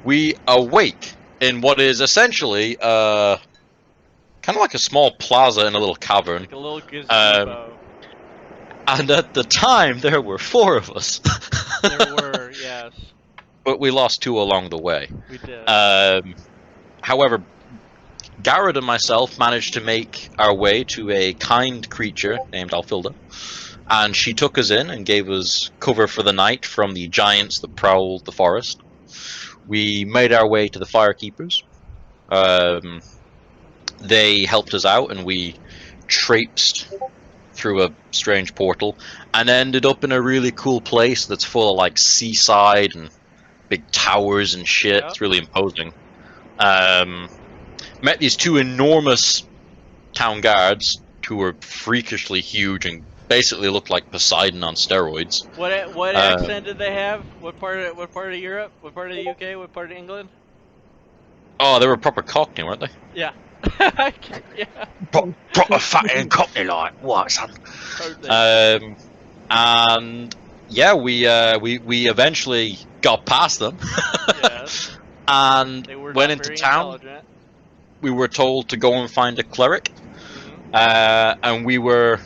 we awake in what is essentially kind of like a small plaza in a little cavern. Like a little Um, gazebo. and at the time, there were 4 of us. There were, yes, But we lost 2 along the way. we did. However, Garrett and myself managed to make our way to a kind creature named Alfilda, and she took us in and gave us cover for the night from the giants that prowled the forest. We made our way to the Firekeepers. Um, they helped us out, and we traipsed through a strange portal and ended up in a really cool place that's full of like seaside and big towers and shit. Yep. It's really imposing. Met these 2 enormous town guards who were freakishly huge and basically looked like Poseidon on steroids. What accent did they have? What part of Europe? What part of the UK? What part of England? Oh, they were proper Cockney, weren't they? Yeah. Yeah. Proper fucking Cockney like what, son? Totally. And yeah, we eventually got past them. Yes. And They were went not into very town. intelligent. We were told to go and find a cleric, and we were,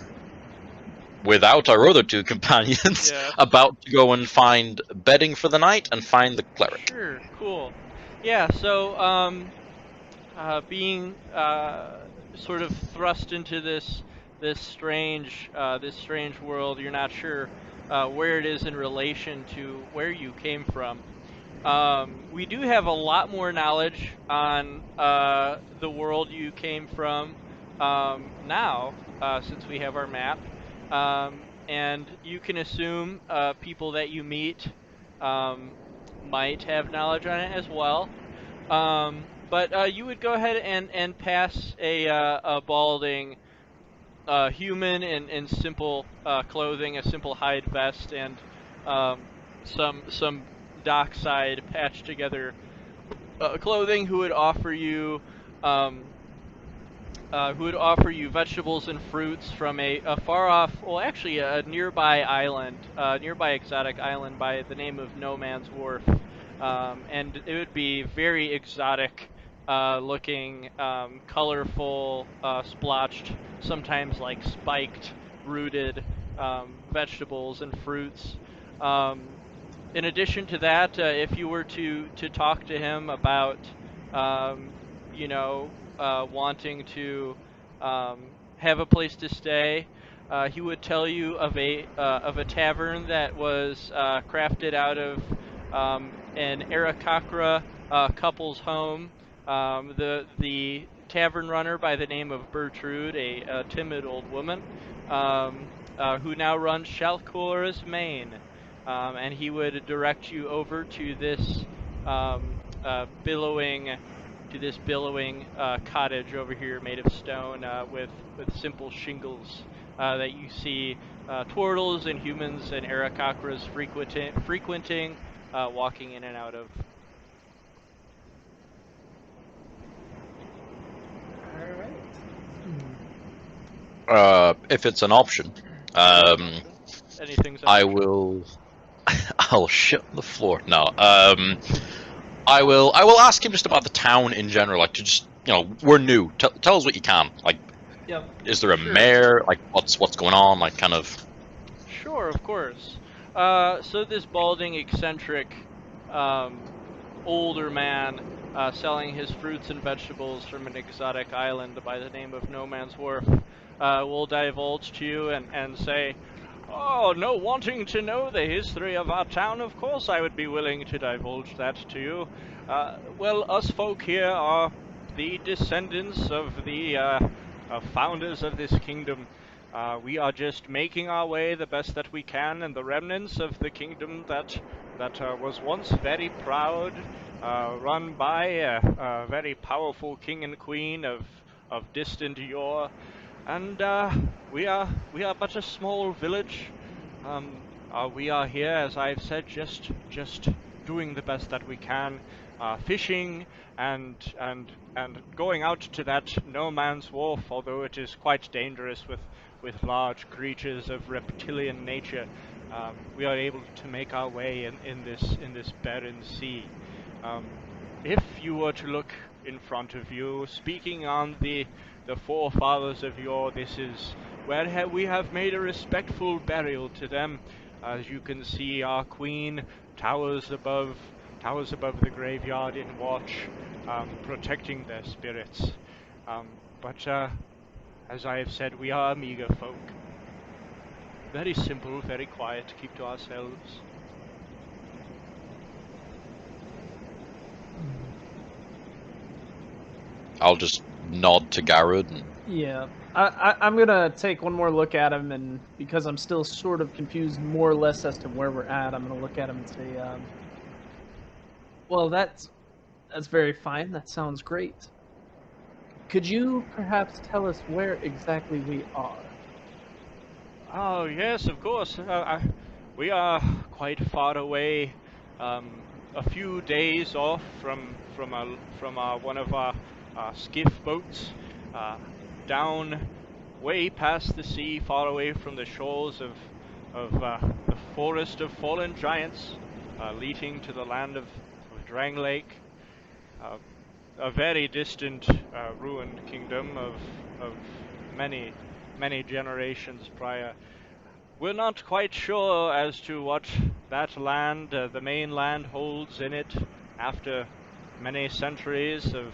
without our other 2 companions, about to go and find bedding for the night and find the cleric. Sure, cool. Yeah, so being sort of thrust into this strange world, you're not sure where it is in relation to where you came from. We do have a lot more knowledge on the world you came from now, since we have our map. And you can assume people that you meet might have knowledge on it as well. But you would go ahead and pass a balding human in simple clothing, a simple hide vest, and some dockside patched together clothing, um, who would offer you vegetables and fruits from a far off, well, actually a nearby island, nearby exotic island by the name of No Man's Wharf, and it would be very exotic. Looking, colorful, splotched, sometimes like spiked, rooted vegetables and fruits. Um, in addition to that, if you were to talk to him about, um, wanting to have a place to stay, he would tell you of a tavern that was crafted out of an Arakakra couple's home. The tavern runner by the name of Bertrude, a timid old woman, who now runs Shalcor's Main. And he would direct you over to this um, billowing cottage over here, made of stone, with simple shingles that you see turtles and humans and Arakakras frequenting, walking in and out of. If it's an option, Anything's an I option. will. I'll shit on the floor. No. I will ask him just about the town in general. Like, to just, we're new. Tell us what you can. Like, Yep. is there a Sure. mayor? Like, what's going on? Like, kind of. Sure, of course. So this balding, eccentric, um, older man selling his fruits and vegetables from an exotic island by the name of No Man's Wharf will divulge to you and say, "Oh, no, wanting to know the history of our town, of course I would be willing to divulge that to you. Well, us folk here are the descendants of the founders of this kingdom. We are just making our way the best that we can, and the remnants of the kingdom that was once very proud, run by a very powerful king and queen of distant yore, and we are but a small village. We are here, as I've said, just doing the best that we can, fishing and going out to that no man's wharf, although it is quite dangerous with large creatures of reptilian nature. We are able to make our way in this barren sea. If you were to look in front of you, speaking on the forefathers of yore, this is where we have made a respectful burial to them. As you can see, our queen towers above the graveyard in watch, protecting their spirits. But as I have said, we are meager folk. Very simple, very quiet, keep to ourselves. I'll just nod to Garrod. And... Yeah, I'm gonna take one more look at him, and because I'm still sort of confused, more or less as to where we're at, I'm gonna look at him and say, "Well, that's very fine. That sounds great. Could you perhaps tell us where exactly we are?" Oh yes, of course. We are quite far away, a few days off from one of our skiff boats, down way past the sea, far away from the shores of the forest of fallen giants, leading to the land of Drangleic, uh, a very distant, ruined kingdom of many generations prior. We're not quite sure as to what that land, the mainland, holds in it after many centuries of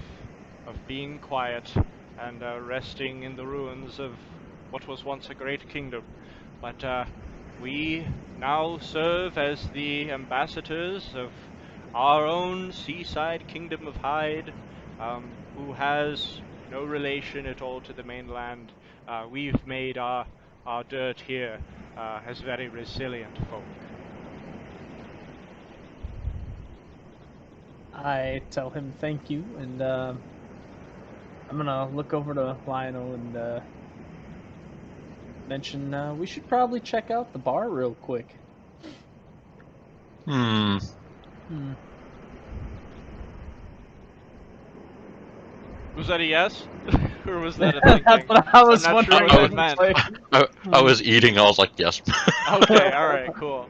being quiet and resting in the ruins of what was once a great kingdom. But we now serve as the ambassadors of our own seaside kingdom of Hyde, who has no relation at all to the mainland. We've made our dirt here as very resilient folk. I tell him thank you, and I'm gonna look over to Lionel and mention we should probably check out the bar real quick. Was that a yes? Or was that a thinking? That's what I was I'm not wondering. sure what that meant. I was eating. I was like, yes. Okay, alright, cool.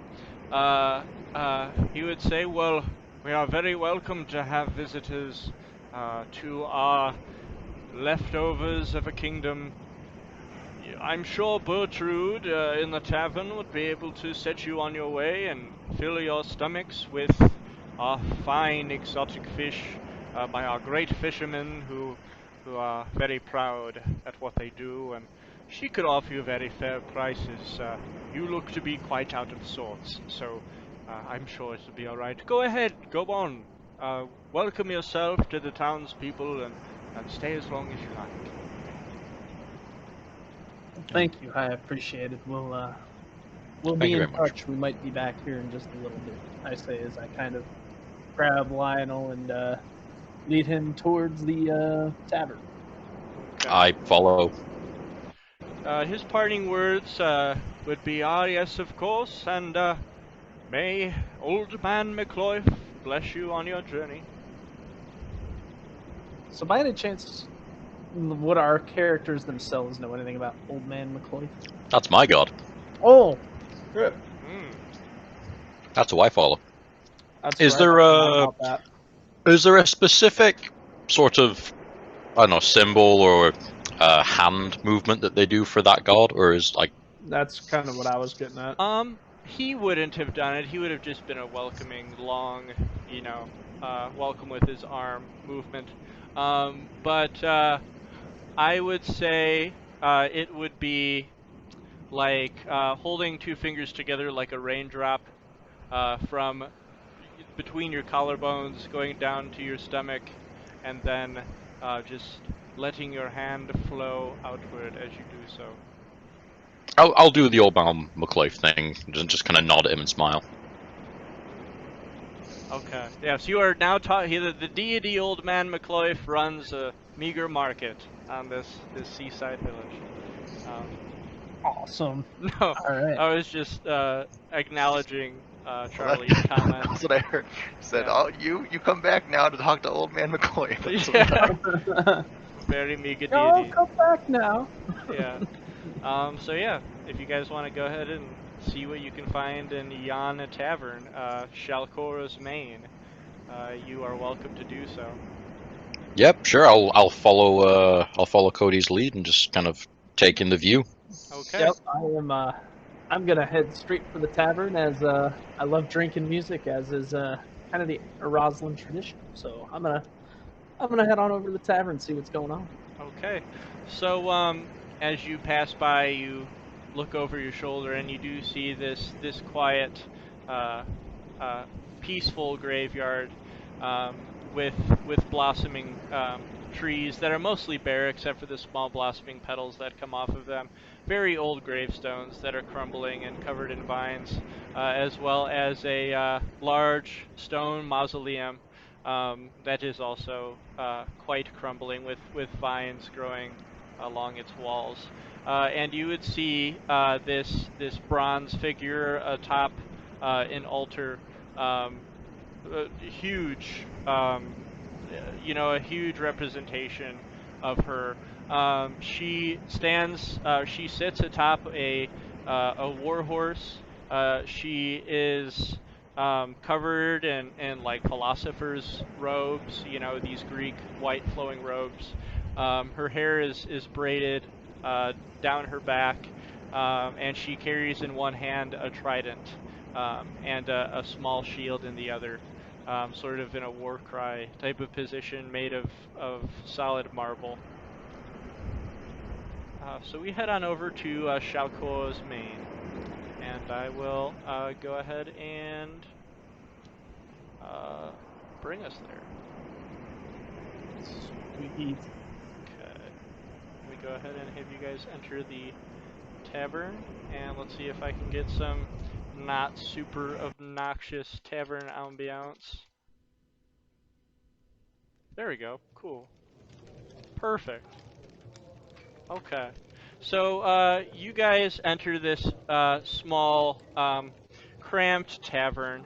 He would say, well, we are very welcome to have visitors to our leftovers of a kingdom. I'm sure Bertrude in the tavern would be able to set you on your way and fill your stomachs with our fine exotic fish by our great fishermen who are very proud at what they do, and she could offer you very fair prices. You look to be quite out of sorts, so I'm sure it'll be alright. Go ahead, go on. Welcome yourself to the townspeople and stay as long as you like. Thank you. I appreciate it. We'll Thank be you in very much. touch. We might be back here in just a little bit. I say as I kind of grab Lionel and lead him towards the tavern. Okay. I follow. His parting words would be, ah, yes, of course, and may old man McCloy bless you on your journey. So, by any chance, would our characters themselves know anything about Old Man McCloy? That's my god. Oh, good. That's who I follow. That's Is right. there I forgot about that. is there a specific sort of, I don't know, symbol or hand movement that they do for that god, or is like? That's kind of what I was getting at. He wouldn't have done it. He would have just been a welcoming, long, welcome with his arm movement. But I would say it would be like holding two fingers together like a raindrop from between your collarbones going down to your stomach, and then just letting your hand flow outward as you do so. I'll do the old man McCloy thing, just kind of nod at him and smile. Okay. Yes, you are now taught. The deity Old Man McCloy runs a meager market on this seaside village. Awesome. No, All right. I was just acknowledging Charlie's comment. That's what I heard. He said, Yeah. "Oh, you come back now to talk to old man McCoy." That's what Yeah. Very meager Y'all deity. come back now. Yeah. So yeah, if you guys want to go ahead and see what you can find in Yana Tavern, Shalcora's Main. you are welcome to do so. Yep, sure. I'll follow Cody's lead and just kind of take in the view. Okay. Yep, I'm gonna head straight for the tavern as I love drinking music, as is kind of the Roslyn tradition. So I'm gonna head on over to the tavern and see what's going on. Okay. So as you pass by, you look over your shoulder and you do see this quiet, uh, uh, peaceful graveyard with blossoming trees that are mostly bare except for the small blossoming petals that come off of them. Very old gravestones that are crumbling and covered in vines, as well as a large stone mausoleum that is also quite crumbling with vines growing along its walls. And you would see this bronze figure atop an altar, huge, a huge representation of her. She sits atop a war horse. She is covered in like philosopher's robes, these Greek white flowing robes. Her hair is braided down her back, and she carries in one hand a trident and a small shield in the other, sort of in a war cry type of position made of solid marble. So we head on over to Shalko's Main, and I will go ahead and bring us there. Sweet. Okay. We go ahead and have you guys enter the tavern, and let's see if I can get some not super obnoxious tavern ambiance. There we go. Cool. Perfect. Okay. So, you guys enter this small, cramped tavern.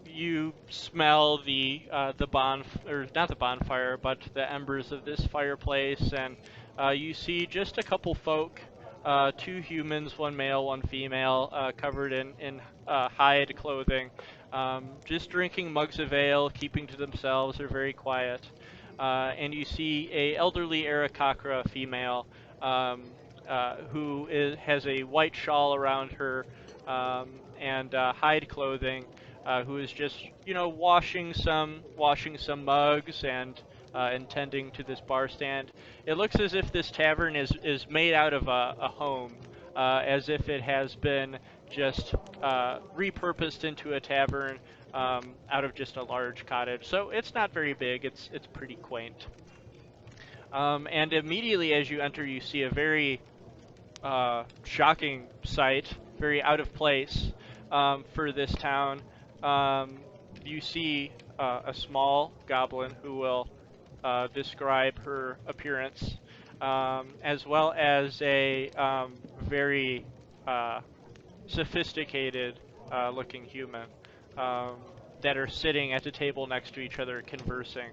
You smell or not the bonfire, but the embers of this fireplace, and you see just a couple folk, two humans, one male, one female, covered in hide clothing, just drinking mugs of ale, keeping to themselves. They're very quiet. And you see a elderly Aarakocra female who has a white shawl around her and hide clothing, who is just washing some mugs and tending to this bar stand. It looks as if this tavern is made out of a home, as if it has been just repurposed into a tavern out of just a large cottage. So it's not very big. It's pretty quaint. And immediately as you enter, you see a very shocking sight, very out of place for this town. You see a small goblin who will describe her appearance, as well as a very sophisticated looking human that are sitting at a table next to each other conversing.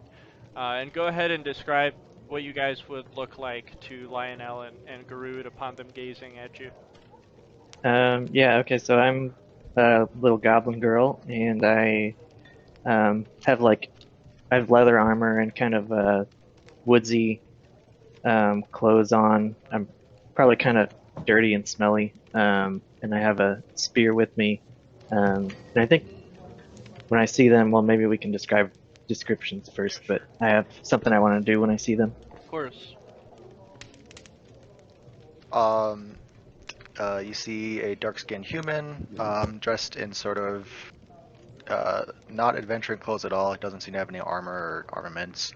And go ahead and describe what you guys would look like to Lionel and Garud upon them gazing at you. Yeah, okay, so I'm a little goblin girl, and I have leather armor and kind of woodsy clothes on. I'm probably kind of dirty and smelly, and I have a spear with me. And I think when I see them, well, maybe we can describe descriptions first, but I have something I want to do when I see them. Of course. You see a dark-skinned human, dressed in sort of not adventuring clothes at all. He doesn't seem to have any armor or armaments.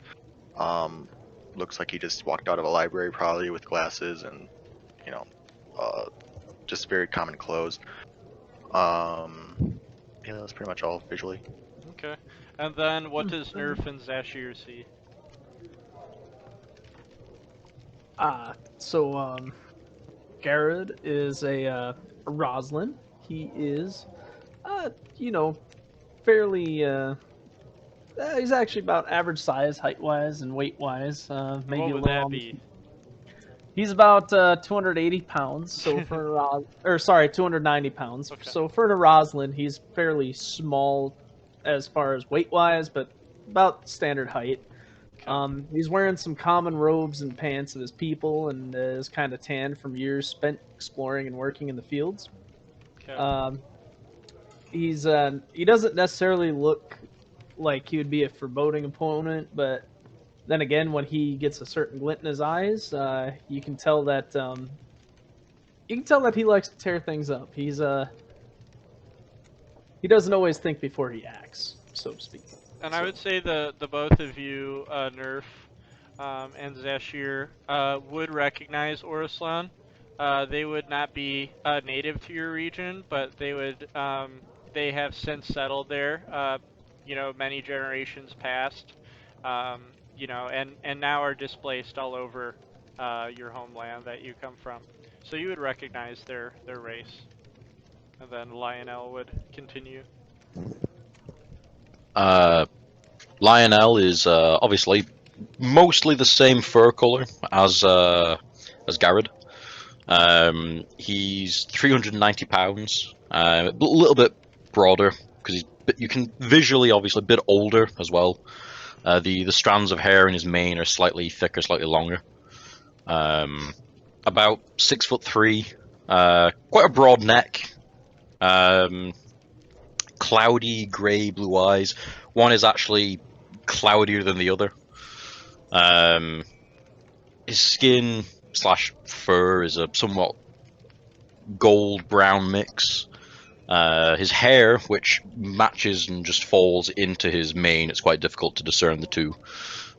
Looks like he just walked out of a library probably with glasses and, just very common clothes. Yeah, that's pretty much all visually. Okay. And then what does Nerf and Zashir see? So Garrod is a Roslyn. He is, fairly. He's actually about average size, height-wise and weight-wise. Maybe What a would little. that be? He's about 280 pounds. So for a 290 pounds. Okay. So for a Roslyn, he's fairly small as far as weight-wise, but about standard height. He's wearing some common robes and pants of his people, and is kind of tanned from years spent exploring and working in the fields. Okay. He doesn't necessarily look like he would be a foreboding opponent, but then again, when he gets a certain glint in his eyes, you can tell that he likes to tear things up. He doesn't always think before he acts, so to speak. And I would say the both of you, Nerf and Zashir, would recognize Oraslan. They would not be native to your region, but they would. They have since settled there. Many generations past. And now are displaced all over your homeland that you come from. So you would recognize their race. And then Lionel would continue. Lionel is obviously mostly the same fur color as Garrod. He's 390 pounds, a little bit broader because you can visually obviously a bit older as well. The strands of hair in his mane are slightly thicker, slightly longer. About 6'3", quite a broad neck. Cloudy grey blue eyes. One is actually cloudier than the other. His skin / fur is a somewhat gold brown mix. His hair, which matches and just falls into his mane, it's quite difficult to discern the two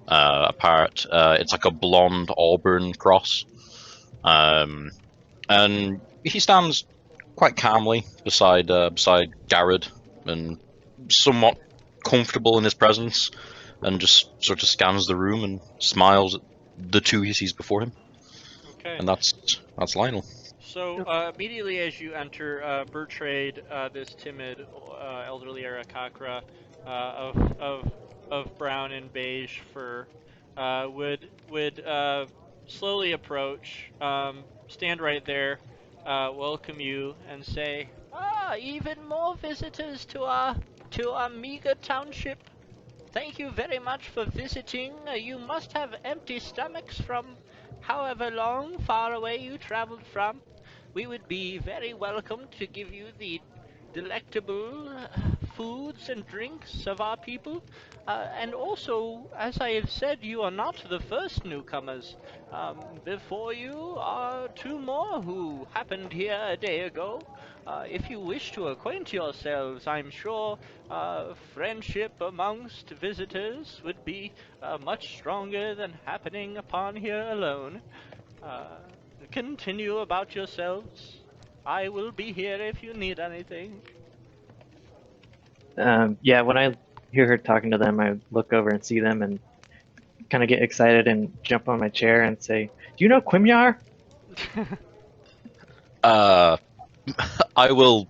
apart. It's like a blonde auburn cross. And he stands quite calmly beside Garrod and somewhat comfortable in his presence, and just sort of scans the room and smiles at the two he sees before him. Okay. And that's Lionel. So immediately as you enter, Bertrade, this timid elderly Arakakra of brown and beige fur, would slowly approach, stand right there, welcome you, and say, even more visitors to our meager township. Thank you very much for visiting. You must have empty stomachs from however long far away you traveled from. We would be very welcome to give you the delectable foods and drinks of our people. And also, as I have said, you are not the first newcomers. Before you are two more who happened here a day ago. If you wish to acquaint yourselves, I'm sure friendship amongst visitors would be much stronger than happening upon here alone. Continue about yourselves. I will be here if you need anything. Yeah, when I hear her talking to them, I look over and see them and kind of get excited and jump on my chair and say, "Do you know Quimyar?" I will,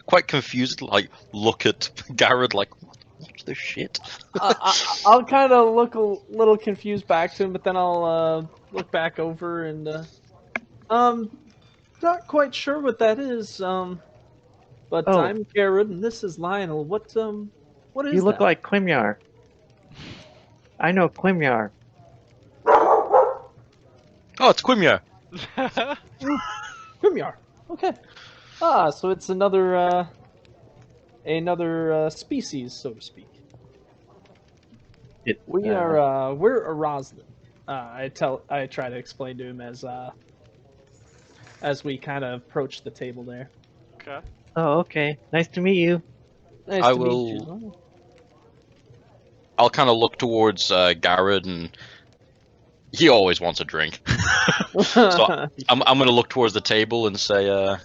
quite confused, like look at Garrod, like, what's this shit? I'll kind of look a little confused back to him, but then I'll look back over and not quite sure what that is. But Oh. I'm Garrod and this is Lionel. What is You look that? like Quimyar. I know Quimyar. Oh, it's Quimya. Grimyar. Okay. So it's another species, so to speak. We're a Roslin. I try to explain to him as we kind of approach the table there. Okay. Oh, okay. Nice to meet you. Nice I to will- meet you. I'll kind of look towards Garrod, and he always wants a drink. So I'm going to look towards the table and say,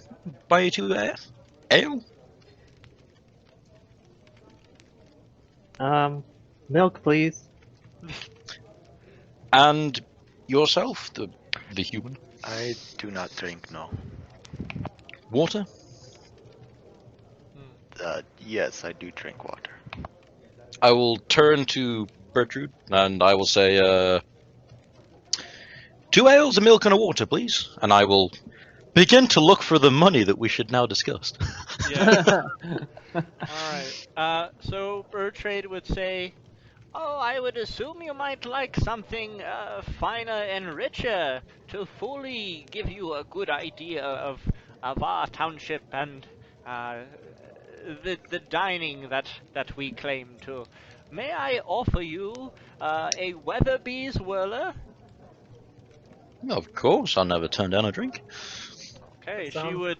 buy you two ale? Milk, please. And yourself, the human. I do not drink, no. Water? Yes, I do drink water. I will turn to Bertrude, and I will say, 2 ales, a milk, and a water, please. And I will begin to look for the money that we should now discuss. Yeah. Alright. So Bertrade would say, "Oh, I would assume you might like something finer and richer to fully give you a good idea of our township and uh, the dining that we claim to. May I offer you a Weatherby's Whirler?" Of course, I'll never turn down a drink. Okay, she Sounds would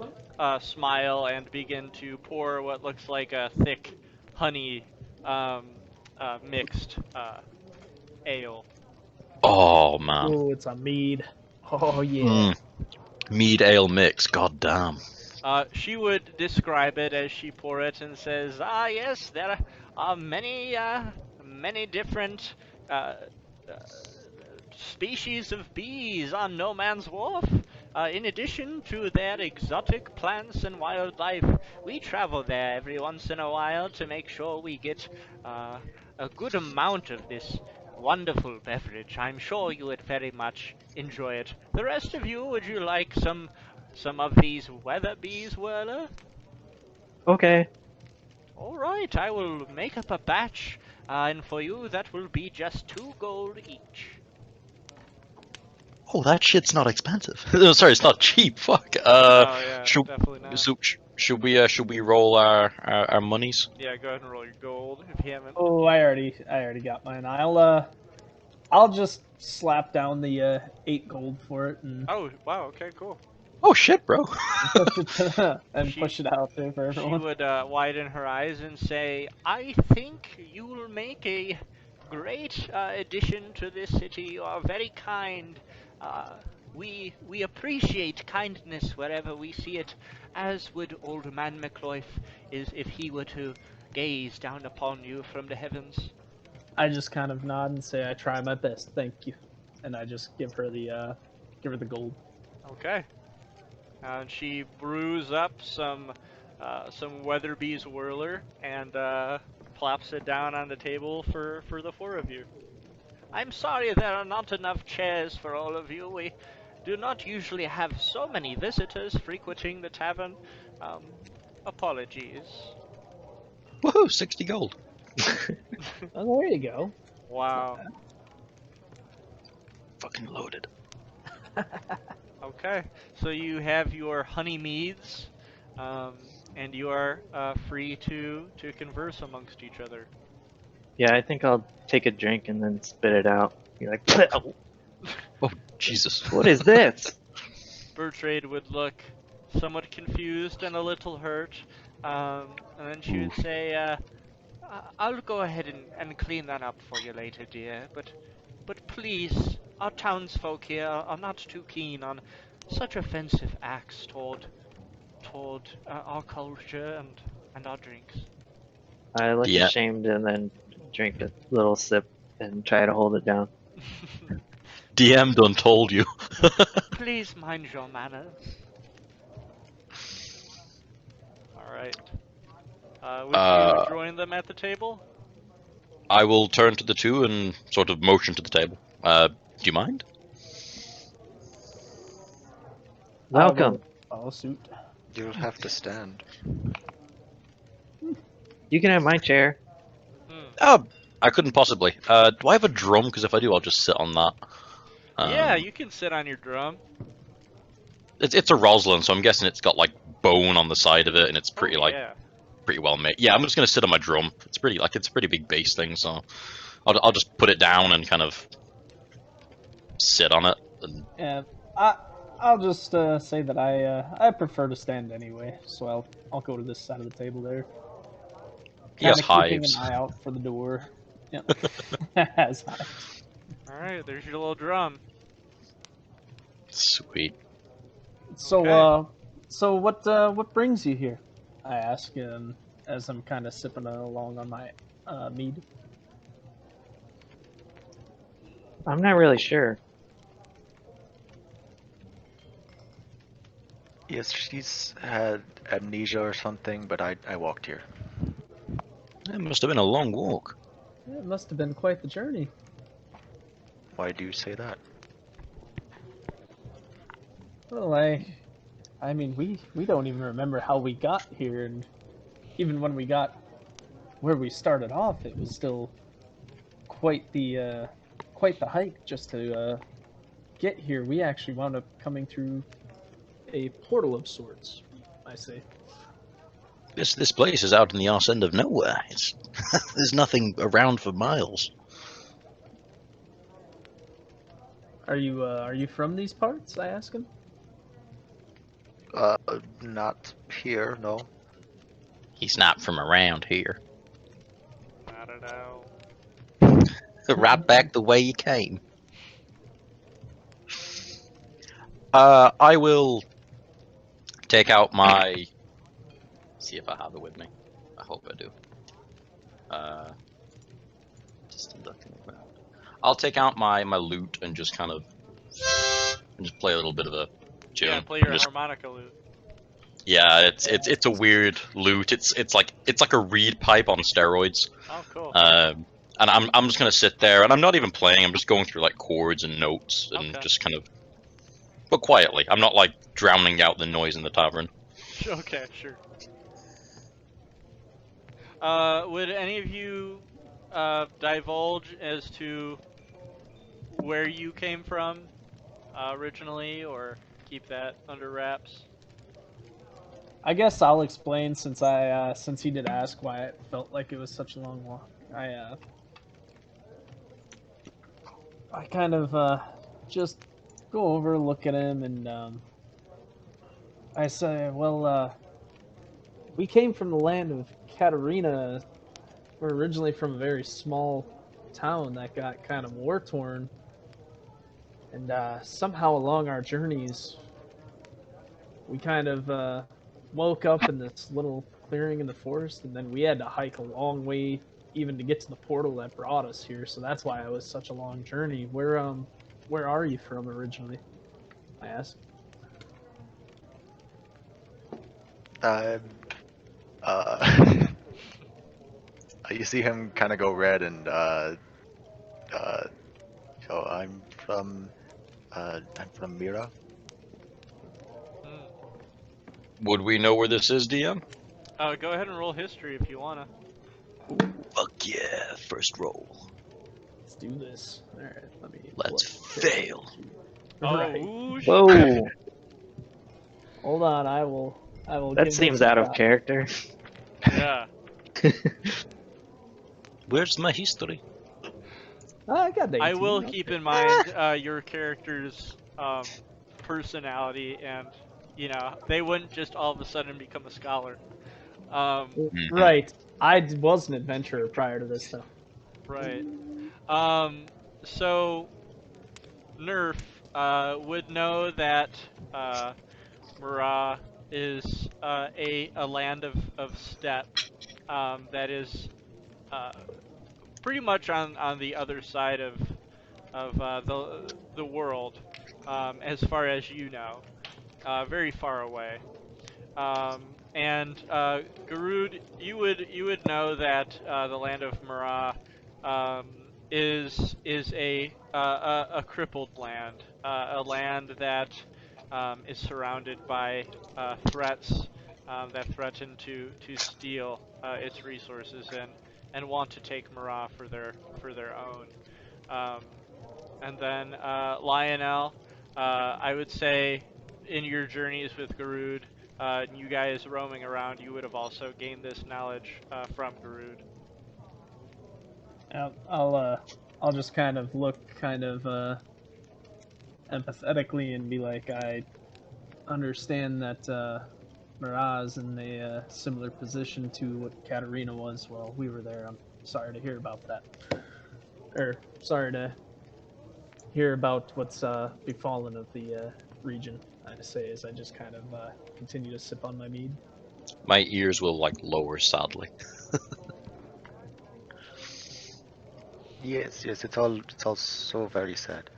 smile and begin to pour what looks like a thick honey mixed ale. Oh man, Oh, it's a mead. Oh yeah. mm, mead ale mix. God damn. She would describe it as she pour it and says, "Ah, yes, there are many different uh, uh, species of bees on No Man's Wharf. In addition to their exotic plants and wildlife, we travel there every once in a while to make sure we get a good amount of this wonderful beverage. I'm sure you would very much enjoy it. The rest of you, would you like some of these Weatherby's Whirler?" Okay. All right, I will make up a batch, and for you that will be just 2 gold each. Oh, that shit's not expensive. No, sorry, it's not cheap. Fuck. Oh yeah, Should definitely not. should we roll our monies? Yeah, go ahead and roll your gold if you haven't. Oh, I already got mine. I'll just slap down the 8 gold for it and Oh wow, okay, cool. Oh shit, bro. push it to, and She- push it out there for She everyone. would widen her eyes and say, "I think you will make a great addition to this city. You are very kind. Uh, we appreciate kindness wherever we see it, as would old man McCloyf is if he were to gaze down upon you from the heavens." I just kind of nod and say I try my best, thank you, and I just give her the gold. Okay. And she brews up some Weatherby's Whirler and plops it down on the table for the 4 of you. "I'm sorry there are not enough chairs for all of you. We do not usually have so many visitors frequenting the tavern. Um, Apologies." Woohoo, 60 gold. Oh, there you go. Wow. Fucking loaded. Okay. So you have your honey meads, and you are free to converse amongst each other. Yeah, I think I'll take a drink and then spit it out. You're like, Oh, Jesus. what is this? Bertrade would look somewhat confused and a little hurt, and then she would say, "I'll go ahead and clean that up for you later, dear. But please, our townsfolk here are not too keen on such offensive acts toward our culture and our drinks." I look Yeah. ashamed and then drink a little sip and try to hold it down. DM done told you. "Please mind your manners." All right. Would you join them at the table? I will turn to the two and sort of motion to the table. Do you mind? Welcome. Follow suit. You'll have to stand. You can have my chair. Hmm. I couldn't possibly. Do I have a drum? Because if I do, I'll just sit on that. Yeah, you can sit on your drum. It's a Roslin, so I'm guessing it's got like bone on the side of it, and it's pretty Oh, like yeah. pretty well made. Yeah, I'm just gonna sit on my drum. It's a pretty big bass thing, so I'll just put it down and kind of sit on it. And And I'll just say that I prefer to stand anyway, so I'll go to this side of the table there. he has Kinda keeping hives. an eye out for the door. Yep. Has hives. All right, there's your little drum. Sweet. So Okay. so what brings you here? I ask, as I'm kind of sipping along on my mead. I'm not really sure. Yes, she's had amnesia or something, but I walked here. It must have been a long walk. It must have been quite the journey. Why do you say that? Well, I I mean, we don't even remember how we got here, and even when we got where we started off, it was still quite the hike just to get here. We actually wound up coming through a portal of sorts, I say. This place is out in the arse end of nowhere. It's there's nothing around for miles. Are you from these parts? I ask him. Not here, no. He's not from around here. Not at all. Right back the way you came. I will take out my. See if I have it with me. I hope I do. Just looking around. I'll take out my loot and just kind of just play a little bit of a tune. Yeah, play your Just- harmonica lute. yeah, it's a weird loot. It's like a reed pipe on steroids. Oh, cool. And I'm just gonna sit there, and I'm not even playing. I'm just going through like chords and notes, and Okay. just kind of, but quietly. I'm not like drowning out the noise in the tavern. Okay, sure. Would any of you divulge as to where you came from originally, or keep that under wraps? I guess I'll explain since he did ask why it felt like it was such a long walk. I kind of just go over, look at him, and I say, well, we came from the land of Katarina. We're originally from a very small town that got kind of war torn, and somehow along our journeys, we kind of woke up in this little clearing in the forest, and then we had to hike a long way even to get to the portal that brought us here. So that's why it was such a long journey. Where are you from originally? I asked. You see him kind of go red, and so I'm from Mira. Would we know where this is, DM? Go ahead and roll history if you wanna. Fuck yeah! First roll. Let's do this. All right, let me. Let's pull up- fail. Right. ooh, Whoa, Hold on, I will. that give seems this a out of shot. character. Yeah. Where's my history? I got 18. I will okay. keep in mind your character's personality, and they wouldn't just all of a sudden become a scholar. Right. I was an adventurer prior to this, though. Right. So Nerf would know that Murrah is a land of steppe that is pretty much on the other side of the world, as far as you know, very far away. And Garud, you would know that the land of Murrah is a crippled land, a land that is surrounded by threats that threaten to steal its resources and want to take Murrah for their own. And then Lionel, I would say in your journeys with Garud, you guys roaming around, you would have also gained this knowledge from Garud. I'll just kind of look kind of empathetically and be like, I understand that Murrah is in a similar position to what Katarina was while we were there. I'm sorry to hear about that. Or sorry to hear about what's befallen of the region. I say as I just kind of continue to sip on my mead. My ears will like lower sadly. Yes, it's all so very sad.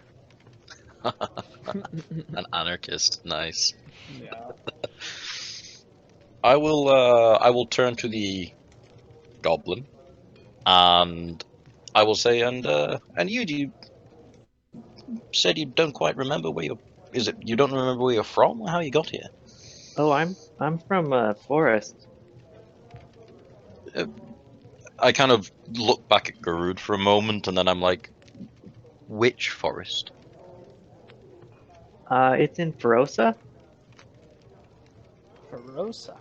An anarchist, nice. Yeah. I will turn to the goblin, and I will say, and you said you don't quite remember where you don't remember where you're from or how you got here? Oh, I'm from Forest. I kind of look back at Garud for a moment, and then I'm like, which forest? It's in Ferosa. Ferosa.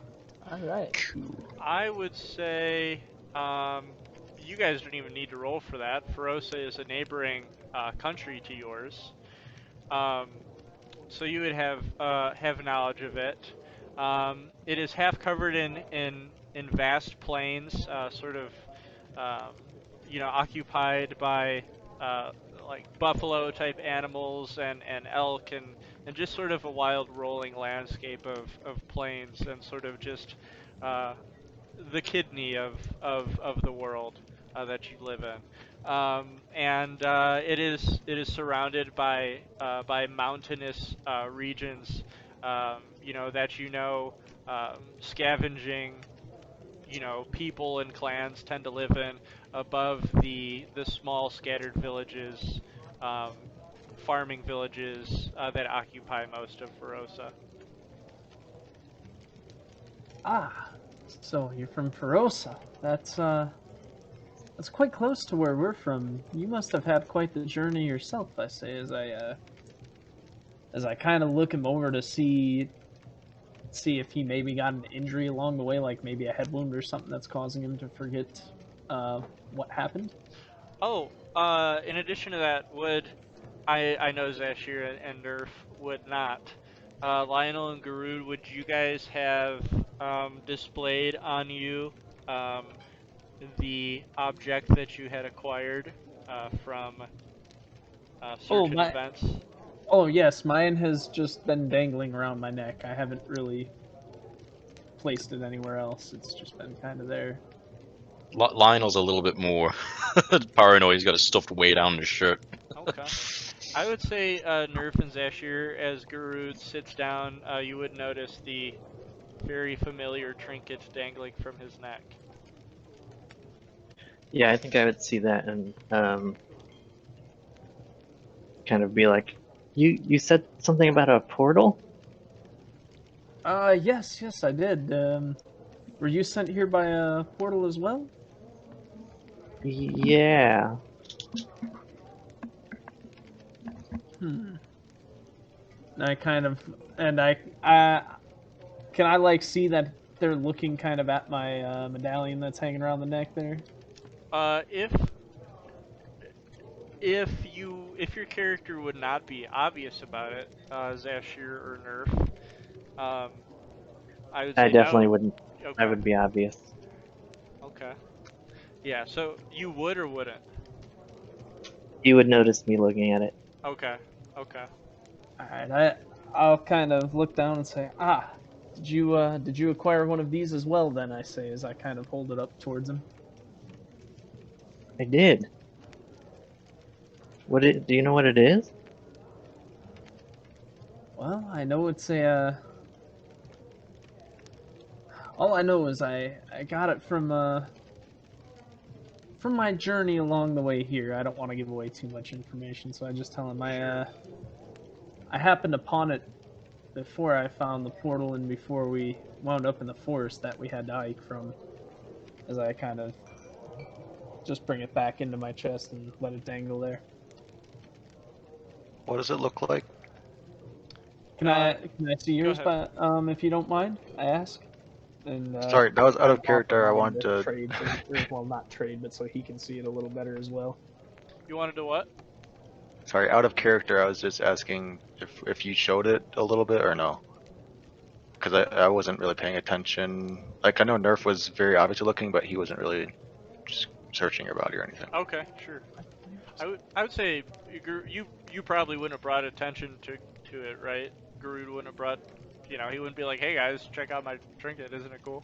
All right. Cool. I would say you guys don't even need to roll for that. Ferosa is a neighboring country to yours, so you would have knowledge of it. It is half covered in vast plains, sort of um, occupied by uh, like buffalo type animals and elk and just sort of a wild rolling landscape of plains and sort of just uh, the kidney of the world that you live in, and it is surrounded by mountainous regions, that scavenging people and clans tend to live in above the small scattered villages, um, farming villages that occupy most of Ferosa. Ah, so you're from Ferosa. That's quite close to where we're from. You must have had quite the journey yourself, I say, as I kind of look him over to see if he maybe got an injury along the way, like maybe a head wound or something that's causing him to forget what happened. Oh, in addition to that, I know Zashir and Nerf would not. Lionel and Garud, would you guys have displayed on you um, the object that you had acquired from Oh certain my! events? Oh yes, mine has just been dangling around my neck. I haven't really placed it anywhere else. It's just been kind of there. Lionel's a little bit more paranoid. He's got it stuffed way down his shirt. Okay. I would say Nerf and Zashir, as Garud sits down, you would notice the very familiar trinket dangling from his neck. Yeah, I think I would see that and kind of be like, you said something about a portal? Yes, I did. Were you sent here by a portal as well? Yeah. Hmm. I kind of, and I can I like see that they're looking kind of at my medallion that's hanging around the neck there. If if your character would not be obvious about it, Zashir or Nerf, I would I say no. definitely wouldn't. I Okay. would be obvious. Okay. Yeah. So you would or wouldn't? You would notice me looking at it. Okay. Okay. All right, I'll kind of look down and say, ah, did you acquire one of these as well? Then I say as I kind of hold it up towards him. I did. Do you know what it is? Well, I know it's a. All I know is I got it from my journey along the way here. I don't want to give away too much information, so I just tell him I happened upon it before I found the portal and before we wound up in the forest that we had to hike from. As I kind of just bring it back into my chest and let it dangle there. What does it look like? Can I see Go yours, ahead. but if you don't mind, I ask. And Sorry, that was out kind of of offer character. I mine want to to. trade, or well, not trade, but so he can see it a little better as well. You want to do what? Sorry, out of character. I was just asking if you showed it a little bit or no, because I wasn't really paying attention. Like I know Nerf was very obviously looking, but he wasn't really just searching your body or anything. Okay. Sure. I would say you probably wouldn't have brought attention to it, right? Garud wouldn't have brought. He wouldn't be like, "Hey guys, check out my trinket. Isn't it cool?"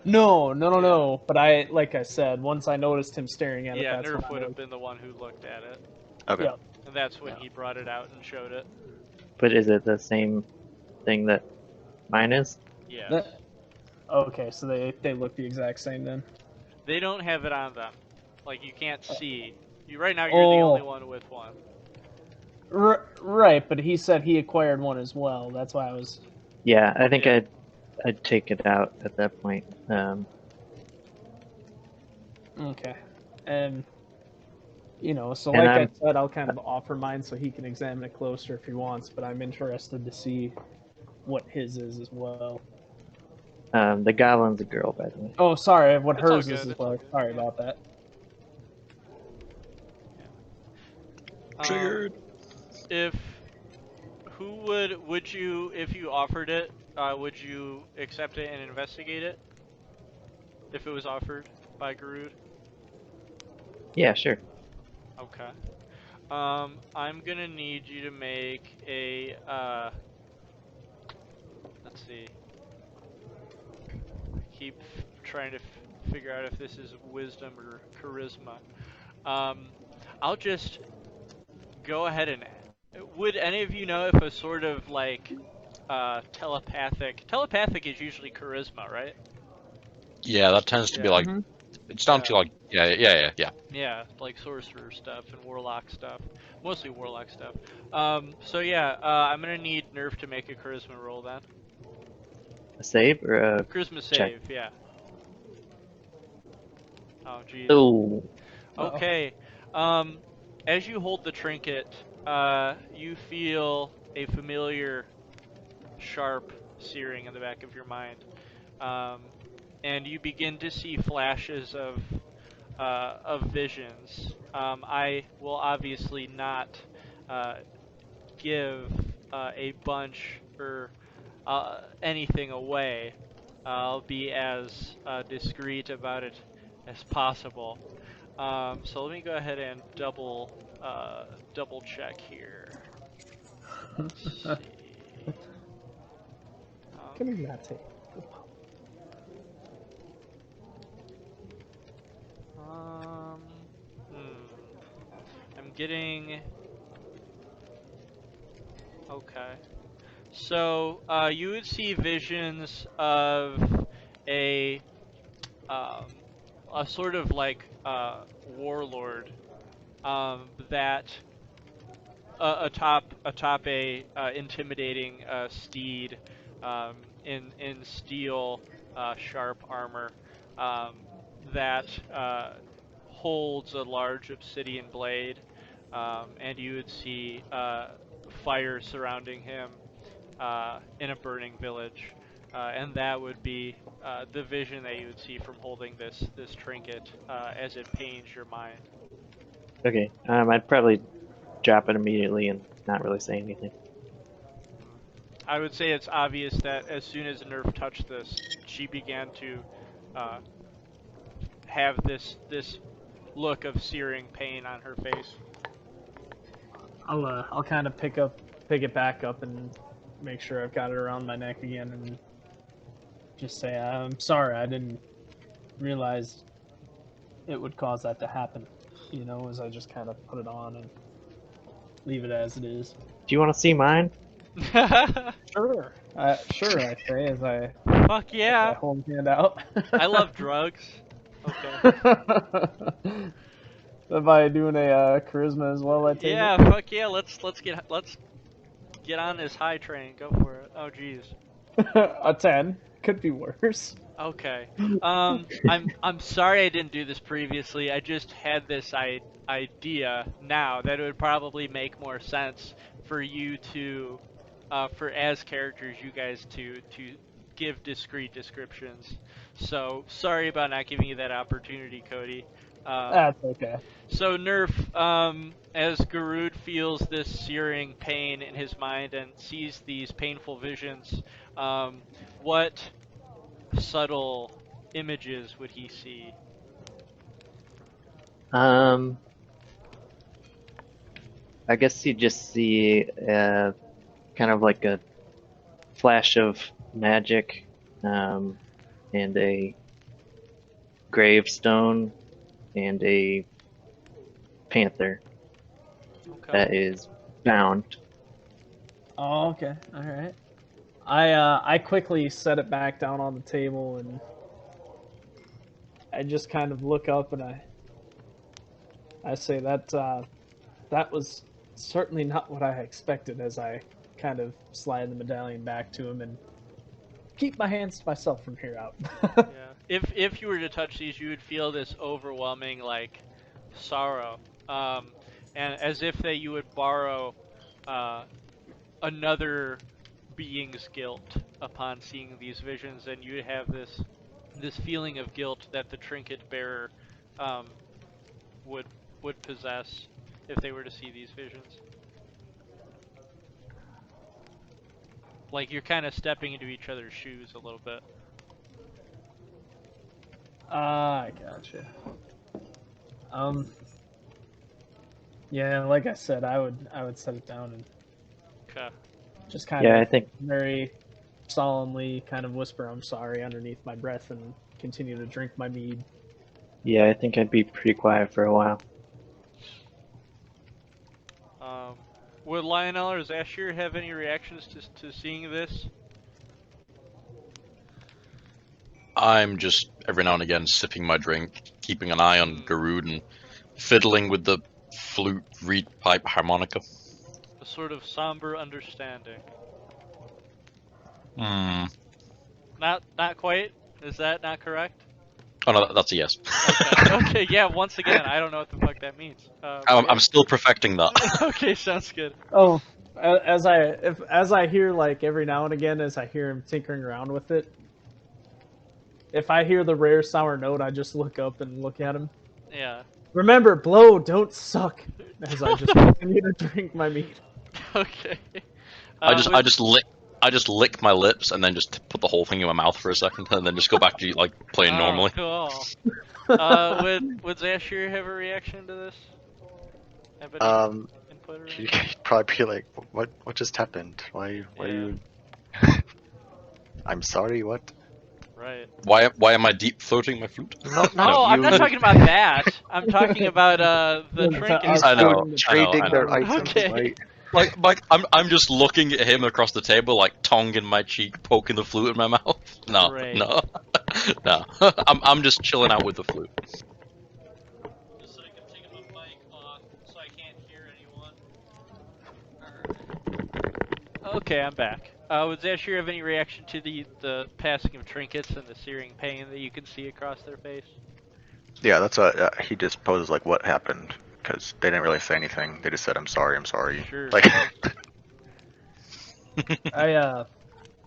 Yeah. No. But like I said, once I noticed him staring at it, Yeah, that's when Nerf I would have was. been the one who looked at it, Okay. Yep. and that's when Yeah. he brought it out and showed it. But is it the same thing that mine is? Yes. That, okay, so they look the exact same then. They don't have it on them. Like you can't see. Right now you're the only Oh, one with one. right. But he said he acquired one as well. That's why I was. Yeah, I think Yeah. I'd take it out at that point. Okay. And so And like I I'm said, I'll kind of offer mine so he can examine it closer if he wants, but I'm interested to see what his is as well. the goblin's a girl, by the way. Oh, sorry, what It's all hers is good. as It's all well. good. Sorry Yeah. about that. Triggered. If who would you if you offered it? Would you accept it and investigate it if it was offered by Garud? Yeah, sure. Okay. I'm gonna need you to make a let's see. Keep trying to figure out if this is wisdom or charisma. Um, I'll just go ahead and. Would any of you know if a sort of like telepathic is usually charisma, right? Yeah, that tends to be Yeah. like Mhm. it's down Yeah. to like yeah. Yeah, like sorcerer stuff and warlock stuff. Mostly warlock stuff. So yeah, I'm gonna need Nerf to make a charisma roll then. A save or a Charisma check? save, yeah. Oh, jeez. Oh, Uh-oh. Okay. Um, as you hold the trinket, you feel a familiar, sharp searing in the back of your mind, um, and you begin to see flashes of visions. I will obviously not uh, give a bunch or anything away. I'll be as discreet about it as possible. So let me go ahead and double check here. Let's see. Come here, Natty. Um, hmm. I'm getting okay. So you would see visions of a um, a sort of like warlord that atop a intimidating steed in steel sharp armor um, that holds a large obsidian blade, and you would see fire surrounding him in a burning village, and that would be the vision that you would see from holding this trinket as it pains your mind. okay. I'd probably drop it immediately and not really say anything. I would say it's obvious that as soon as Nerf touched this, she began to uh, have this look of searing pain on her face. I'll kind of pick it back up and make sure I've got it around my neck again and just say I'm sorry, I didn't realize it would cause that to happen. As I just kind of put it on and leave it as it is. Do you want to see mine? Sure. Sure, I say as I Fuck yeah! hold my hand out. I love drugs. Okay. Am I doing a charisma as well? I take Yeah, it. fuck yeah. Let's get on this high train. Go for it. Oh jeez. A 10 could be worse. Okay. I'm sorry I didn't do this previously. I just had this idea now that it would probably make more sense for you to, for as characters, you guys to give discrete descriptions. So sorry about not giving you that opportunity, Cody. That's okay. So Nerf, as Garud feels this searing pain in his mind and sees these painful visions, what subtle images would he see? Um, I guess you just see kind of like a flash of magic, and a gravestone and a panther Okay. that is bound. Oh, okay. All right. I quickly set it back down on the table and I just kind of look up and I say that was certainly not what I expected as I kind of slide the medallion back to him and keep my hands to myself from here out. Yeah. If you were to touch these, you would feel this overwhelming like sorrow, and as if that you would borrow another being's guilt upon seeing these visions, and you would have this feeling of guilt that the trinket bearer um, would possess if they were to see these visions. Like you're kind of stepping into each other's shoes a little bit. I gotcha. Yeah, like I said, I would set it down and Okay. just kind Yeah, I of think very solemnly kind of whisper I'm sorry underneath my breath and continue to drink my mead. yeah, I think I'd be pretty quiet for a while. Would Lionel or Zashir have any reactions to seeing this? I'm just every now and again sipping my drink, keeping an eye on Garud and fiddling with the flute, reed pipe, harmonica. A sort of somber understanding. Hmm. Not quite. Is that not correct? Oh no, that's a yes. Okay. Okay. Yeah. Once again, I don't know what the fuck that means. I'm still perfecting that. Okay. Sounds good. Oh, as I hear like every now and again as I hear him tinkering around with it, if I hear the rare sour note, I just look up and look at him. Yeah. Remember, blow, don't suck. As I just continue to drink my mead. Okay. I just lick my lips and then just put the whole thing in my mouth for a second and then just go back to like playing normally. Cool. Would Zashir have a reaction to this? Have any input or anything? He'd probably be like, what just happened? Why Yeah. you... I'm sorry, what? Right. Why am I deep throating my flute? No, I'm not talking about that. I'm talking about the trinkets. I know. Trading their I know. items, Okay. right? Like I'm just looking at him across the table, like tongue in my cheek, poking the flute in my mouth. No, Great. no, no. I'm just chilling out with the flute. Just so I can take my mic off, so I can't hear anyone. Okay, I'm back. Would Zashir have any reaction to the passing of trinkets and the searing pain that you can see across their face? Yeah, that's what he just poses like, what happened? Because they didn't really say anything. They just said, I'm sorry. Sure. Like, I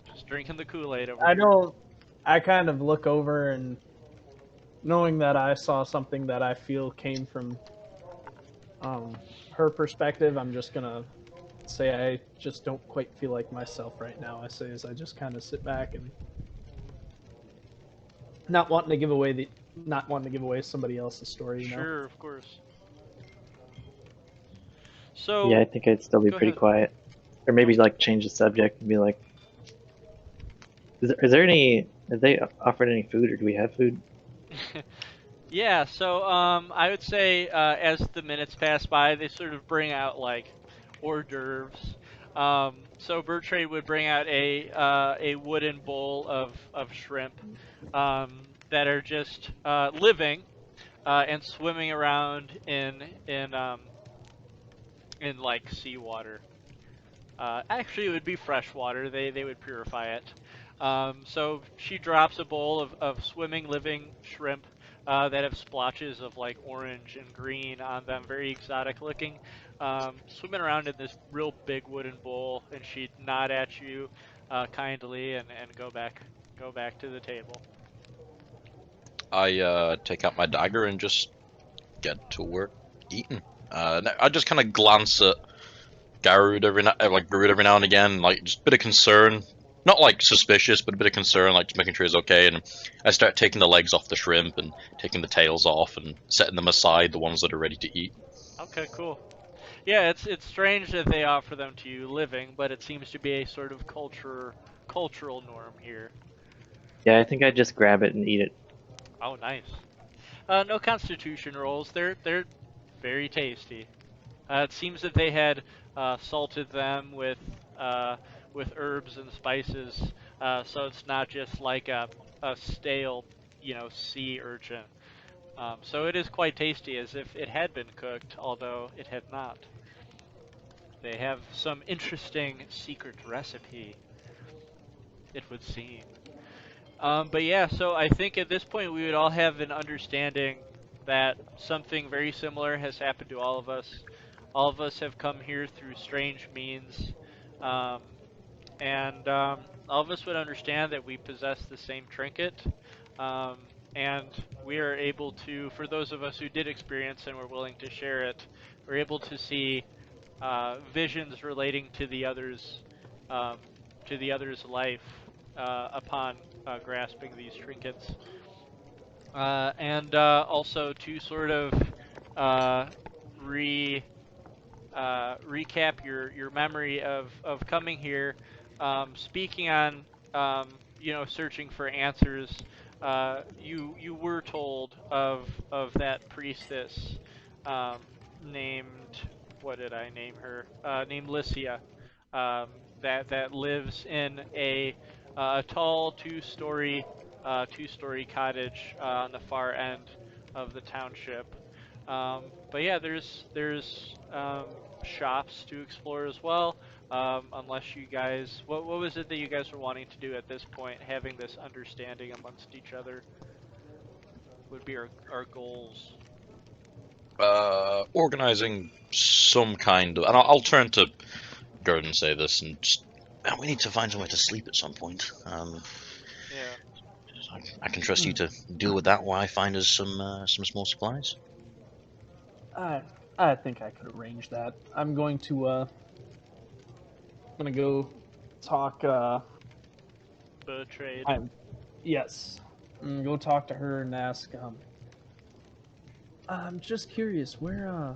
Just drinking the Kool-Aid over I here. don't. I kind of look over and knowing that I saw something that I feel came from her perspective, I'm just gonna say I just don't quite feel like myself right now. I say as I just kind of sit back and not wanting to give away somebody else's story. You know? Sure, of course. So Yeah, I think I'd still be Go pretty ahead. quiet, or maybe like change the subject and be like, "Is there any? Have they offered any food, or do we have food?" yeah, so I would say as the minutes pass by, they sort of bring out like hors d'oeuvres. So Bertrade would bring out a wooden bowl of shrimp that are just living and swimming around in like seawater. Actually, it would be fresh water. They would purify it. So she drops a bowl of swimming, living shrimp that have splotches of like orange and green on them, very exotic looking, swimming around in this real big wooden bowl, and she'd nod at you kindly and go back to the table. I take out my dagger and just get to work eating. I just kind of glance at Garud every now and again, like just a bit of concern, not like suspicious, but a bit of concern, like just making sure he's okay. And I start taking the legs off the shrimp and taking the tails off and setting them aside, the ones that are ready to eat. Okay, cool. Yeah, it's strange that they offer them to you living, but it seems to be a sort of cultural norm here. Yeah, I think I'd just grab it and eat it. Oh, nice. No Constitution rolls. They're very tasty. It seems that they had salted them with herbs and spices, so it's not just like a stale, sea urchin. So it is quite tasty, as if it had been cooked, although it had not. They have some interesting secret recipe, it would seem. But yeah, so I think at this point we would all have an understanding that something very similar has happened to all of us. All of us have come here through strange means, um, and all of us would understand that we possess the same trinket, um, and we are able to, for those of us who did experience and were willing to share it, we're able to see visions relating um, to the other's life upon grasping these trinkets, and also to sort of uh, re recap your memory of coming here, speaking on searching for answers. You were told of that priestess um, named, what did I name her? Named Lycia, that lives in a tall two-story cottage on the far end of the township. But yeah, there's shops to explore as well. Unless you guys, what was it that you guys were wanting to do at this point? Having this understanding amongst each other would be our goals. Organizing some kind of, and I'll turn to Gerd and say this, and just, man, we need to find somewhere to sleep at some point. Yeah. I can trust you to deal with that while I find us some small supplies. I think I could arrange that. I'm going to go talk. Betrayed. Yes, I'm gonna go talk to her and ask. I'm just curious, where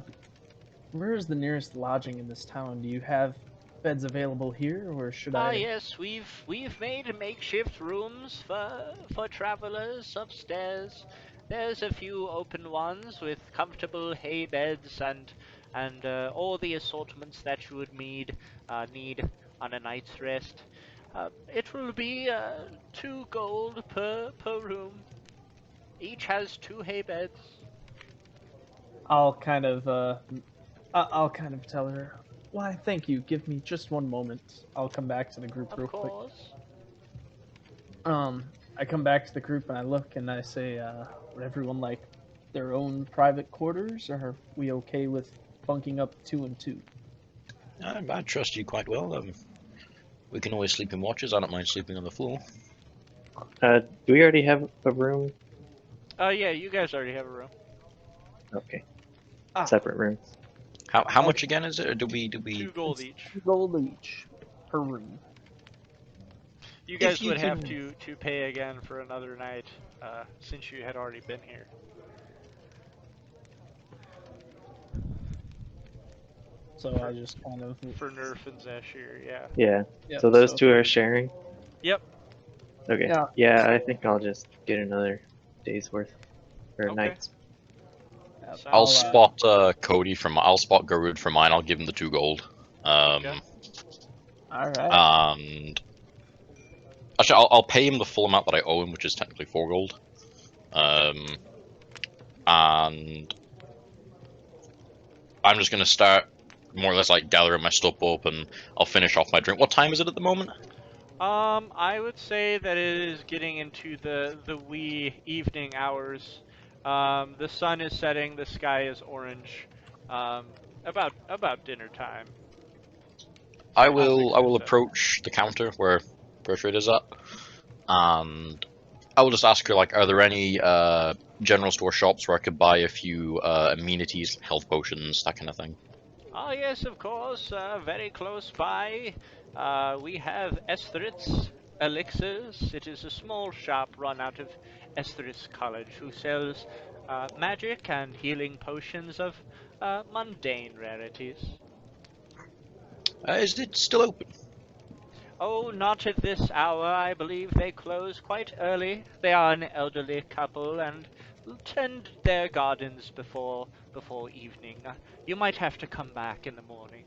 is the nearest lodging in this town? Do you have beds available here, or should Ah, I? yes, we've made makeshift rooms for travelers upstairs. There's a few open ones with comfortable hay beds and all the assortments that you would need on a night's rest. It will be 2 gold per room. Each has 2 hay beds. I'll kind of I'll kind of tell her. Why, thank you. Give me just one moment. I'll come back to the group Of real quick. course. I come back to the group and I look and I say, would everyone like their own private quarters, or are we okay with bunking up 2 and 2? I trust you quite well. We can always sleep in watches. I don't mind sleeping on the floor. Do we already have a room? Yeah, you guys already have a room. Okay, Ah, separate rooms. How much Okay. again is it? Or do we 2 gold each. 2 gold each per room. You If guys you would have can- to pay again for another night, since you had already been here. So I just kind of. For Nerf and Zashir, yeah. Yeah. Yep, So those two are sharing. Yep. Okay. Yeah. Yeah, I think I'll just get another day's worth or Okay. night's. Yep, I'll Sounds good. spot Cody from. I'll spot Garud for mine. I'll give him the 2 gold. Okay. All right. And actually, I'll pay him the full amount that I owe him, which is technically 4 gold. And I'm just gonna start more or less like gathering my stuff up, and I'll finish off my drink. What time is it at the moment? I would say that it is getting into the wee evening hours. The sun is setting, the sky is orange. About dinner time. I 6 will or 7. approach the counter where Persuasion is at, and I will just ask her, like, are there any general store shops where I could buy a few amenities, health potions, that kind of thing? Oh yes, of course. Very close by, we have Esther's Elixirs. It is a small shop run out of Esther's College who sells magic and healing potions of mundane rarities. Is it still open? Oh, not at this hour. I believe they close quite early. They are an elderly couple and tend their gardens before evening. You might have to come back in the morning.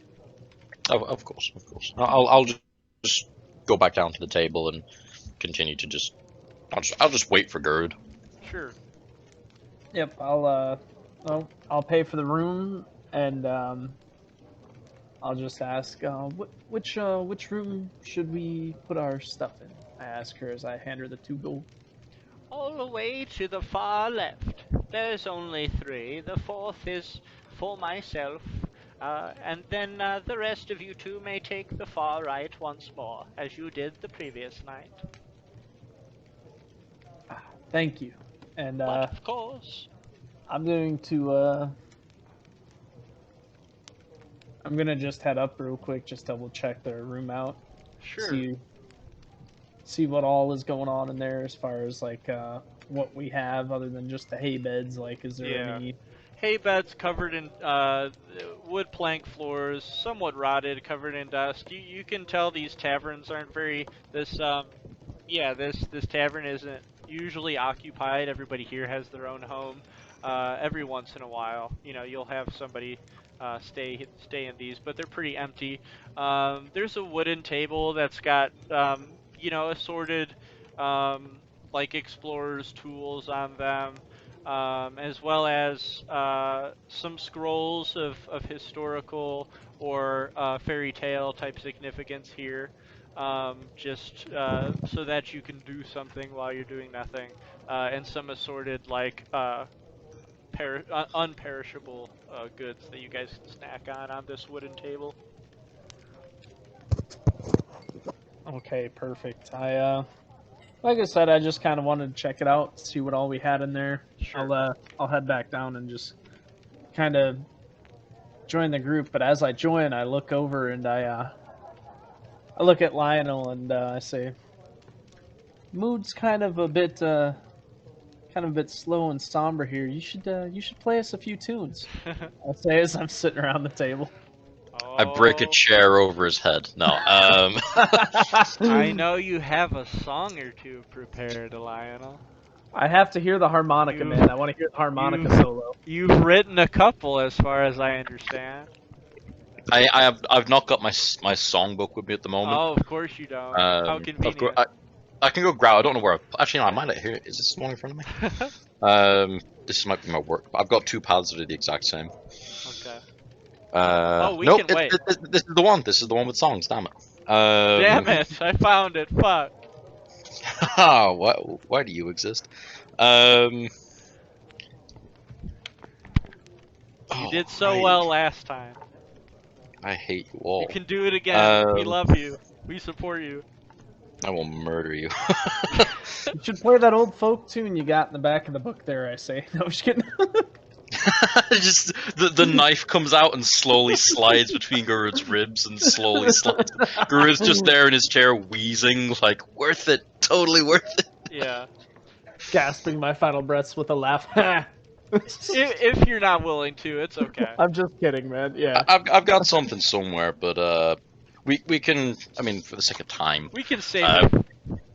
Of course, of course. I'll just go back down to the table and continue to just. I'll just wait for Gerd. Sure. Yep. I'll pay for the room, and I'll just ask, which room should we put our stuff in? I ask her as I hand her the 2 gold. All the way to the far left. There's only 3. The 4th is for myself. And then the rest of you 2 may take the far right once more, as you did the previous night. Thank you. And But of course. I'm going to I'm gonna just head up real quick, just double check their room out. Sure. See what all is going on in there as far as like what we have other than just the hay beds. Like, is there any? Hay beds covered in wood plank floors, somewhat rotted, covered in dust. You can tell these taverns aren't very this tavern isn't usually occupied. Everybody here has their own home. Every once in a while, you'll have somebody stay in these, but they're pretty empty. There's a wooden table that's got assorted like explorers tools on them. As well as some scrolls of historical or fairy tale type significance here, just so that you can do something while you're doing nothing, and some assorted like unperishable goods that you guys can snack on this wooden table. Okay, perfect. Like I said, I just kind of wanted to check it out, see what all we had in there. Sure. I'll head back down and just kind of join the group. But as I join, I look over and I look at Lionel and I say, "Mood's kind of a bit slow and somber here. You should play us a few tunes." I say as I'm sitting around the table. I break a chair over his head. No. I know you have a song or 2 prepared, Lionel. I have to hear the harmonica, man. I want to hear the harmonica solo. You've written a couple, as far as I understand. I've not got my songbook with me at the moment. Oh, of course you don't. How convenient. I can go grab. I don't know where. Actually, no. I might have here. Is this the one in front of me? This might be my work. I've got 2 paths that are the exact same. Okay. We can wait. This is the one. This is the one with songs. Damn it. Damn it! I found it. Fuck. Why do you exist? You did so well last time. I hate you all. You can do it again. We love you. We support you. I will murder you. You should play that old folk tune you got in the back of the book there, I say. No, I'm just kidding. Just the knife comes out and slowly slides between Gurud's ribs and slowly slides. Gurud's just there in his chair wheezing, like, worth it, totally worth it. Yeah. Gasping my final breaths with a laugh. If you're not willing to, it's okay. I'm just kidding, man. Yeah. I've got something somewhere, but we can. I mean, for the sake of time, We can save it.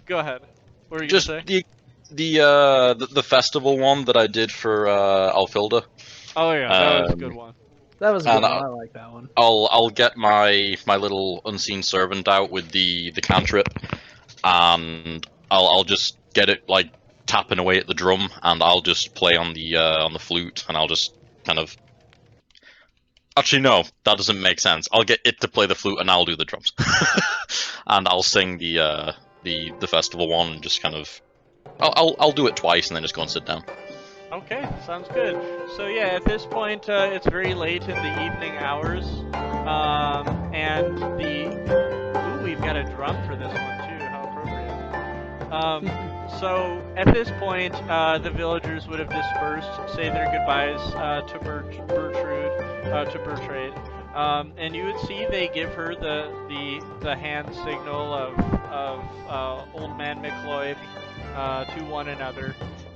Go ahead. What were you just gonna say? the festival one that I did for Alfilda. Oh yeah, that was a good one. That was a good one. I like that one. I'll get my little unseen servant out with the cantrip, and I'll just get it like tapping away at the drum, and I'll just play on the flute, and I'll just kind of. Actually, no, that doesn't make sense. I'll get it to play the flute, and I'll do the drums, and I'll sing the festival one, and just kind of. I'll do it twice, and then just go and sit down. Okay, sounds good. So yeah, at this point, it's very late in the evening hours, and we've got a drum for this one too. How appropriate. So at this point, the villagers would have dispersed, say their goodbyes to Bertrade, and you would see they give her the hand signal of Old Man McLeod to one another.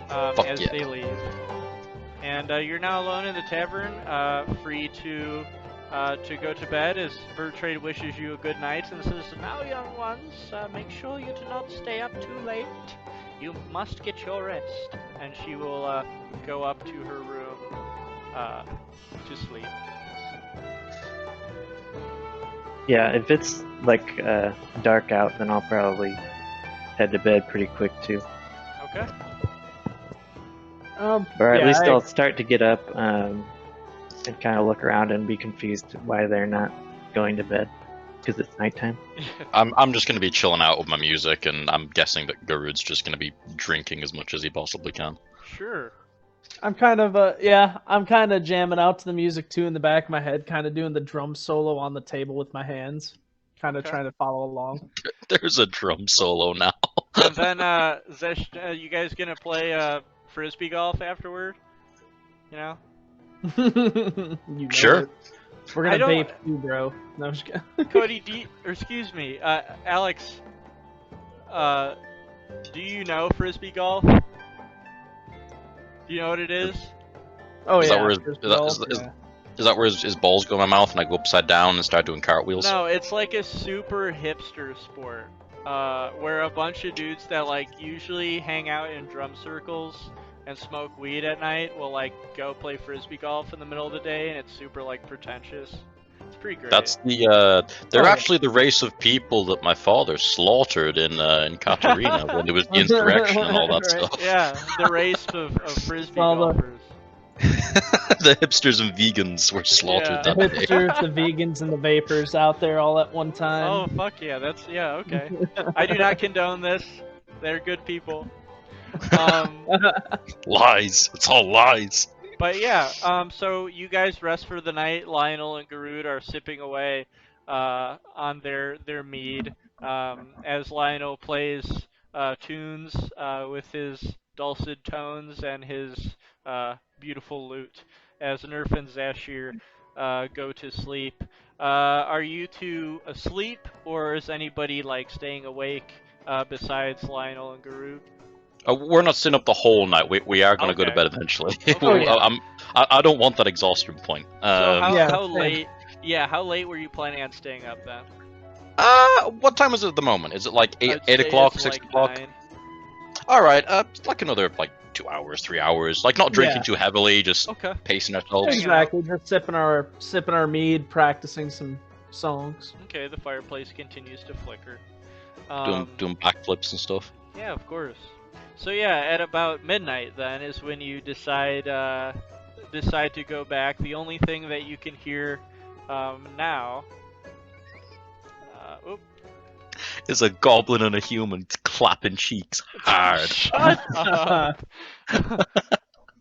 As yeah. they leave. And you're now alone in the tavern, free to go to bed as Bertrade wishes you a good night and says, "Now, young ones, make sure you do not stay up too late. You must get your rest." And she will go up to her room to sleep. Yeah, if it's like dark out, then I'll probably head to bed pretty quick too. Okay. Or at least I'll start to get up and kind of look around and be confused why they're not going to bed. because it's nighttime. I'm just gonna be chilling out with my music, and I'm guessing that Garud's just gonna be drinking as much as he possibly can. Sure. I'm kind of yeah, I'm kind of jamming out to the music too in the back of my head, kind of doing the drum solo on the table with my hands, kind of Okay. trying to follow along. There's a drum solo now. And then, Zesh, you guys gonna play frisbee golf afterward? You know? You know Sure. it. We're I gonna don't- vape too, bro. No, I'm just kidding. Cody, or excuse me, Alex, do you know frisbee golf? Do you know what it is? Oh Is yeah. that where his- frisbee is that- golf, is- yeah. Is that where his balls go in my mouth and I go upside down and start doing cartwheels? No, it's like a super hipster sport, where a bunch of dudes that like usually hang out in drum circles and smoke weed at night will like go play frisbee golf in the middle of the day, and it's super like pretentious. It's pretty great. That's they're Oh, yeah. actually the race of people that my father slaughtered in Katarina when there was the insurrection and all that Right. stuff. Yeah, the race of frisbee All the- golfers. The hipsters and vegans were slaughtered Yeah. The that day. hipsters, the vegans, and the vapors out there all at one Oh time. fuck yeah, that's okay. I do not condone this. They're good people. Lies. It's all lies. But yeah, so you guys rest for the night. Lionel and Garud are sipping away on their mead as Lionel plays tunes with his dulcet tones and his beautiful lute as Nerf and Zashir go to sleep. Are you two asleep, or is anybody like staying awake besides Lionel and Garud? We're not staying up the whole night. We are going to go to Okay. bed eventually. Oh, yeah. I don't want that exhaustion point. So how, Yeah, how same. late? Yeah, how late were you planning on staying up then? What time is it at the moment? Is it like I'd 8 say o'clock, it's 6 like o'clock? 9. All right, like another like 2 hours, 3 hours. Like not drinking Yeah. too heavily, just Okay. pacing ourselves. Exactly, just sipping our mead, practicing some songs. Okay, the fireplace continues to flicker. Doing backflips and stuff. Yeah, of course. So yeah, at about midnight then is when you decide to go back. The only thing that you can hear now. Oop. Is a goblin and a human clapping cheeks hard. Shut up.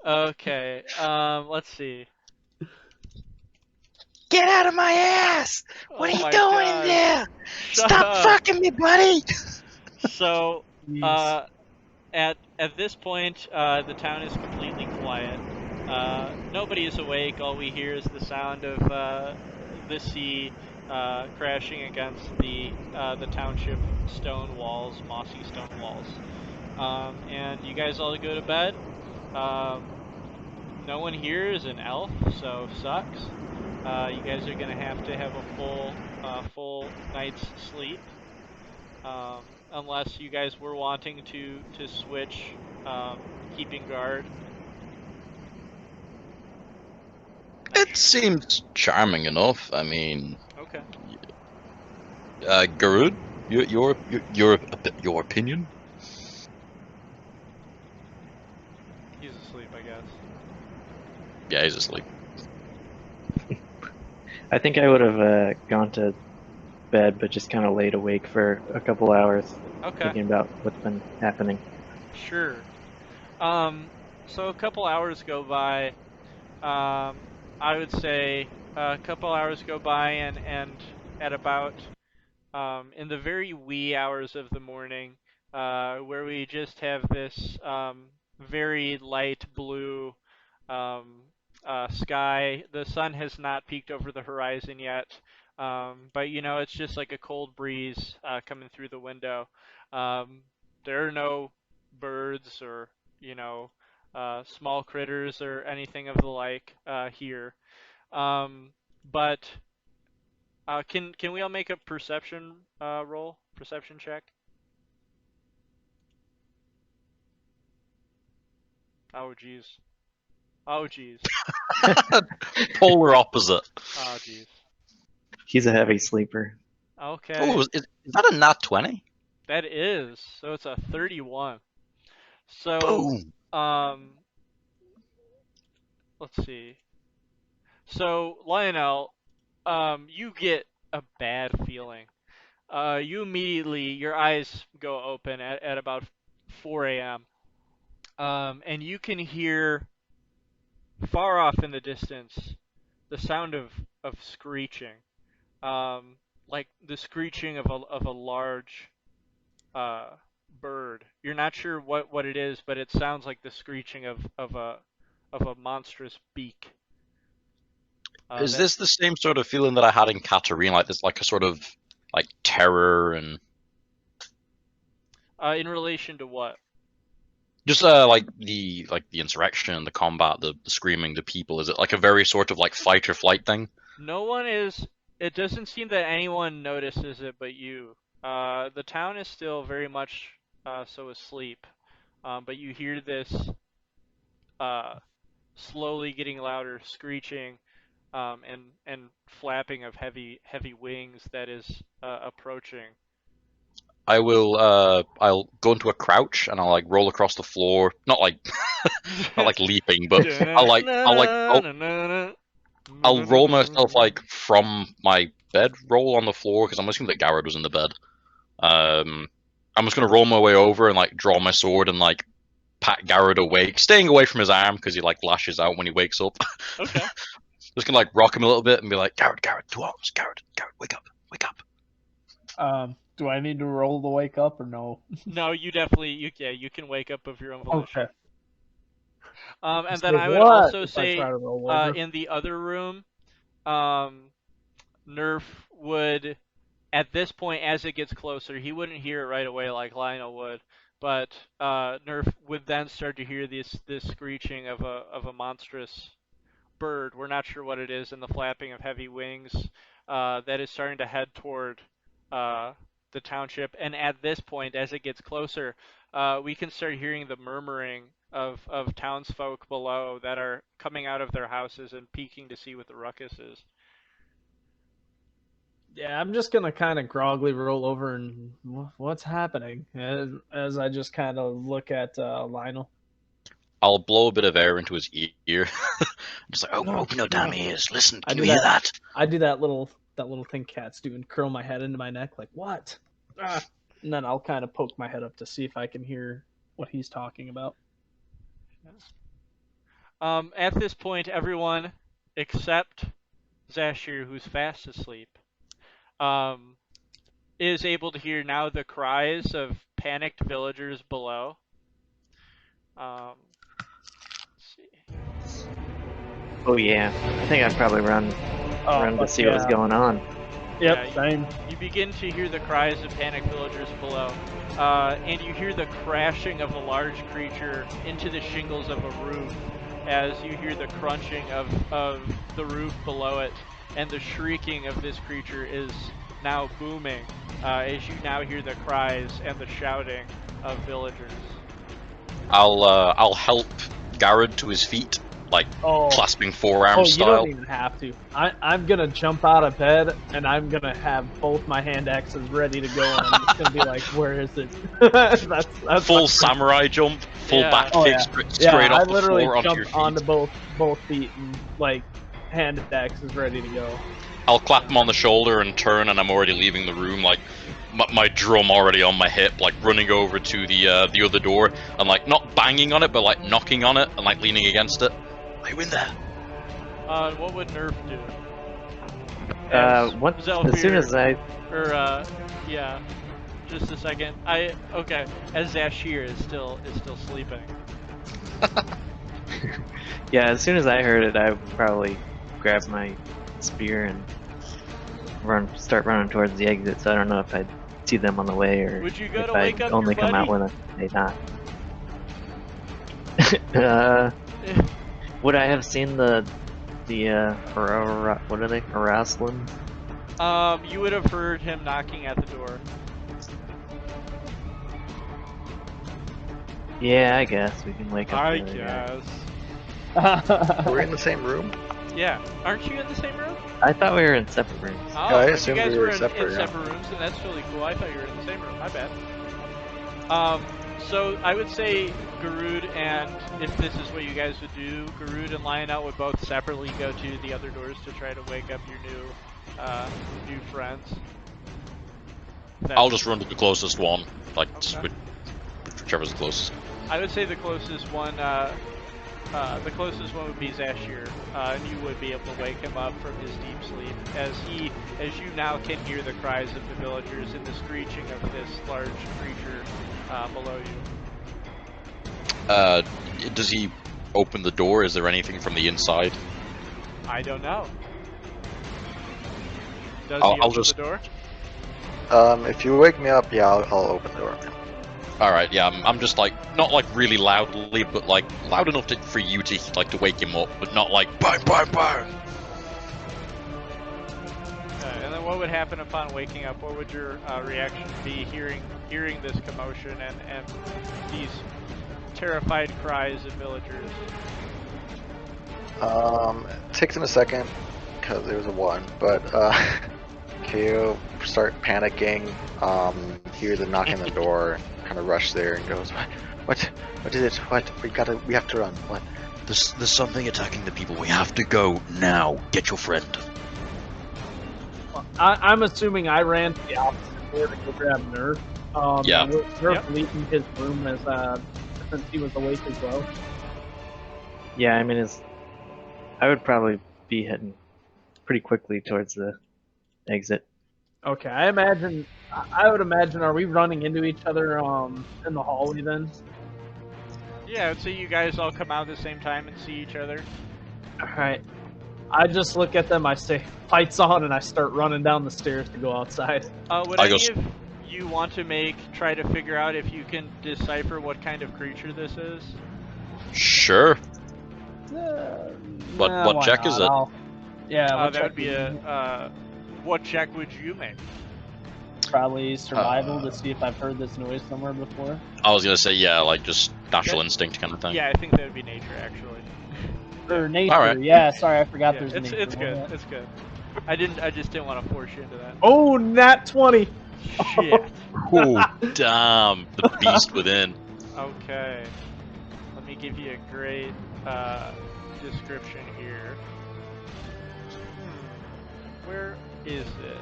Okay. Let's see. Get out of my ass! What are you doing in there? fucking me, buddy! So, Jeez. at this point, the town is completely quiet. Nobody is awake. All we hear is the sound of the sea crashing against the township stone walls, mossy stone walls. And you guys all go to bed. No one here is an elf, so sucks. You guys are gonna have to have a full night's sleep. Unless you guys were wanting to switch keeping guard. It seems charming enough. I mean, Okay. Garud, your opinion? He's asleep, I guess. Yeah, he's asleep. I think I would have gone to bed, but just kind of laid awake for a couple hours Okay. thinking about what's been happening. Sure. So a couple hours go by. I would say a couple hours go by, and at about in the very wee hours of the morning, where we just have this very light blue sky. The sun has not peeked over the horizon yet, but you know it's just like a cold breeze coming through the window. There are no birds or small critters or anything of the like here. But can we all make a perception roll? Perception check? Oh jeez. Oh jeez. Polar opposite. Oh jeez. He's a heavy sleeper. Okay. Oh, is that a nat 20? That is. So it's a 31. So Boom. let's see. So Lionel, you get a bad feeling. You immediately, your eyes go open at about 4 a.m. And you can hear far off in the distance the sound of screeching, like the screeching of a large bird. You're not sure what it is, but it sounds like the screeching of a monstrous beak. Is this the same sort of feeling that I had in Katarina? Like there's like a sort of like terror and in relation to what? just like the insurrection, the combat, the screaming, the people. Is it like a very sort of like fight or flight thing? No one is. It doesn't seem that anyone notices it but you. The town is still very much so asleep, but you hear this slowly getting louder screeching and flapping of heavy wings that is approaching. I'll go into a crouch and I'll like roll across the floor, not like not like leaping, but I'll roll myself like from my bed roll on the floor because I'm assuming that Garrett was in the bed. I'm just gonna roll my way over and like draw my sword and like pat Garrett awake, staying away from his arm because he like lashes out when he wakes up. Okay. Just gonna like rock him a little bit and be like, Garrett, two arms, Garrett, wake up. Do I need to roll to wake up or no? No, you definitely you can wake up of your own volition. Okay. And Say then I would what also if I say try to roll over? in the other room, Nerf would, at this point, as it gets closer, he wouldn't hear it right away like Lionel would, but Nerf would then start to hear this screeching of a monstrous bird. We're not sure what it is, and the flapping of heavy wings that is starting to head toward the township. And at this point, as it gets closer, we can start hearing the murmuring of townsfolk below that are coming out of their houses and peeking to see what the ruckus is. Yeah, I'm just gonna kind of groggily roll over and what's happening as I just kind of look at Lionel. I'll blow a bit of air into his ear. Just like, open your damn ears. Listen, can you hear that? I do that little thing cats do and curl my head into my neck like, what? And then I'll kind of poke my head up to see if I can hear what he's talking about. At this point, everyone except Zashir, who's fast asleep, is able to hear now the cries of panicked villagers below. Let's see. Oh yeah, I think I'd probably run to see what's going on. Yep, Yeah, same. You begin to hear the cries of panicked villagers below, and you hear the crashing of a large creature into the shingles of a roof as you hear the crunching of the roof below it, and the shrieking of this creature is now booming as you now hear the cries and the shouting of villagers. I'll help Garrett to his feet, like clasping forearm you style. don't even have to. I'm gonna jump out of bed and I'm gonna have both my hand axes ready to go, and I'm just gonna be like, "Where is it?" that's full samurai jump, full back kick, straight off the floor onto your feet. I literally jump onto both feet and like hand axes ready to go. I'll clap him on the shoulder and turn, and I'm already leaving the room, like my drum already on my hip, like running over to the other door and like not banging on it, but like knocking on it and like leaning against it. Are you in there? What would Nerf do? As soon as I... yeah, just a second. Okay, as Zashir is still sleeping. Yeah, as soon as I heard it, I would probably grab my spear and start running towards the exit. So I don't know if I'd see them on the way or would you go if to wake I'd up only your come out buddy? when they not. Would I have seen the what are they? Araslin? You would have heard him knocking at the door. Yeah, I guess we can wake up. I the other guess. We're in the same room? Yeah. Aren't you in the same room? guy. I thought we were in separate rooms. Oh, I you assumed guys we were were in separate, yeah. separate rooms, and that's really cool. I thought you were in the same room. My bad. So I would say Garud, and if this is what you guys would do, Garud and Lionel would both separately go to the other doors to try to wake up your new new friends. I'll just run to the closest one, like Okay. whichever's the closest. I would say the closest one would be Zashir, and you would be able to wake him up from his deep sleep, as you now can hear the cries of the villagers and the screeching of this large creature below you. Does he open the door? Is there anything from the inside? I don't know. Does I'll he open just- the door? If you wake me up, yeah, I'll open the door. Alright, yeah, I'm just like, not like really loudly, but like loud enough for you to like to wake him up, but not like bang, bang, bang. And then what would happen upon waking up? What would your reaction be hearing this commotion and these terrified cries of villagers? It takes him a second, because there was a 1, but, can you start panicking, hear the knock on the door, kind of rush there and goes, what is it, we have to run, what? There's something attacking the people. We have to go now. Get your friend. I'm assuming I ran to the opposite door to go grab Nerf. Yeah. Nerf Yep. leaving his room as since he was awake as well. Yeah, I mean, I would probably be heading pretty quickly towards the exit. Okay, I would imagine. Are we running into each other in the hallway then? Yeah, I'd say you guys all come out at the same time and see each other. All right. I just look at them. I say, "Lights on," and I start running down the stairs to go outside. Would I go any of you want to try to figure out if you can decipher what kind of creature this is? Sure. What Nah, why check is not? it? Yeah, what That check would be what check would you make? probably survival to see if I've heard this noise somewhere before. I was gonna say, yeah, like just natural Okay. instinct kind of thing. Yeah, I think that would be nature actually. Or nature. Alright. Yeah, sorry, I forgot Yeah, there's it's nature. it's on good. that. It's good. I just didn't want to force you into that. Oh, nat 20. Shit. Oh, damn, the beast within. Okay. Let me give you a great description here. Where is it?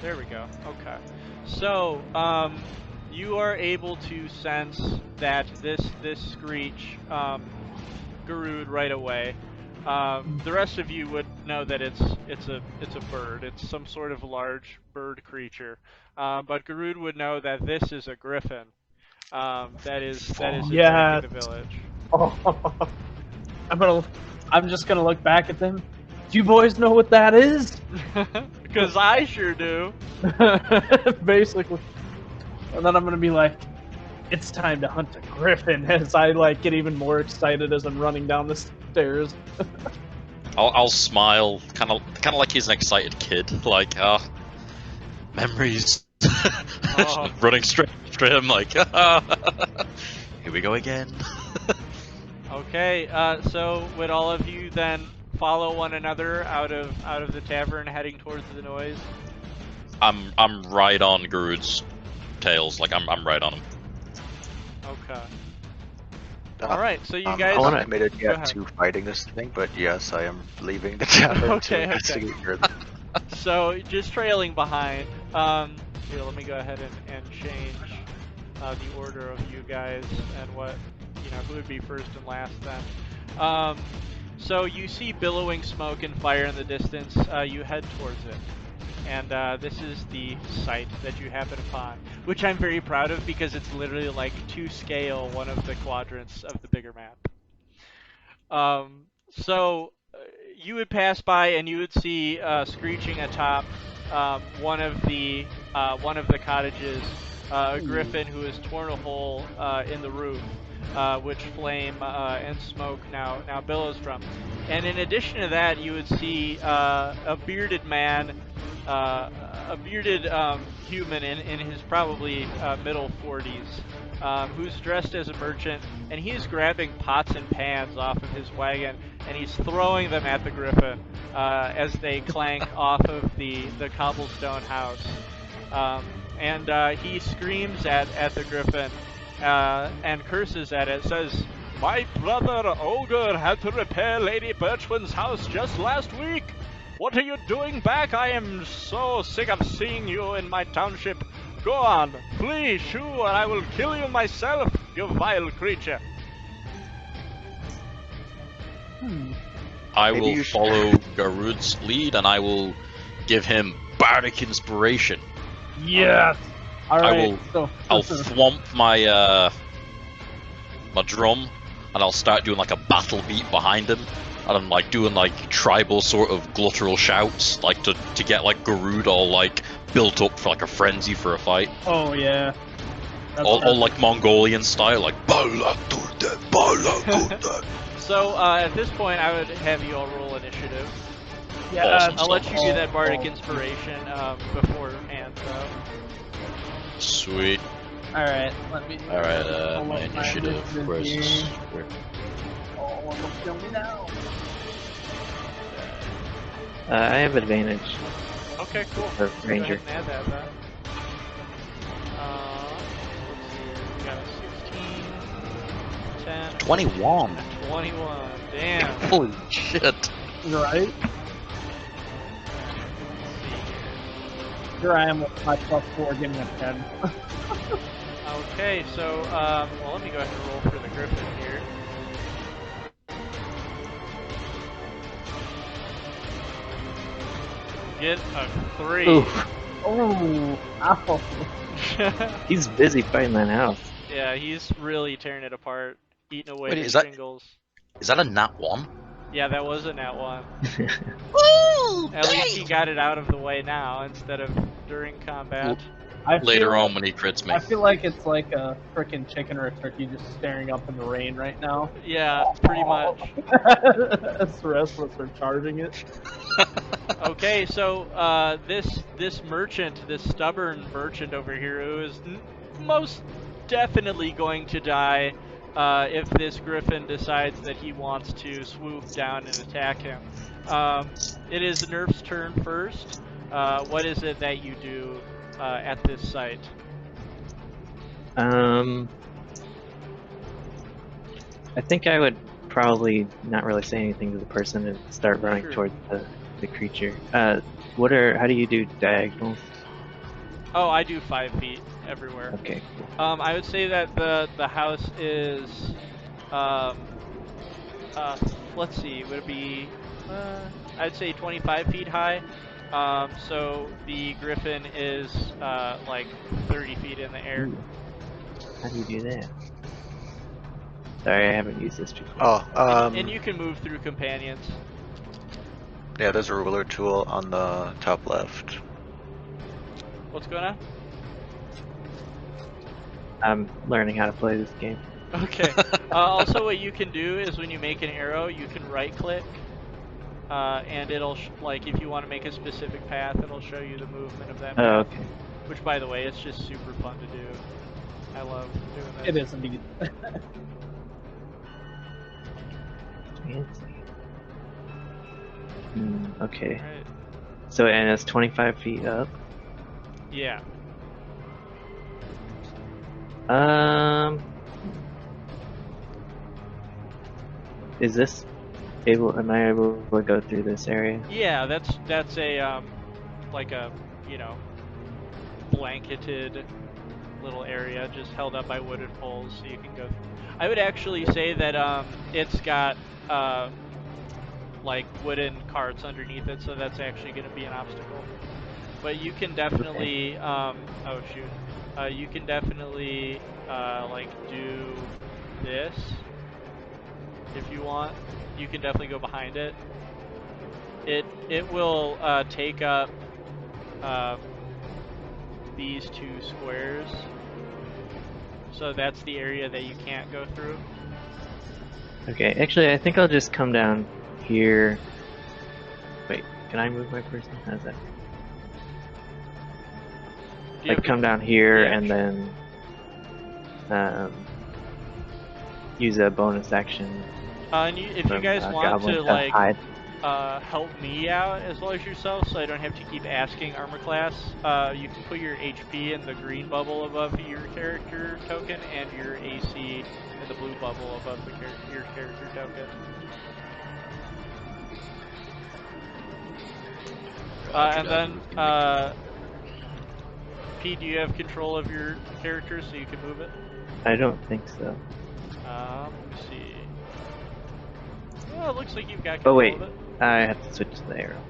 There we go. Okay. So, you are able to sense that this screech, Garud right away. The rest of you would know that it's a bird. It's some sort of large bird creature. But Garud would know that this is a griffin. That is attacking Yeah. the village. I'm just gonna look back at them. Do you boys know what that is? Because I sure do. Basically. And then I'm gonna be like, it's time to hunt a griffin as I like get even more excited as I'm running down the stairs. I'll smile, kind of like he's an excited kid, like memories. Oh. Running straight for him, like here we go again. Okay, so would all of you then follow one another out of the tavern, heading towards the noise? I'm right on Garud's tails, like I'm right on him. Okay. All right, so you guys. I'm not committed Go yet ahead. to fighting this thing, but yes, I am leaving the tavern Okay, to okay. investigate further. So just trailing behind. Here, let me go ahead and change the order of you guys and who would be first and last then. So you see billowing smoke and fire in the distance. You head towards it. And this is the site that you happen upon, which I'm very proud of because it's literally like to scale one of the quadrants of the bigger map. So you would pass by and you would see screeching atop one of the cottages, a griffin who has torn a hole in the roof, which flame and smoke now billows from. And in addition to that, you would see a bearded man, a bearded human in his probably middle 40s, who's dressed as a merchant, and he is grabbing pots and pans off of his wagon, and he's throwing them at the griffin as they clank off of the cobblestone house. And he screams at the griffin and curses at it, says, "My brother Ogre had to repair Lady Birchwin's house just last week. What are you doing back? I am so sick of seeing you in my township. Go on, flee, shoo, or I will kill you myself, you vile creature. I Maybe will you should- follow Garud's lead, and I will give him bardic inspiration. Yes. All I right. will- So I'll thwomp my drum, and I'll start doing like a battle beat behind him, and I'm like doing like tribal sort of gluttural shouts, like to get like Garud all like built up for like a frenzy for a fight, Oh yeah. That's all like Mongolian style, like Bala Turde, Bala Turde. So at this point, I would have you all roll initiative. yeah. Awesome. I'll let you do that bardic Oh. inspiration beforehand, though. Sweet. All right. Let me. All right, I'll my let my initiative. movement Where's this? here. Where? Oh, almost killed me now. I have advantage Okay, cool. for Go ranger. ahead and add that then. Let's see. We got a 16, 10, 21. 21. Damn. Holy shit. Right. Here I am with my +4 getting a 10. Okay, so well, let me go ahead and roll for the Griffin here. Get a 3. Oof. Oh, ow. He's busy fighting that house. Yeah, he's really tearing it apart, eating away Wait, the is that- shingles. Is that a nat 1? Yeah, that was a nat 1. Woo! At least he got it out of the way now instead of during combat. I feel Later like, on when he crits me. I feel like it's like a frickin' chicken or a turkey just staring up in the rain right now. Yeah, pretty much. As the rest of us are charging it. Okay, so this merchant, this stubborn merchant over here, who is most definitely going to die if this Griffin decides that he wants to swoop down and attack him. It is Nerf's turn first. What is it that you do at this site? I think I would probably not really say anything to the person and start running Sure. towards the creature. How do you do diagonals? Oh, I do 5 feet everywhere. Okay, cool. I would say that the house is, let's see, would it be, I'd say 25 feet high. So the Griffin is like 30 feet in the air. Ooh. How do you do that? Sorry, I haven't used this before. Oh, And you can move through companions. yeah, there's a ruler tool on the top left. What's going on? I'm learning how to play this game. Okay. Also, what you can do is when you make an arrow, you can right-click, and it'll like if you want to make a specific path, it'll show you the movement of that path. Oh, okay. Which, by the way, it's just super fun to do. I love doing this. It is indeed. Fancy. Okay. Right. So, and it's 25 feet up. Yeah. Is this able? Am I able to go through this area? Yeah, that's a like a blanketed little area just held up by wooden poles, so you can go. I would actually say that it's got like wooden carts underneath it, so that's actually going to be an obstacle. But you can definitely oh shoot, you can definitely like do this if you want. You can definitely go behind it. It will take up these 2 squares. So that's the area that you can't go through. Okay, actually, I think I'll just come down here. Wait, can I move my person? How's that? Do you Like, have come to- down here yeah, and sure. then use a bonus action. And if you from, guys want Goblin to like hide. help me out as well as yourself, so I don't have to keep asking armor class, you can put your HP in the green bubble above your character token and your AC in the blue bubble above your character token. Roger And that. then, Pete, do you have control of your character so you can move it? I don't think so. Let me see. Yeah, it looks like you've got Oh control wait, of it. I have to switch to the arrow.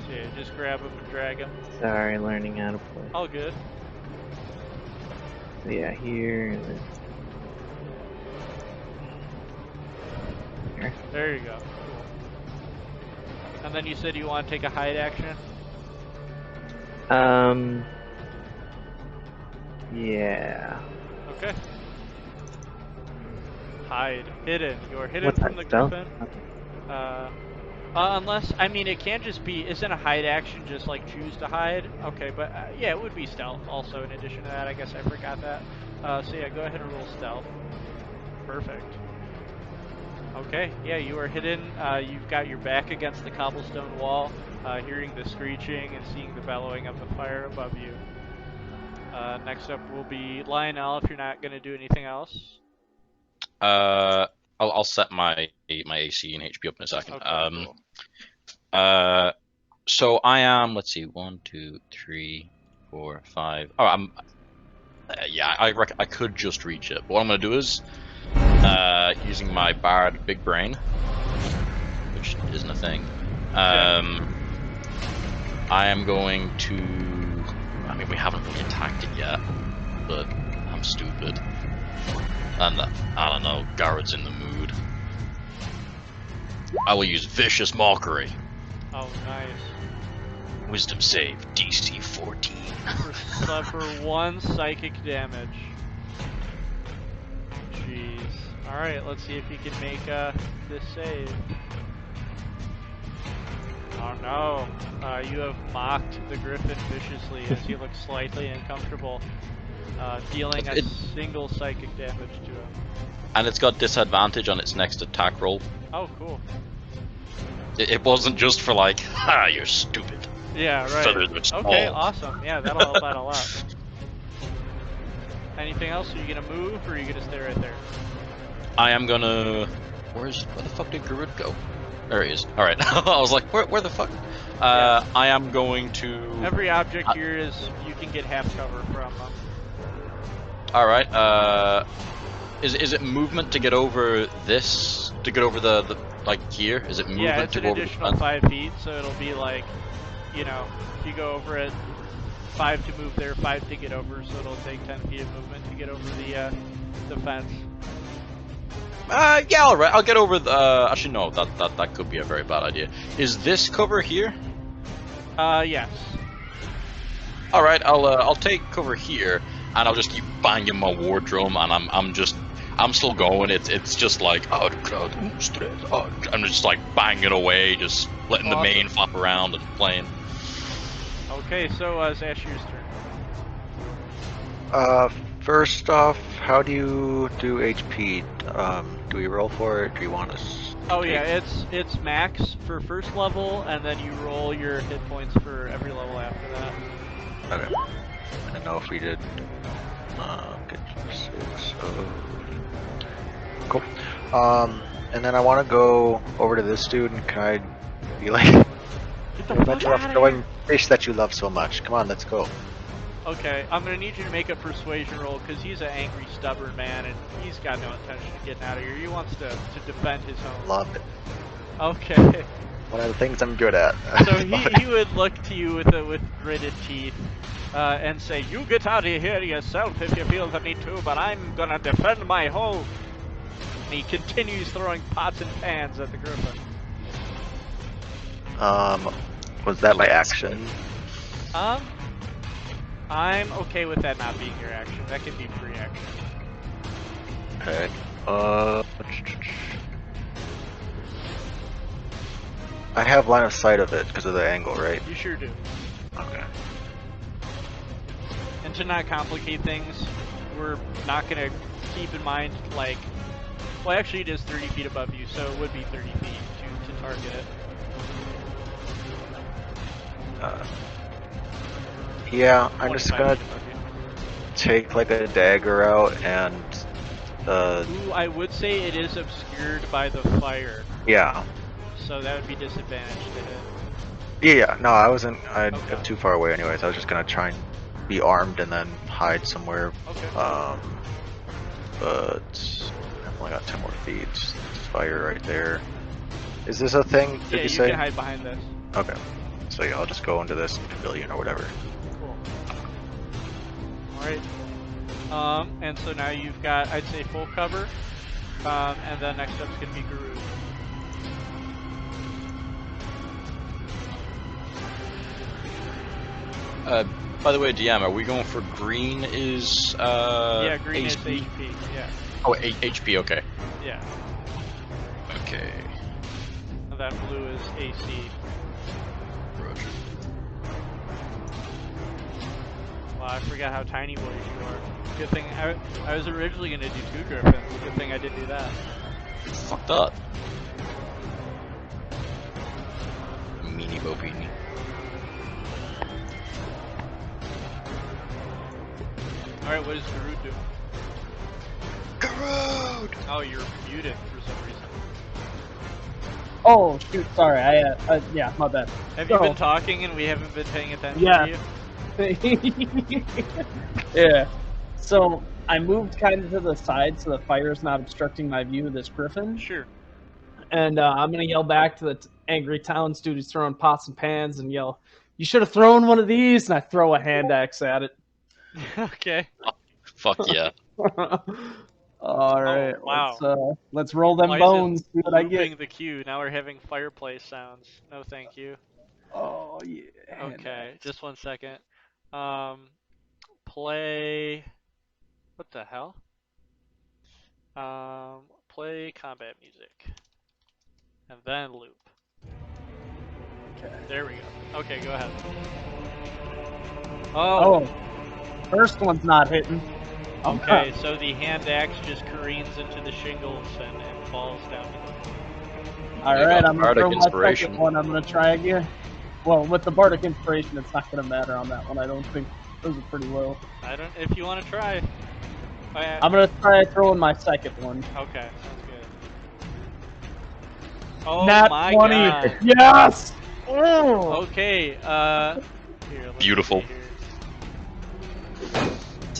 So yeah, just grab him and drag him. Sorry, learning how to play. All good. So yeah, here and then here. There you go. Cool. And then you said you want to take a hide action? Yeah. Okay. Hide. Hidden. You're hidden What's from that the spell? Griffin. Okay. Unless, I mean, it can just be, isn't a hide action just like choose to hide? Okay, but yeah, it would be stealth also in addition to that. I guess I forgot that. So yeah, go ahead and roll stealth. Perfect. Okay, yeah, you are hidden. You've got your back against the cobblestone wall, hearing the screeching and seeing the bellowing of the fire above you. Next up will be Lionel if you're not going to do anything else. I'll set my AC and HP up in a second. Okay, cool. So I am. Let's see. 1, 2, 3, 4, 5. Oh, I'm. Yeah, I could just reach it. But what I'm gonna do is, using my Bard Big Brain, which isn't a thing. I am going to. I mean, we haven't really attacked it yet, but I'm stupid. And I don't know, Garrett's in the mood. I will use Vicious Mockery. Oh, nice. Wisdom save, DC 14. For 1 psychic damage. Jeez. Alright, let's see if you can make this save. Oh no. You have mocked the Griffin viciously as he looks slightly uncomfortable, dealing a single psychic damage to him. And it's got disadvantage on its next attack roll. Oh, cool. It wasn't just for like, ha, you're stupid. Yeah, right. Feathers are small. Okay, awesome. Yeah, that'll help out a lot. Anything else? Are you gonna move, or are you gonna stay right there? I am gonna. Where the fuck did Garrett go? There he is. All right. I was like, where the fuck? Yeah. I am going to. Every object here is you can get half cover from. All right. Is it movement to get over this? To get over the like here? Is it movement Yeah, it's to an go over additional the 5 feet, so it'll be like, you know, if you go over it, 5 to move there, 5 to get over, so it'll take 10 feet of movement to get over the fence. Yeah, all right. I'll get over the. Actually, no. That could be a very bad idea. Is this cover here? Yes. All right. I'll take cover here, and I'll just keep banging my war drum, and I'm still going. It's just like I'm just like banging away, just letting the main flop around and playing. Okay, so Zashir's turn. First off, how do you do HP? Do we roll for it? Do you want us? Oh yeah, it's max for first level, and then you roll your hit points for every level after that. Okay. I don't know if we did. Get 6. Cool. And then I want to go over to this dude, and can I be like, Get the fuck venture off outta throwing here. fish that you love so much? Come on, let's go. Okay, I'm gonna need you to make a persuasion roll because he's an angry, stubborn man, and he's got no intention of getting out of here. He wants to defend his home. Love it. Okay. One of the things I'm good at. So he would look to you with gritted teeth and say, "You get out of here yourself if you feel the need to, but I'm gonna defend my home." And he continues throwing pots and pans at the Griffin. Was that my action? I'm okay with that not being your action. That can be free action. Okay. I have line of sight of it because of the angle, right? You sure do. Okay. And to not complicate things, we're not gonna keep in mind like, well, actually it is 30 feet above you, so it would be 30 feet to target it. Yeah, I'm just 25 gonna feet above you. take like a dagger out and Ooh, I would say it is obscured by the fire. yeah. so that would be disadvantage to hit. Yeah. No, I wasn't. I'm Okay. too far away, anyways. I was just gonna try and be armed and then hide somewhere. Okay. But I've only got 10 more feet. Fire right there. Is this a thing? Did Yeah, you you say? can hide behind this. Okay. So yeah, I'll just go into this pavilion or whatever. Cool. Alright. And so now you've got, I'd say, full cover. And then next up's gonna be Guru. By the way, DM, are we going for green is Yeah, green is HP? HP. Yeah. Oh, HP, okay. Yeah. Okay. And then blue is AC. Roger. Wow, I forgot how tiny boys you are. Good thing I was originally gonna do 2 Griffins. Good thing I didn't do that. Fucked up. Meanie Bopini. Alright, what is Garud do? Garud! Oh, you're muted for some reason. Oh shoot, sorry. Yeah, my bad. Have you So- been talking and we haven't been paying attention Yeah. to you? Yeah. So I moved kind of to the side so the fire's not obstructing my view of this Griffin. Sure. And I'm gonna yell back to the angry townsdude who's throwing pots and pans and yell, "You should have thrown one of these!" And I throw a hand axe at it. Okay. Fuck yeah. All right, wow. let's roll them Why is it bones. See what I looping get. the queue. Now we're having fireplace sounds. No, thank you. Oh yeah. hand Okay, axe. just one second. Play. What the hell? Play combat music, and then loop. Okay. There we go. Okay, go ahead. Oh, first one's not hitting. Okay, so the hand axe just careens into the shingles and falls down to the floor. All You right, got I'm gonna Bardic throw my Inspiration. second one. I'm gonna try again. Well, with the Bardic Inspiration, it's not gonna matter on that one. I don't think those are pretty low. I don't. If you want to try. Oh, yeah. I'm gonna try throwing my second one. Okay, sounds good. Oh Nat my 20. god. Yes. Oh. Okay. Here. Let me Beautiful. see here.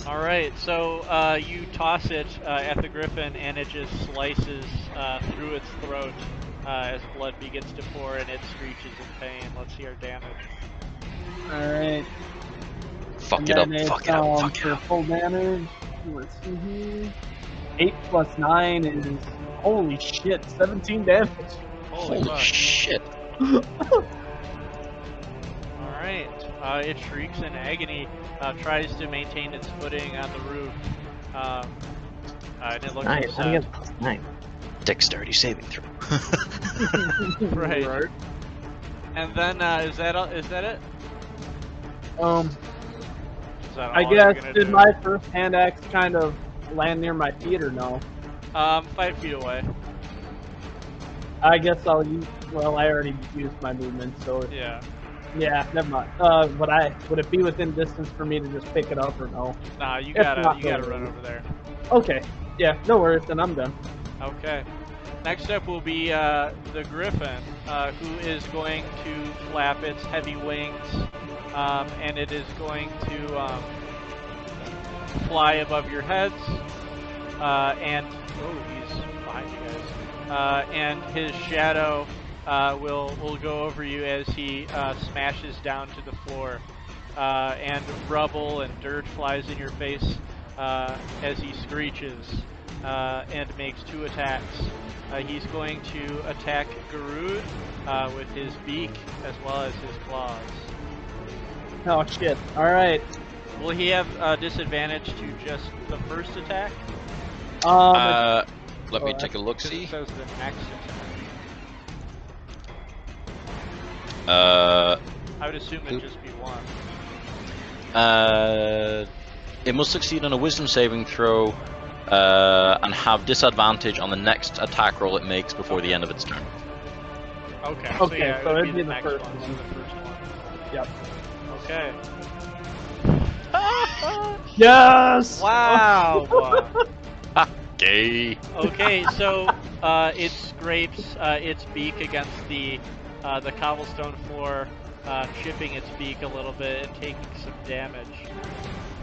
All right. So you toss it at the Griffin, and it just slices through its throat as blood begins to pour, and it screeches in pain. Let's see our damage. All right. Fuck And it up, then it's, fuck it up, fuck it for up. full damage. Let's see here. 8 plus 9 is holy shit, 17 damage. Holy fuck. Shit. Alright, it shrieks in agony, tries to maintain its footing on the roof, and it looks Nice. How do you upset. get +9? Dexterity saving throw. Right. And then, is that it? Is that all I you're guess gonna did do? my first hand axe kind of land near my feet or no? 5 feet away. I guess I'll use. Well, I already used my movement, so Yeah. yeah, never mind. Would it be within distance for me to just pick it up or no? Nah, you If gotta not, run go over there. Okay, yeah, no worries. Then I'm done. Okay. Next up will be the Griffin, who is going to flap its heavy wings, and it is going to fly above your heads, and oh, he's behind you guys. And his shadow will go over you as he smashes down to the floor, and rubble and dirt flies in your face as he screeches and makes 2 attacks. He's going to attack Garud with his beak as well as his claws. Oh shit! All right. Will he have disadvantage to just the first attack? Let me take a look. 'Cause See. it says the next attack. Uh, I would assume it'd just be 1. it must succeed on a Wisdom saving throw, and have disadvantage on the next attack roll it makes before the end of its turn. Okay. Okay, yeah, it so would it'd be be the the next first one. So one. the first one. Yep. Okay. Yes. Wow. Gay. Okay, so It scrapes its beak against the cobblestone floor, chipping its beak a little bit and taking some damage.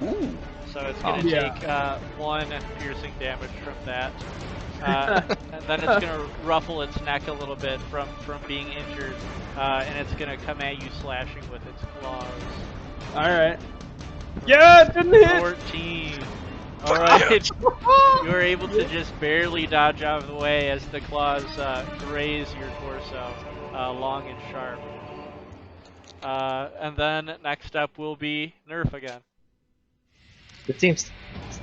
Ooh. So it's going to Yeah. take 1 piercing damage from that. And then it's going to ruffle its neck a little bit from being injured, and it's going to come at you slashing with its claws. Alright. Yeah, it didn't hit! 14. Alright. You are able to just barely dodge out of the way as the claws graze your torso, long and sharp. And then next up will be Nerf again. This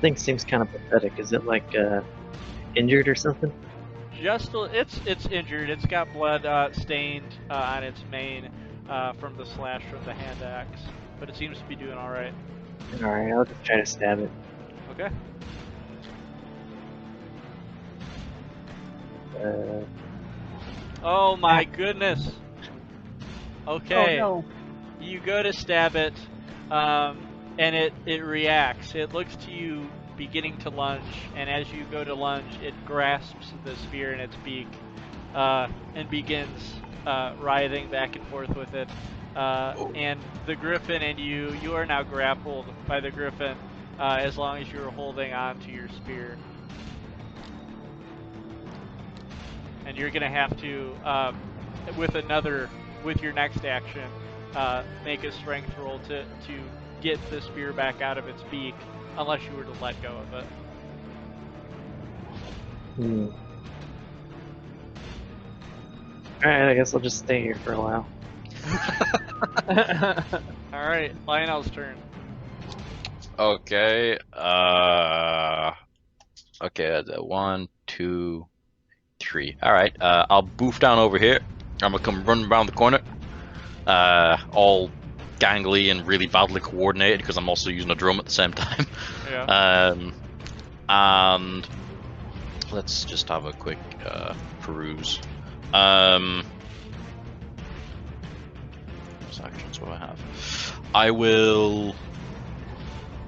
thing seems kind of pathetic. Is it like injured or something? It's injured. It's got blood stained on its mane from the slash from the hand axe, but it seems to be doing all right. All right, I'll just try to stab it. Okay. Oh my goodness. Okay. Oh, no. You go to stab it, and it reacts. It looks to you beginning to lunge, and as you go to lunge, it grasps the spear in its beak and begins writhing back and forth with it. And the Griffin and you are now grappled by the Griffin as long as you're holding on to your spear. And you're going to have to, with your next action, make a strength roll to get the spear back out of its beak, unless you were to let go of it. Alright, I guess I'll just stay here for a while. Alright, Lionel's turn. Okay. Okay. 1, 2, 3. All right. I'll boof down over here. I'm gonna come run around the corner. All gangly and really badly coordinated because I'm also using a drum at the same time. Yeah. And let's just have a quick peruse. What actions do I have? I will.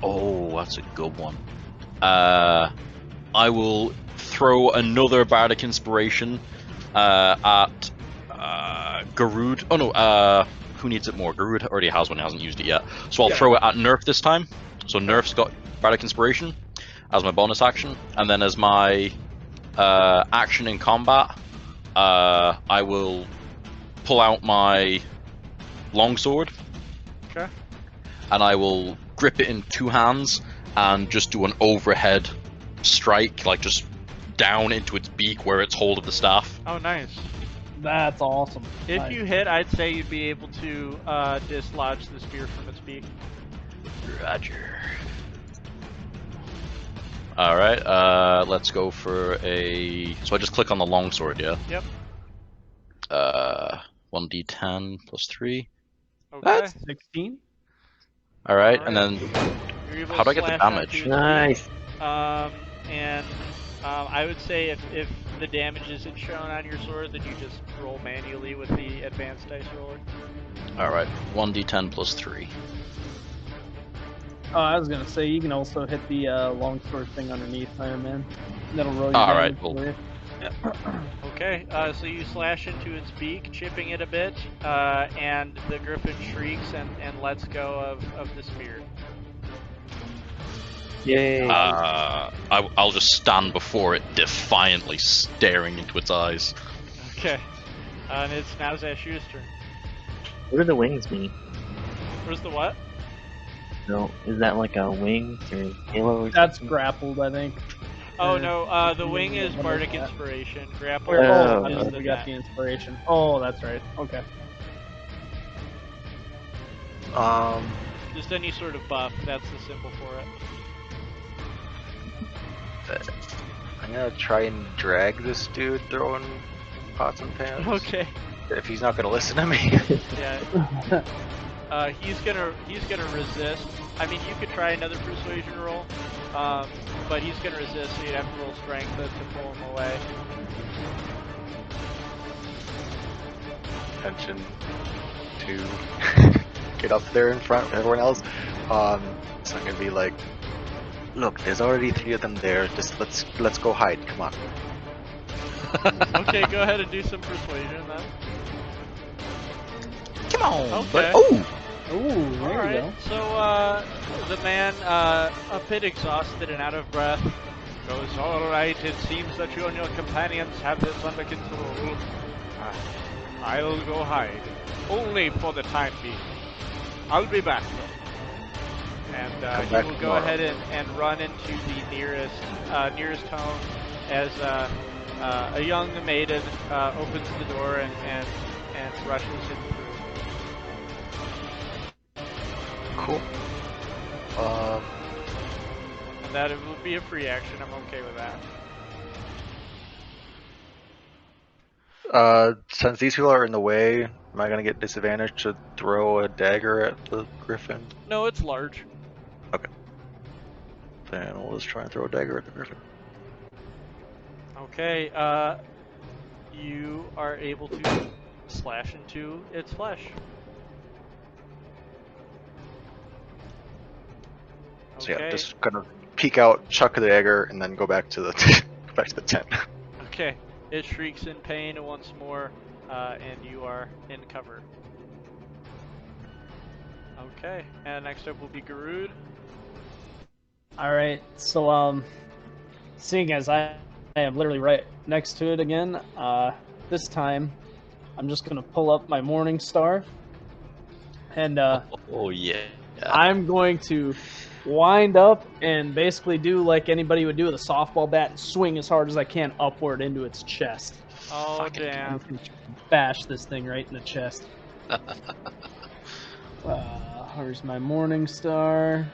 Oh, that's a good one. I will throw another bardic inspiration at Garud. Oh no, who needs it more? Garud already has one, he hasn't used it yet. So I'll throw it at Nerf this time. So Nerf's got bardic inspiration as my bonus action, and then as my action in combat, I will pull out my longsword. Okay. And I will grip it in 2 hands and just do an overhead strike, like just down into its beak where it's hold of the staff. Oh, nice. That's awesome. If Nice. you hit, I'd say you'd be able to dislodge the spear from its beak. Roger. Alright, let's go for a... So I just click on the longsword, yeah? Yep. 1d10 plus 3. Okay. That's 16? Alright, Alright. and then You're able how do to I get the slash onto damage? its Nice. beak. And I would say if the damage isn't shown on your sword, then you just roll manually with the advanced dice roller. Alright, 1d10 plus 3. Oh, I was gonna say you can also hit the longsword thing underneath there, man. That'll roll you All down right, for well. you. Okay, so you slash into its beak, chipping it a bit, and the Griffin shrieks and lets go of the spear. Yay. I'll just stand before it, defiantly staring into its eyes. Okay, and it's now Zashu's turn. What do the wings mean? Where's the what? No, is that like a wings or halo or That's something? grappled, I think. Oh no, the wing is what Bardic is that? Inspiration. Grapple Oh, Oh, I is know, the we got net. the inspiration. Oh, that's right. Okay. Just any sort of buff, that's the symbol for it. I'm gonna try and drag this dude throwing pots and pans. Okay. If he's not gonna listen to me. Yeah. He's gonna resist. I mean, you could try another persuasion roll, but he's gonna resist, so you'd have to roll strength to pull him away. Attention to get up there in front of everyone else. So I'm gonna be like, look, there's already 3 of them there. Just let's go hide. Come on. Okay, go ahead and do some persuasion then. Come on, Okay. but oh, Ooh, there Alright, you go. so the man, a bit exhausted and out of breath, goes, "Alright, it seems that you and your companions have this under control. I'll go hide. Only for the time being. I'll be back though." And Come he back will go tomorrow. ahead and run into the nearest home as a young maiden opens the door and rushes him through. Cool. And that it will be a free action. I'm okay with that. Since these people are in the way, am I gonna get disadvantage to throw a dagger at the Griffin? No, it's large. Then we'll just try and throw a dagger at the Griffin. Okay, you are able to slash into its flesh. So Okay. yeah, just kind of peek out, chuck the dagger, and then go back to the go back to the tent. Okay. It shrieks in pain once more, and you are in cover. Okay, and next up will be Garud. Alright, so, seeing as I am literally right next to it again, this time, I'm just gonna pull up my Morning Star, and, oh yeah. I'm going to wind up and basically do like anybody would do with a softball bat and swing as hard as I can upward into its chest. Oh, Fucking damn. Bash this thing right in the chest. Where's my Morning Star?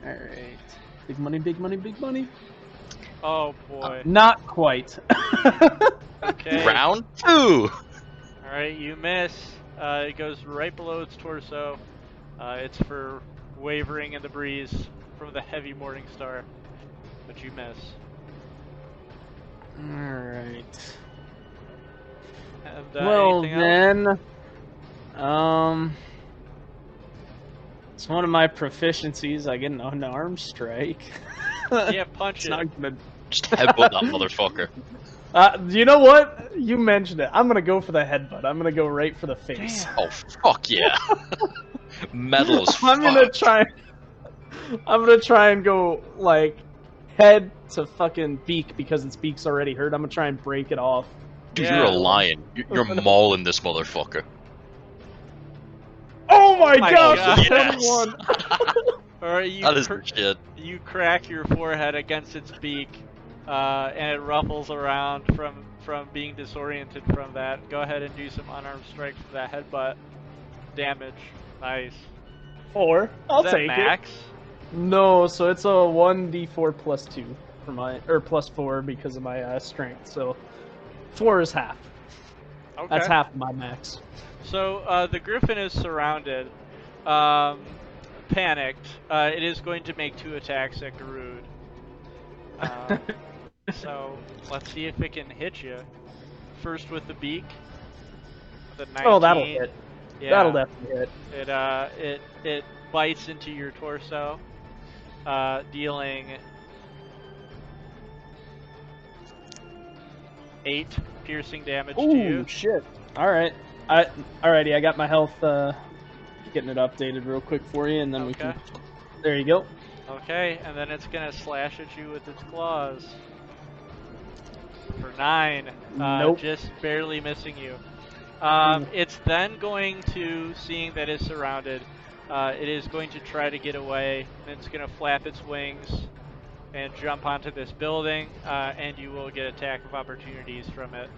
Alright. Big money, big money, big money. Oh, boy. Not quite. Okay. Round 2. Alright, you miss. It goes right below its torso. It's for wavering in the breeze from the heavy Morning Star. But you miss. Alright. And, Well anything else? then, it's one of my proficiencies. I get an unarmed strike. Yeah, punch It's it. not gonna. Just headbutt that motherfucker. You know what? You mentioned it. I'm gonna go for the headbutt. I'm gonna go right for the face. Oh fuck yeah. Metal as fuck. I'm gonna try. I'm gonna try and go like head to fucking beak because its beak's already hurt. I'm gonna try and break it off. Dude, Yeah. you're a lion. You're mauling this motherfucker. Oh my my gosh! God. It's Yes. 21. Or you, That is shit. you crack your forehead against its beak, and it ruffles around from being disoriented from that. Go ahead and do some unarmed strike for that headbutt damage. Nice. 4. I'll Is that take max? it. No, so it's a 1d4 plus 2 for my plus 4 because of my strength. So 4 is half. Okay. That's half of my max. So the Griffin is surrounded, panicked. It is going to make 2 attacks at Garud. So let's see if it can hit you. First with the beak. The 19. Oh, that'll hit. Yeah. That'll definitely hit. It bites into your torso, dealing 8 piercing damage to you. Ooh, shit. Alright. Alrighty, I got my health, getting it updated real quick for you, and then we Okay. can... There you go. Okay, and then it's gonna slash at you with its claws. For 9. Nope. Just barely missing you. It's then going to, seeing that it's surrounded, it is going to try to get away. And it's gonna flap its wings and jump onto this building, and you will get attack of opportunities from it.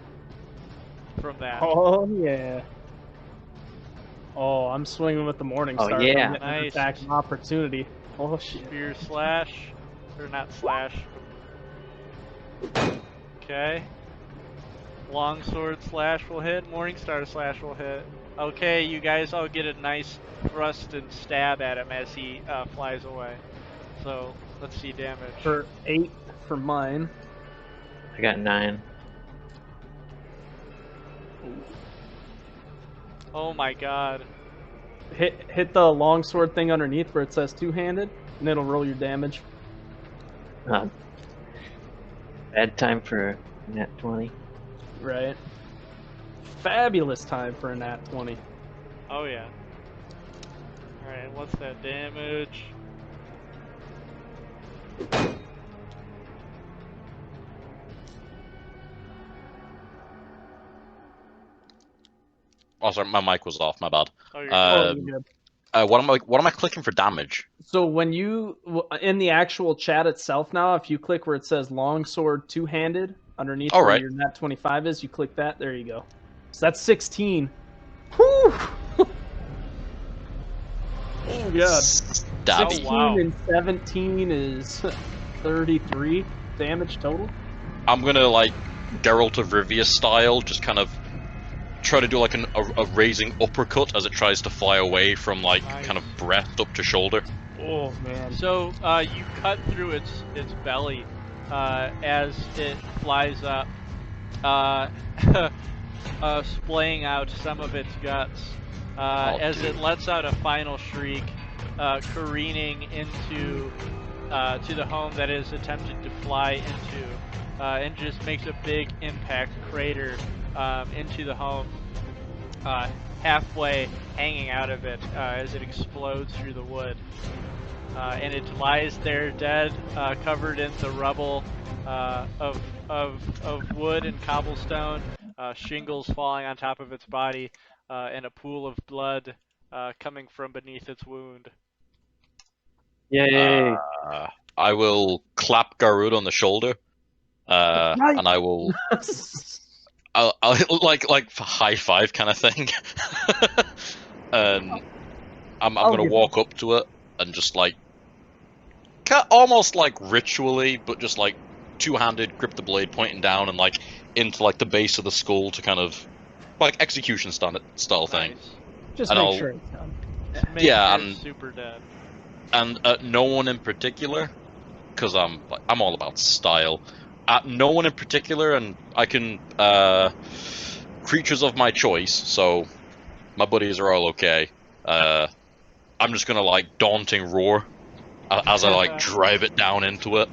From that. Oh, yeah. Oh, I'm swinging with the Morning Oh, Star. yeah. I'm getting an Nice. attack of opportunity. Oh, shit. Spear slash, or not slash. Okay. Longsword slash will hit. Morningstar slash will hit. Okay, you guys all get a nice thrust and stab at him as he flies away. So let's see damage. For 8 for mine. I got 9. Oh my god. Hit the longsword thing underneath where it says two-handed, and it'll roll your damage. Bad time for Nat 20. Right. Fabulous time for a nat 20. Oh yeah. Alright, what's that damage? Oh, sorry, my mic was off. My bad. Oh, you're Oh, good. you're good. What am I clicking for damage? So when you in the actual chat itself now, if you click where it says longsword two-handed underneath All where right. your nat 25 is, you click that. There you go. So that's 16. Whew! Oh god. Stabby. 16 wow. and 17 is 33 damage total. I'm gonna like Geralt of Rivia style, just kind of try to do like a raising uppercut as it tries to fly away from like Nice. kind of breast up to shoulder. Oh man. So you cut through its belly as it flies up, splaying out some of its guts as it lets out a final shriek, careening into to the home that is attempted to fly into, and just makes a big impact crater into the home, halfway hanging out of it as it explodes through the wood. And it lies there dead, covered in the rubble of wood and cobblestone, shingles falling on top of its body, and a pool of blood coming from beneath its wound. Yay! I will clap Garud on the shoulder, Right. and I will I'll like high five kind of thing, and I'm I'll gonna give walk up to it and just like almost like ritually, but just like two-handed grip the blade pointing down and like into like the base of the skull to kind of like execution style thing. Nice. Just And make I'll- sure it's done. Just make Yeah, sure and- it's super dead. And no one in particular, because I'm all about style. No one in particular, and I can creatures of my choice. So my buddies are all okay. I'm just gonna like daunting roar as I like drive it down into it,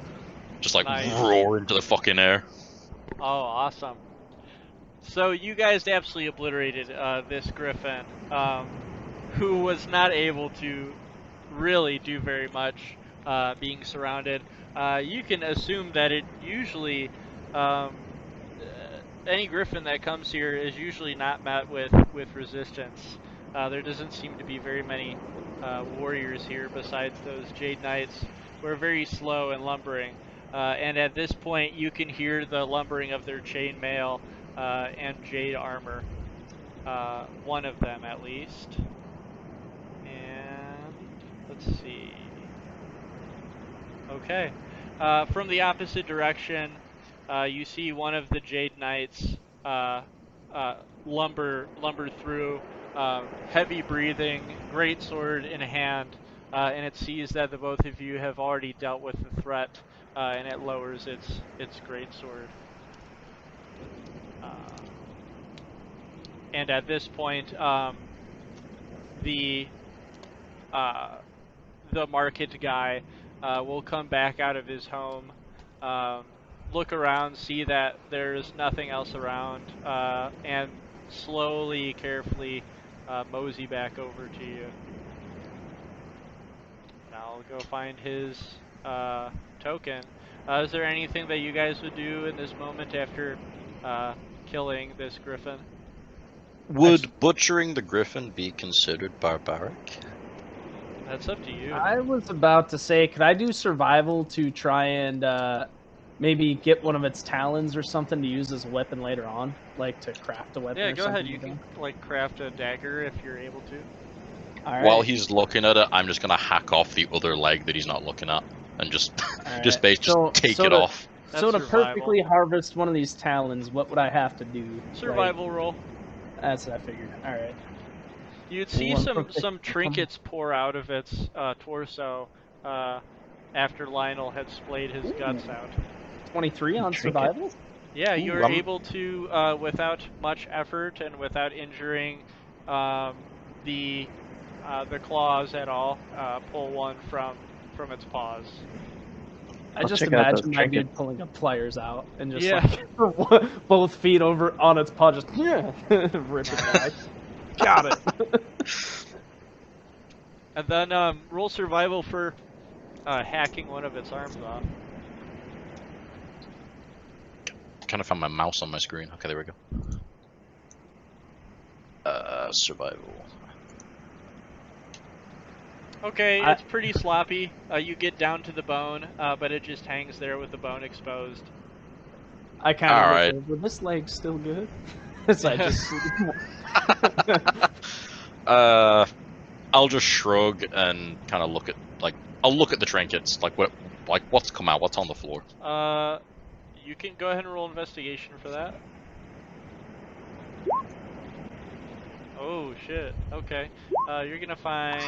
just like Nice. roar into the fucking air. Oh, awesome. So you guys absolutely obliterated this Griffin, who was not able to really do very much being surrounded. You can assume that it usually, any Griffin that comes here is usually not met with resistance. There doesn't seem to be very many warriors here besides those Jade Knights, who are very slow and lumbering. And at this point, you can hear the lumbering of their chainmail and jade armor. One of them, at least. And let's see. Okay. From the opposite direction, you see one of the Jade Knights lumber through, heavy breathing, great sword in hand, and it sees that the both of you have already dealt with the threat, and it lowers its great sword. And at this point, the market guy will come back out of his home, look around, see that there's nothing else around, and slowly, carefully mosey back over to you. And I'll go find his token. Is there anything that you guys would do in this moment after killing this Griffin? Would butchering the Griffin be considered barbaric? That's up to you. I was about to say, could I do survival to try and maybe get one of its talons or something to use as a weapon later on, like to craft a weapon? Yeah, or go something ahead. You with can that? like craft a dagger if you're able to. All right. While he's looking at it, I'm just gonna hack off the other leg that he's not looking at, and just All just right. take so it to, off. That's so to survival. perfectly harvest one of these talons, what would I have to do? Survival roll. Like, that's what I figured. All right. You'd see One some perfect- trinkets pour out of its torso after Lionel had splayed his guts out. 23 on Trinket. survival. Yeah, Ooh, you're I'm- able to, without much effort and without injuring the claws at all, pull one from its paws. I I'll just check out those imagine my dude trinkets. pulling up pliers out and just Yeah. like both feet over on its paw, just rip it back. Got it. And then roll survival for hacking one of its arms off. Trying to find my mouse on my screen. Okay, there we go. Survival. Okay, I- it's pretty sloppy. You get down to the bone, but it just hangs there with the bone exposed. I kind of Alright. look over. This leg's still good. So I just I'll just shrug and kind of look at I'll look at the trinkets, what's come out, what's on the floor. You can go ahead and roll investigation for that. Oh shit. Okay. You're gonna find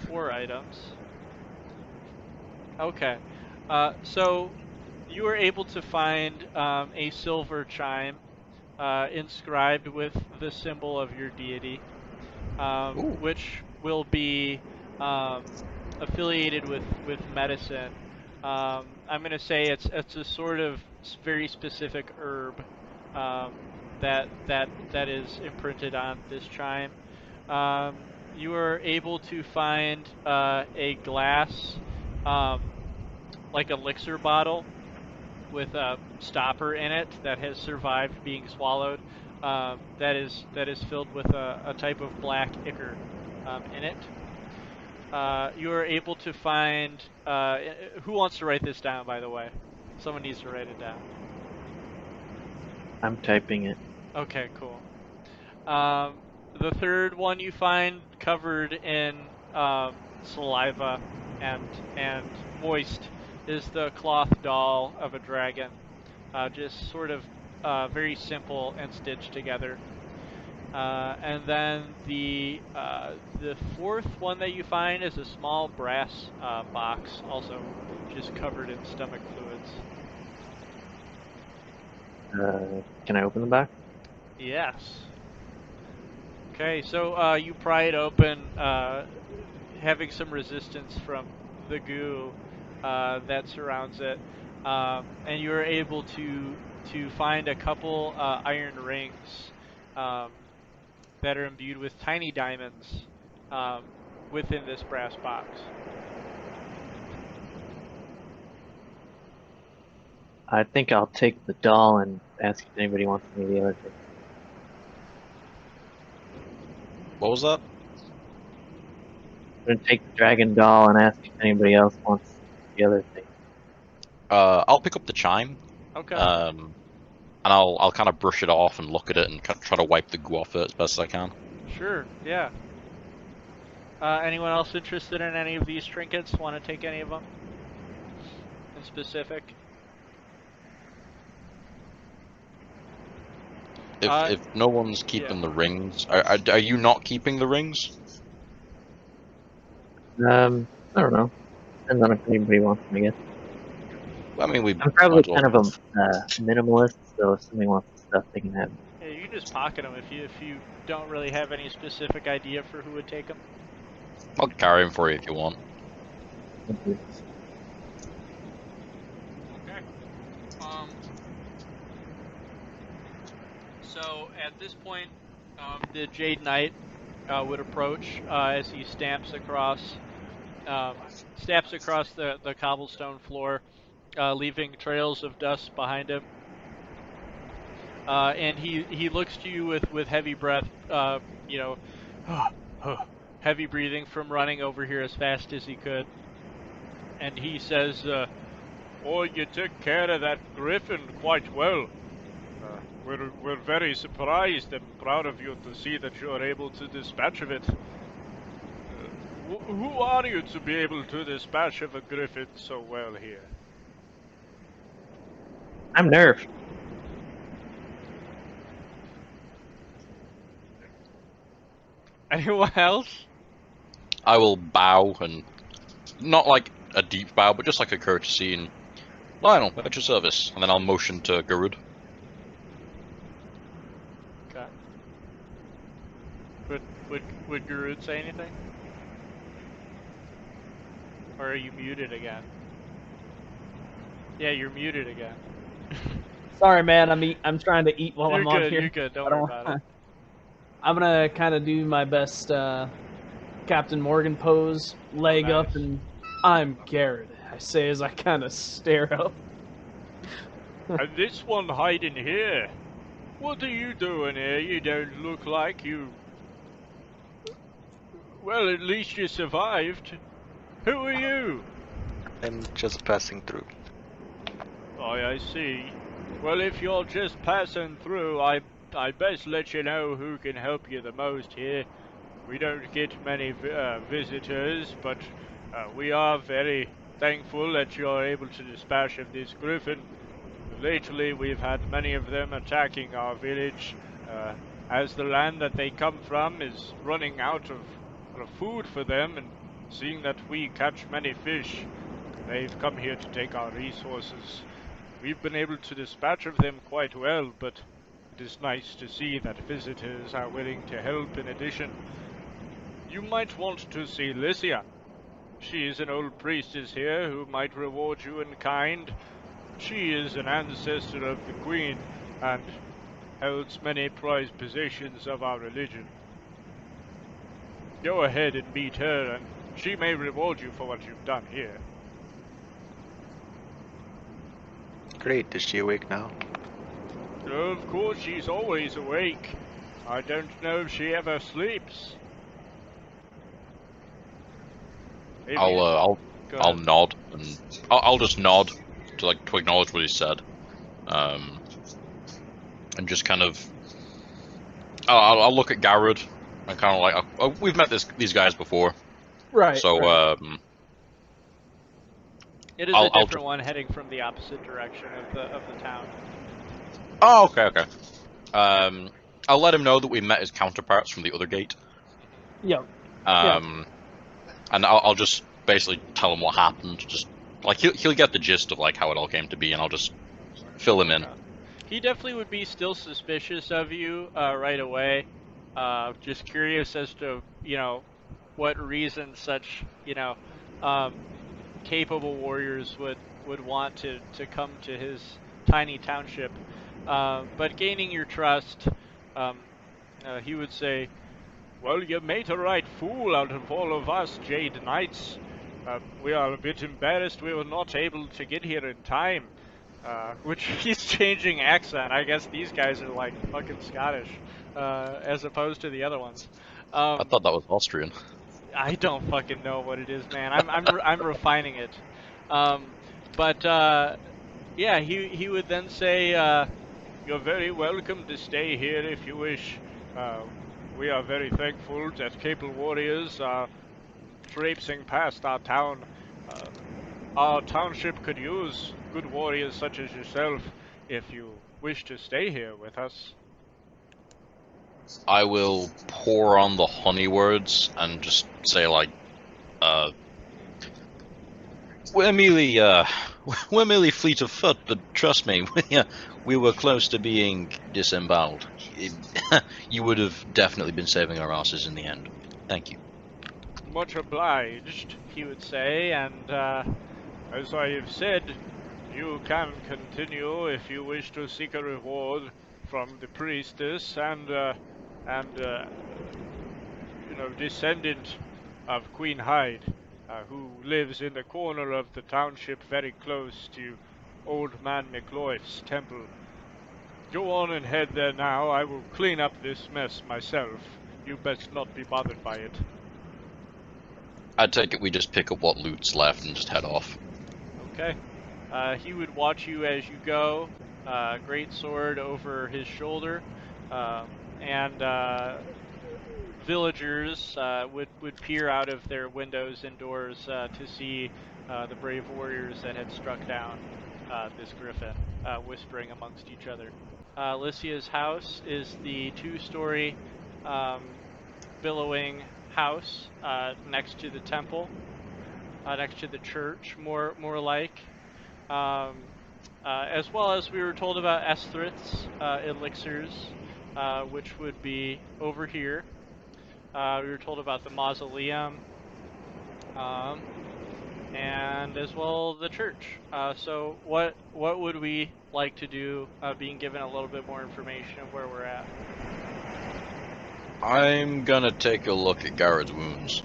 4 items. Okay. So you were able to find a silver chime inscribed with the symbol of your deity, which will be affiliated with medicine. I'm gonna say it's a sort of very specific herb that is imprinted on this chime. You were able to find a glass, like elixir bottle with a stopper in it that has survived being swallowed. That is filled with a type of black ichor in it. You are able to find. Who wants to write this down? By the way, someone needs to write it down. I'm typing it. Okay, cool. The third one you find covered in saliva and moist is the cloth doll of a dragon, just sort of very simple and stitched together. And then the fourth one that you find is a small brass box, also just covered in stomach fluids. Can I open the box? Yes. Okay, so you pry it open, having some resistance from the goo that surrounds it, and you are able to find a couple iron rings that are imbued with tiny diamonds within this brass box. I think I'll take the doll and ask if anybody wants any of the other things. What was that? I'm gonna take the dragon doll and ask if anybody else wants the other thing. I'll pick up the chime, Okay. and I'll kind of brush it off and look at it and try to wipe the goo off it as best as I can. Sure. Yeah. Anyone else interested in any of these trinkets? Want to take any of them in specific? If no one's keeping the rings, are you not keeping the rings? I don't know. Depends on if anybody wants them, I guess. I mean, we. I'm probably might as well- kind of a minimalist, so if somebody wants the stuff, they can have it. Yeah, you can just pocket them if you don't really have any specific idea for who would take them. I'll carry them for you if you want. Thank you. Okay. So at this point, the Jade Knight would approach as he stamps across the cobblestone floor, leaving trails of dust behind him. And he looks to you with heavy breath, heavy breathing from running over here as fast as he could. And he says, "Oh, you took care of that Griffin quite well. We're very surprised and proud of you to see that you are able to dispatch of it. Who are you to be able to dispatch of a Griffin so well here?" I'm Nerf. Anyone else? I will bow, and not like a deep bow, but just like a courtesy, and Lionel, at your service. And then I'll motion to Garud. Okay. Would Garud say anything? Or are you muted again? Yeah, you're muted again. Sorry, man. I'm trying to eat while You're I'm on good. here. You're good. Don't I worry about it. I'm gonna kind of do my best Captain Morgan pose, leg nice. up, and I'm Garrett. I say as I kind of stare up. And this one hiding here. What are you doing here? You don't look like you. Well, at least you survived. Who are you? I'm just passing through. Oh, I see. Well, if you're just passing through, I best let you know who can help you the most here. We don't get many visitors, but we are very thankful that you're able to dispatch of this Griffin. Lately, we've had many of them attacking our village, as the land that they come from is running out of food for them, and seeing that we catch many fish, they've come here to take our resources. We've been able to dispatch of them quite well, but it is nice to see that visitors are willing to help in addition. You might want to see Lycia. She is an old priestess here who might reward you in kind. She is an ancestor of the Queen, and holds many prized possessions of our religion. Go ahead and meet her, and she may reward you for what you've done here. Great, is she awake now? Of course, she's always awake. I don't know if she ever sleeps. If you- I'll Go I'll ahead. nod and I'll just nod to acknowledge what he said, and just kind of I'll look at Garrod and kind of like we've met these guys before, Right. so right. It is I'll a different just- one heading from the opposite direction of the town. Oh, okay. I'll let him know that we met his counterparts from the other gate. Yep. And I'll just basically tell him what happened. Just like he'll get the gist of like how it all came to be, and I'll just fill him in. He definitely would be still suspicious of you right away. Just curious as to what reason such capable warriors would want to come to his tiny township. But gaining your trust, he would say, "Well, you made a right fool out of all of us, Jade Knights. We are a bit embarrassed we were not able to get here in time." Which he's changing accent. I guess these guys are like fucking Scottish, as opposed to the other ones. I thought that was Austrian. I don't fucking know what it is, man. I'm refining it. But yeah, he would then say, "You're very welcome to stay here if you wish. We are very thankful that capable warriors are traipsing past our town. Our township could use good warriors such as yourself if you wish to stay here with us." I will pour on the honey words and just say like, we're merely fleet of foot, but trust me, we were close to being disemboweled. You would have definitely been saving our asses in the end. Thank you. "Much obliged," he would say, and as I have said, you can continue if you wish to seek a reward from the priestess and descendant of Queen Hyde, who lives in the corner of the township very close to Old Man McLoyf's temple. Go on and head there now. I will clean up this mess myself. You best not be bothered by it. I take it we just pick up what loot's left and just head off. Okay. He would watch you as you go, great sword over his shoulder, and villagers would peer out of their windows indoors to see the brave warriors that had struck down this griffin, whispering amongst each other. Lycia's house is the two-story billowing house next to the temple, next to the church, more like. As well as we were told about Esthrith's elixirs, which would be over here. We were told about the mausoleum. and as well the church. So what would we like to do, being given a little bit more information of where we're at? I'm gonna take a look at Garrett's wounds.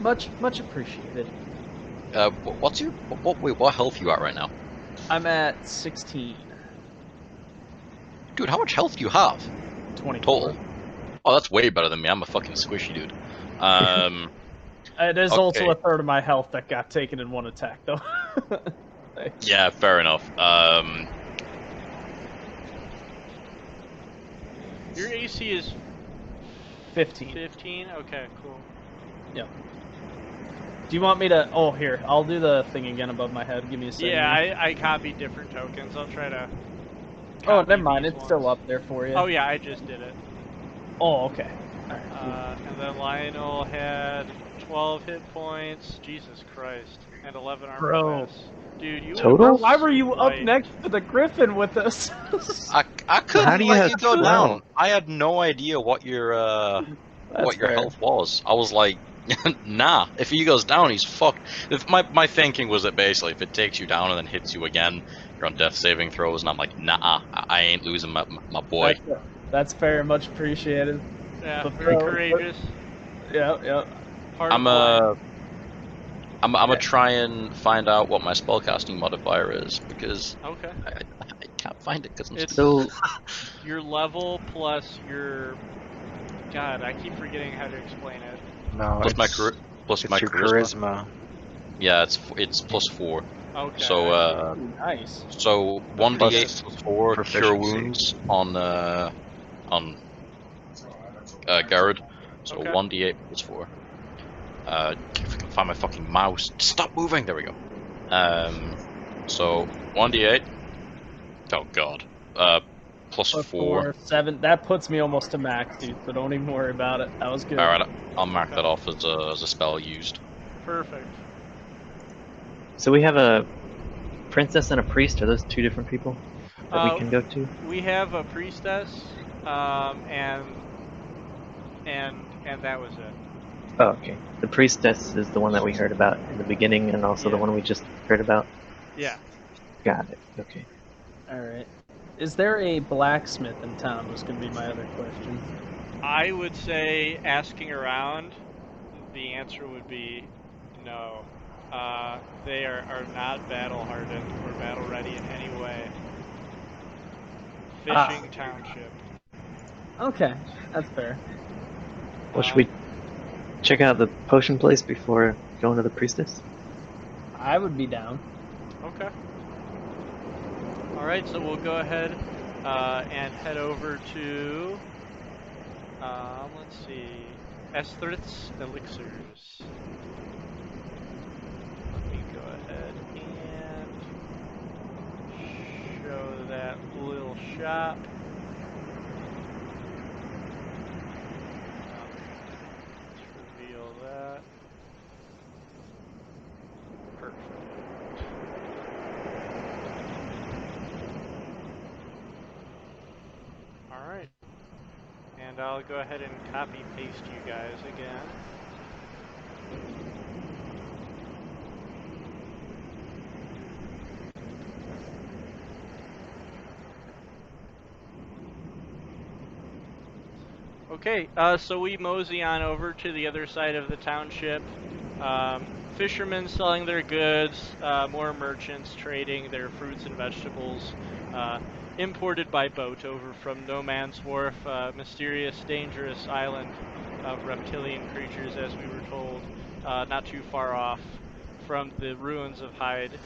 Much appreciated. What's your what health you at right now? I'm at 16. Dude, how much health do you have 24. total? Oh, that's way better than me. I'm a fucking squishy dude. It is also Okay. a third of my health that got taken in one attack, though. Yeah, fair enough. Your AC is 15. 15? Okay, cool. Yep. Do you want me to... Oh, here. I'll do the thing again above my head. Give me a second. Yeah, I copied different tokens. I'll try to... Oh, copy never mind. these It's still ones. up there for you. Oh, yeah, I just did it. Oh, okay. All right. And then Lionel had 12 hit points. Jesus Christ. And 11 armor Bro. class. Dude, you Total? Bro, would've why were you up swiped. next to the Griffin with us? I couldn't How do you let have you go 12? down. I had no idea what your That's fair. health was. I was like, nah. If he goes down, he's fucked. My thinking was that basically, if it takes you down and then hits you again, you're on death saving throws, and I'm like, nah, I ain't losing my boy. That's fair. Much appreciated. Yeah, But very bro, courageous. Yeah. Hard I'm blind. I'm gonna try and find out what my spellcasting modifier is because Okay. I can't find it because I'm It's So, your level plus your... God, I keep forgetting how to explain it. No, plus my it's, plus it's my your charisma. charisma. Yeah, it's plus 4. Okay. So Nice. so 1d8 Plus plus 4 cure proficiency. wounds on Garrod. So Okay. 1d8 plus 4. If I can find my fucking mouse. Stop moving. There we go. So 1d8. Oh god. Plus Plus 4. 7. That puts me almost to max, dude. So don't even worry about it. That was good. All right, I'll mark that off as a spell used. Perfect. so we have a princess and a priest. Are those two different people that we can go to? We have a priestess, and that was it. Oh, okay. The priestess is the one that we heard about in the beginning, and also the Yeah. one we just heard about. Yeah. Got it. Okay. All right. Is there a blacksmith in town? Was going to be my other question. I would say, asking around, the answer would be no. They are not battle hardened or battle ready in any way. Fishing township. Okay, that's fair. Well, should we check out the potion place before going to the priestess? I would be down. Okay. Alright, so we'll go ahead and head over to, let's see, Esther's Elixirs. Let me go ahead and show that little shop. Let's reveal that. Perfect. Alright. And I'll go ahead and copy paste you guys again. Okay, so we mosey on over to the other side of the township. Fishermen selling their goods, more merchants trading their fruits and vegetables, imported by boat over from No Man's Wharf, mysterious, dangerous island of reptilian creatures, as we were told, not too far off from the ruins of Hyde.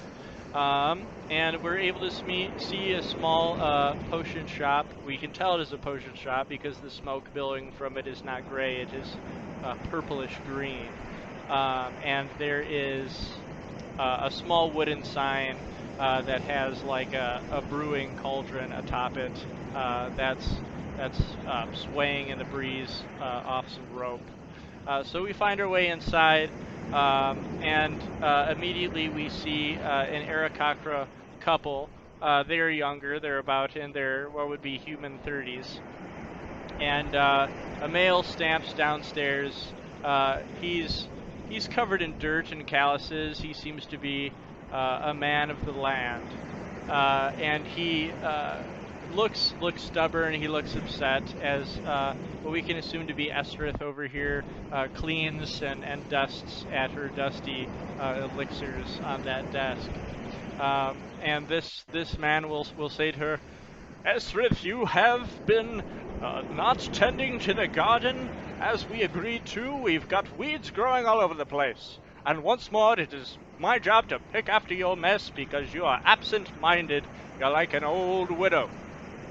And we're able to see a small potion shop. We can tell it is a potion shop because the smoke billowing from it is not gray, it is purplish green. And there is a small wooden sign that has like a brewing cauldron atop it that's swaying in the breeze off some rope. So we find our way inside, and immediately we see an Arakakra couple. They are younger. They're about in their what would be human 30s. And a male stamps downstairs. He's he's covered in dirt and calluses. He seems to be a man of the land, and he looks stubborn. He looks upset as what we can assume to be Estrith over here cleans and dusts at her dusty elixirs on that desk. And this man will say to her, "Estrith, you have been not tending to the garden as we agreed to. We've got weeds growing all over the place. And once more, it is my job to pick after your mess because you are absent-minded. You're like an old widow.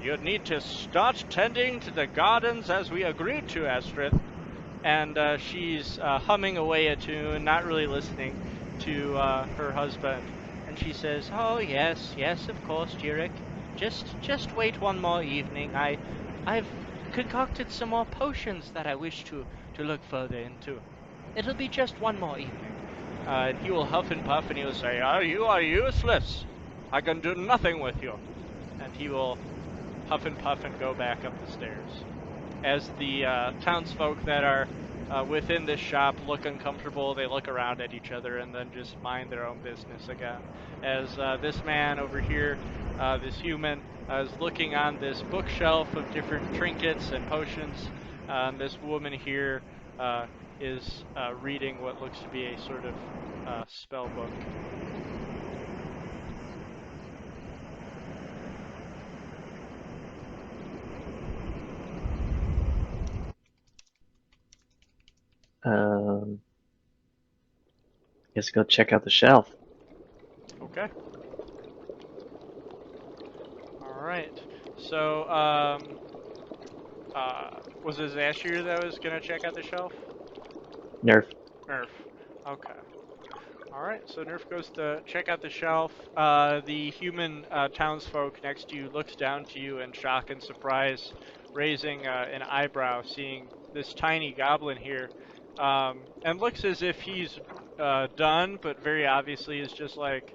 You need to start tending to the gardens as we agreed to, Estrith." And she's humming away a tune, not really listening to her husband. And she says, "Oh yes, yes, of course, Jirik. Just wait one more evening. I've concocted some more potions that I wish to look further into. It'll be just one more evening." And he will huff and puff, and he will say, "Oh, you are useless. I can do nothing with you." And he will huff and puff and go back up the stairs. As the townsfolk that are within this shop look uncomfortable, they look around at each other and then just mind their own business again. As this man over here, this human, is looking on this bookshelf of different trinkets and potions. This woman here is reading what looks to be a sort of spell book. Guess go check out the shelf. Okay. All right. So, was it Zashir that was gonna check out the shelf? Nerf. Nerf. Okay. All right. So Nerf goes to check out the shelf. The human townsfolk next to you looks down to you in shock and surprise, raising an eyebrow, seeing this tiny goblin here, and looks as if he's done, but very obviously is just like,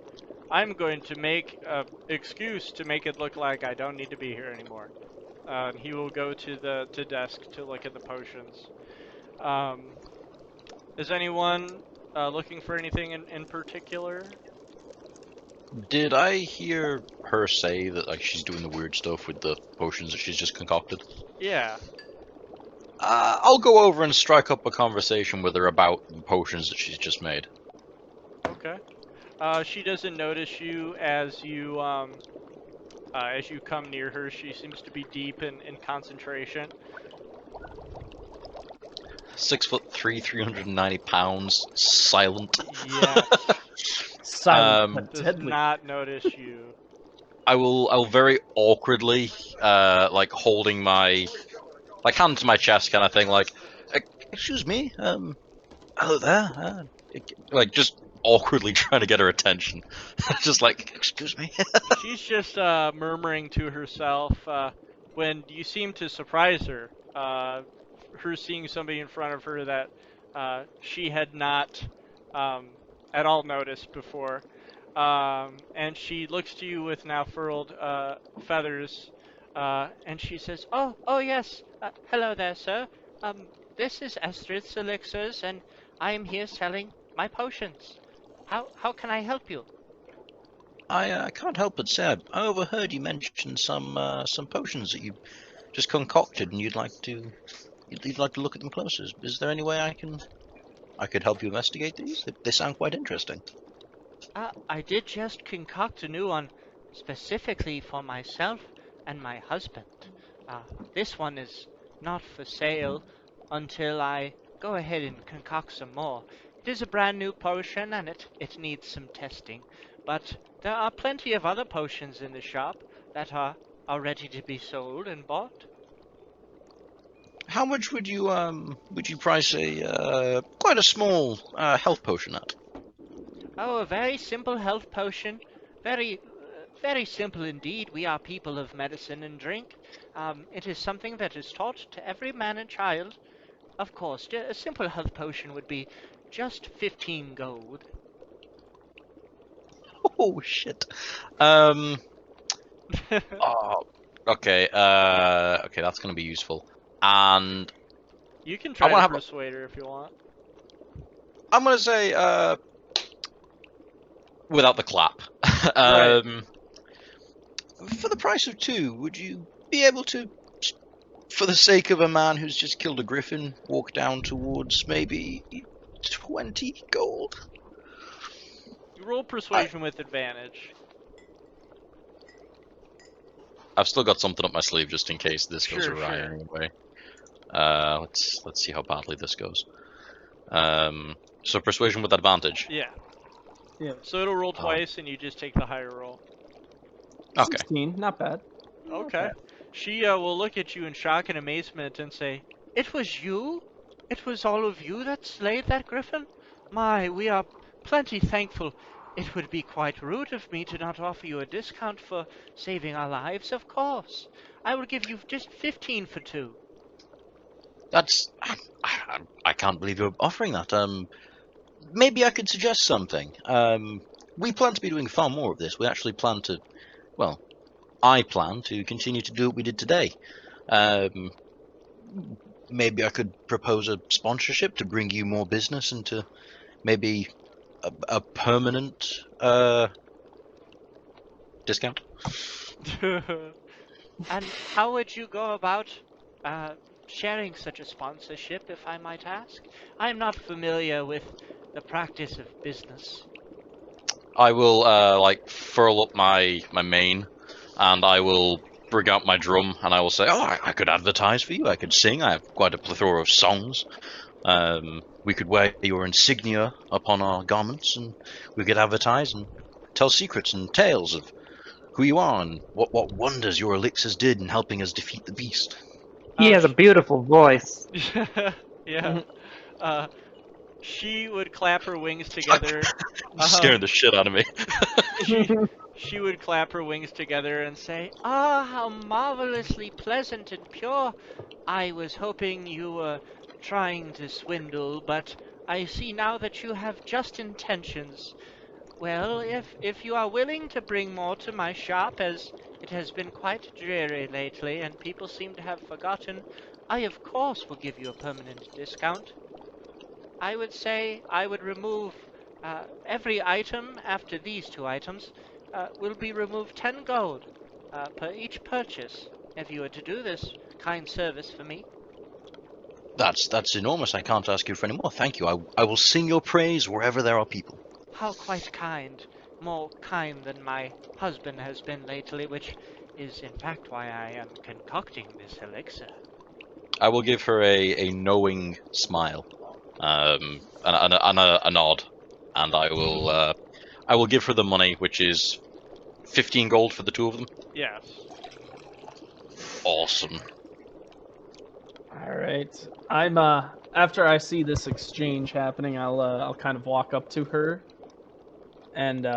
"I'm going to make an excuse to make it look like I don't need to be here anymore." He will go to the desk to look at the potions. Is anyone looking for anything in particular? Did I hear her say that like she's doing the weird stuff with the potions that she's just concocted? Yeah. I'll go over and strike up a conversation with her about the potions that she's just made. Okay. She doesn't notice you as you come near her. She seems to be deep in concentration. 6'3", 390 pounds, silent. Yeah. Silent but Does deadly. not notice you. I'll very awkwardly, like holding my, like hand to my chest kind of thing, like, excuse me, hello there, like just awkwardly trying to get her attention. Just like, excuse me. She's just murmuring to herself when you seem to surprise her. Her seeing somebody in front of her that she had not at all noticed before. And she looks to you with now furled feathers, and she says, "Oh yes, hello there, sir. This is Astrid's elixirs, and I am here selling my potions. How can I help you?" I can't help but say I overheard you mention some potions that you just concocted, and you'd like to look at them closer. Is there any way I could help you investigate these? They sound quite interesting. I did just concoct a new one specifically for myself and my husband. This one is not for sale until I go ahead and concoct some more. It is a brand new potion and it needs some testing, but there are plenty of other potions in the shop that are ready to be sold and bought. How much would you price a quite a small health potion at? Oh, a very simple health potion. Very simple indeed. We are people of medicine and drink. It is something that is taught to every man and child. Of course, a simple health potion would be just 15 gold. Oh shit. Oh, okay. Okay, that's gonna be useful. And You can I try wanna to have persuade her if you want. I'm gonna say, without the clap, Right. for the price of 2, would you be able to, for the sake of a man who's just killed a griffin, walk down towards maybe 20 gold? You roll persuasion with advantage. I've still got something up my sleeve just in case this goes Sure, awry sure. anyway. Let's see how badly this goes. So persuasion with advantage. Yeah. Yeah. So it'll roll twice, and you just take the higher roll. Okay. 16, not bad. Not Okay. bad. She will look at you in shock and amazement and say, "It was you? It was all of you that slayed that griffin? My, we are plenty thankful. It would be quite rude of me to not offer you a discount for saving our lives, of course. I will give you just 15 for 2. That's I can't believe you're offering that. Maybe I could suggest something. We plan to be doing far more of this. We actually plan to, well, I plan to continue to do what we did today. Maybe I could propose a sponsorship to bring you more business and to maybe a permanent discount. And how would you go about sharing such a sponsorship, if I might ask? I'm not familiar with the practice of business. I will like furl up my mane, and I will bring out my drum, and I will say, "Oh, I could advertise for you. I could sing. I have quite a plethora of songs. We could wear your insignia upon our garments, and we could advertise and tell secrets and tales of who you are and what wonders your elixirs did in helping us defeat the beast." He has a beautiful voice. Yeah. Uh, she would clap her wings together. Scaring the shit out of me. She would clap her wings together and say, "Ah, how marvelously pleasant and pure. I was hoping you were trying to swindle, but I see now that you have just intentions. Well, if you are willing to bring more to my shop, as it has been quite dreary lately and people seem to have forgotten, I of course will give you a permanent discount. I would say I would remove every item after these 2 items will be removed 10 gold per each purchase if you were to do this kind service for me." That's enormous. I can't ask you for any more. Thank you. I will sing your praise wherever there are people. How quite kind. More kind than my husband has been lately, which is in fact why I am concocting this elixir. I will give her a knowing smile, and a nod, and I will give her the money, which is 15 gold for the 2 of them. Yes. Awesome. All right. I'm after I see this exchange happening, I'll kind of walk up to her, and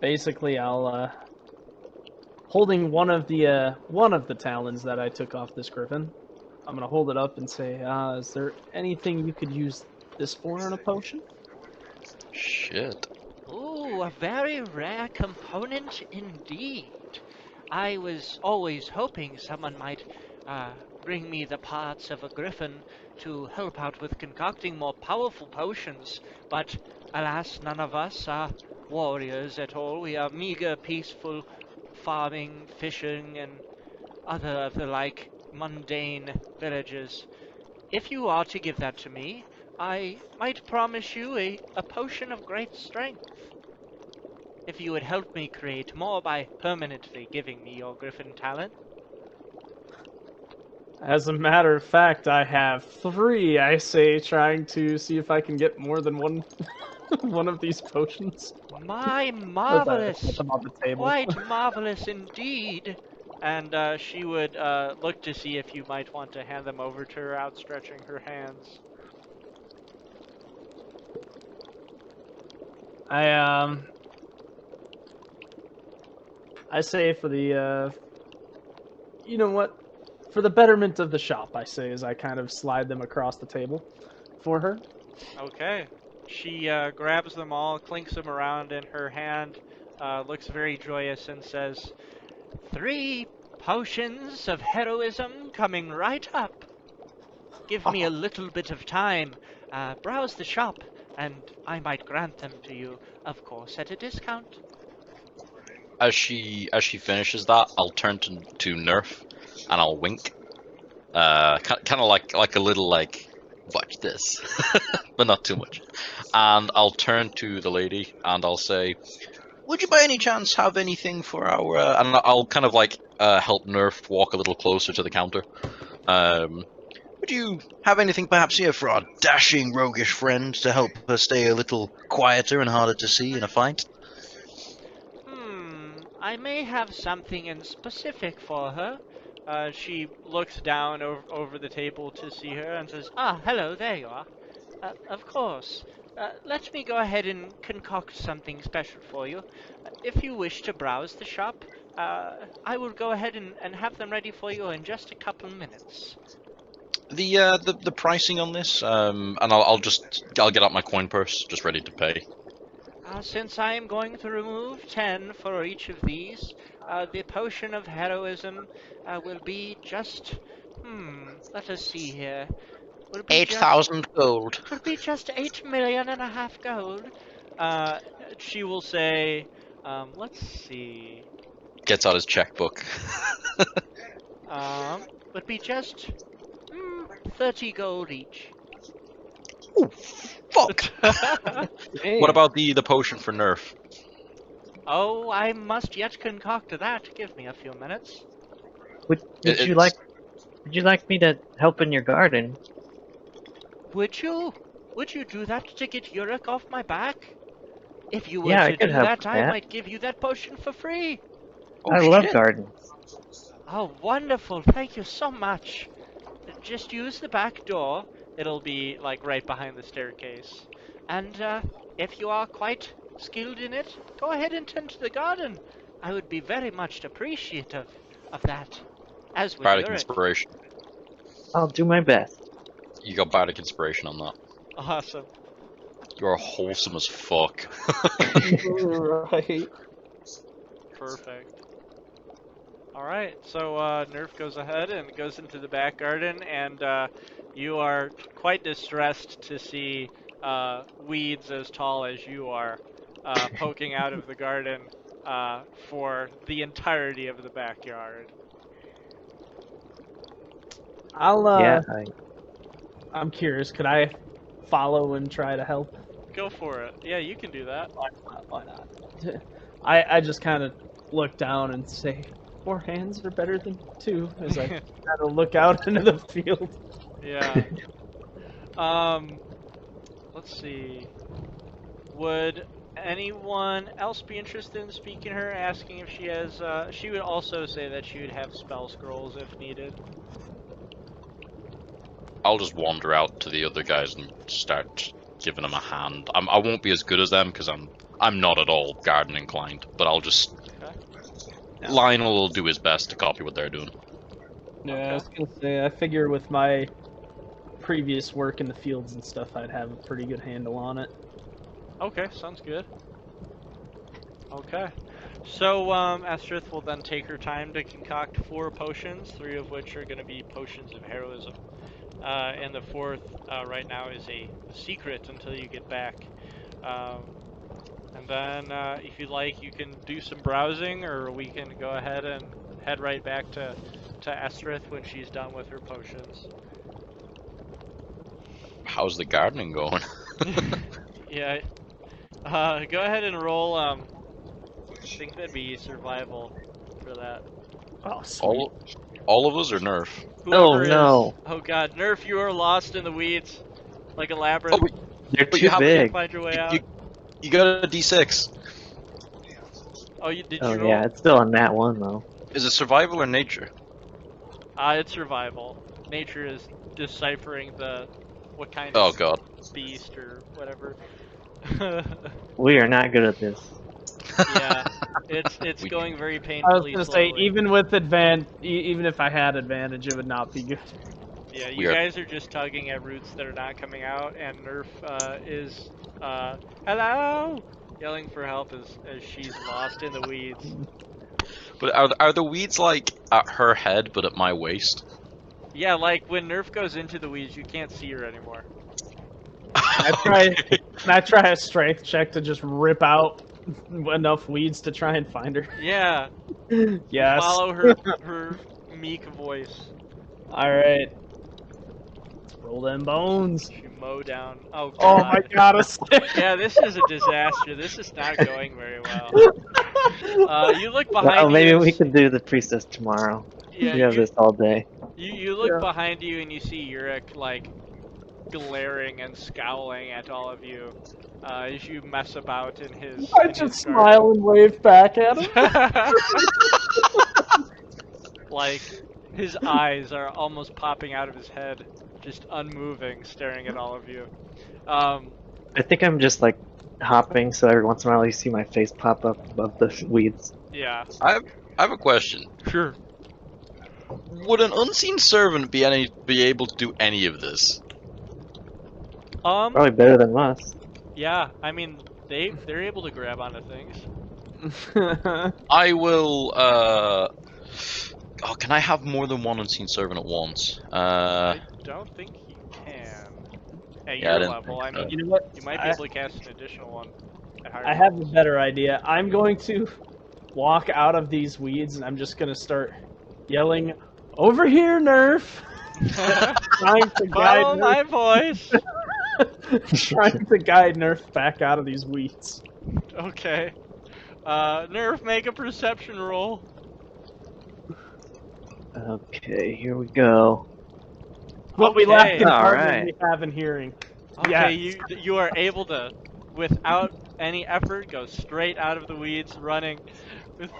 basically I'll holding one of the talons that I took off this griffin. I'm gonna hold it up and say, "Is there anything you could use this for in a potion?" Shit. Ooh, a very rare component indeed. I was always hoping someone might bring me the parts of a griffin to help out with concocting more powerful potions, but alas, none of us are warriors at all. We are meager, peaceful farming, fishing, and other of the like mundane villagers. If you are to give that to me, I might promise you a potion of great strength. If you would help me create more by permanently giving me your griffin talent." As a matter of fact, I have 3. I say, trying to see if I can get more than one one of these potions. My Put marvelous! them on the table. Quite marvelous indeed. And she would look to see if you might want to hand them over to her, outstretching her hands. I say for the you know what? For the betterment of the shop, I say as I kind of slide them across the table for her. Okay. She grabs them all, clinks them around in her hand, looks very joyous, and says, "3 potions of heroism coming right up. Give me a little bit of time. Browse the shop. and I might grant them to you, of course, at a discount. As she finishes that, I'll turn to Nerf, and I'll wink. Kind of like a little like, watch this, but not too much. And I'll turn to the lady and I'll say, "Would you by any chance have anything for our?" And I'll kind of like help Nerf walk a little closer to the counter. Would you have anything perhaps here for our dashing, roguish friend to help her stay a little quieter and harder to see in a fight? I may have something in specific for her. She looks down over the table to see her and says, "Ah, hello, there you are. Of course. Let me go ahead and concoct something special for you. If you wish to browse the shop, I will go ahead and have them ready for you in just a couple minutes." The pricing on this, and I'll get out my coin purse, just ready to pay. Since I am going to remove 10 for each of these, the potion of heroism will be just, let us see here. Will be 8,000 gold. It will be just 8.5 million gold. She will say, let's see. Gets out his checkbook. Would be just 30 gold each. Ooh, fuck! Damn. What about the potion for Nerf? Oh, I must yet concoct that. Give me a few minutes. Would It's- you like me to help in your garden? Would you? Would you do that to get Yurik off my back? If you were Yeah, I to could do help that, with I that. might give you that potion for free. Oh, I love shit. gardens. Oh, wonderful. Thank you so much. Just use the back door. It'll be, like, right behind the staircase. And, if you are quite skilled in it, go ahead and tend to the garden. I would be very much appreciative of that. As with Bardic Yurik. inspiration. I'll do my best. You got bardic inspiration on that. Awesome. You're wholesome as fuck. Right. Perfect. Alright, so Nerf goes ahead and goes into the back garden, and you are quite distressed to see weeds as tall as you are poking out of the garden for the entirety of the backyard. Yeah, I'm curious. Could I follow and try to help? Go for it. Yeah, you can do that. Why not? I just kind of look down and say, 4 hands are better than 2, as I kind of look out into the field. Yeah. Let's see. Would anyone else be interested in speaking to her, asking if she has, she would also say that she would have spell scrolls if needed. I'll just wander out to the other guys and start giving them a hand. I won't be as good as them because I'm not at all garden inclined, but I'll just. Okay. Lionel will do his best to copy what they're doing. Yeah, I was gonna say, I figure with my previous work in the fields and stuff, I'd have a pretty good handle on it. Okay, sounds good. Okay. So, Astrith will then take her time to concoct 4 potions, 3 of which are going to be potions of heroism. And the 4th, right now, is a secret until you get back. And then, if you'd like, you can do some browsing, or we can go ahead and head right back to Astrith when she's done with her potions. How's the gardening going? Yeah. Go ahead and roll, I think that'd be survival for that. Oh, sweet. All of us or Nerf? Whoever no. is... Oh god, Nerf, you are lost in the weeds. Like a labyrinth. Oh, They're but you too have- You can't big. find your way out. You got a D6. Oh, did you Oh roll? yeah, it's still on that one though. Is it survival or nature? It's survival. Nature is deciphering what kind Oh of god. beast or whatever. We are not good at this. Yeah, it's We- going very I was painfully gonna say, slowly. even with even if I had advantage, it would not be good. Yeah, We you are- guys are just tugging at roots that are not coming out, and Nerf is hello, yelling for help as she's lost in the weeds. But are the weeds like at her head but at my waist? Yeah, like when Nerf goes into the weeds, you can't see her anymore. Can I try a strength check to just rip out enough weeds to try and find her? Yeah. Yes. Follow her meek voice. All right. Let's roll them bones. You mow down. Oh Oh god. my god, a stick. Yeah, this is a disaster. This is not going very well. You look behind Well, you. maybe and we can do the priestess tomorrow. Yeah, We have this all day. You look Yeah. behind you and you see Yurik like glaring and scowling at all of you as you mess about in his. I just smile and wave back at him. Like his eyes are almost popping out of his head, just unmoving, staring at all of you. I think I'm just like hopping, so every once in a while you see my face pop up above the weeds. Yeah. I have a question. Sure. Would an unseen servant be able to do any of this? Probably better than us. Yeah. I mean, they're able to grab onto things. I will. Oh, can I have more than one unseen servant at once? I don't think you can. At Yeah, I your didn't level, think I mean, You know what? you might be able to cast an additional one. At higher I have a levels. better idea. I'm going to walk out of these weeds and I'm just going to start yelling, "Over here, Nerf!" trying to guide Follow my voice. trying to guide Nerf back out of these weeds. Okay. Nerf, make a perception roll. Okay, here we go. What we Okay. lack in All hearing, right. we have in hearing. Okay, Yes. you are able to, without any effort, go straight out of the weeds, running, with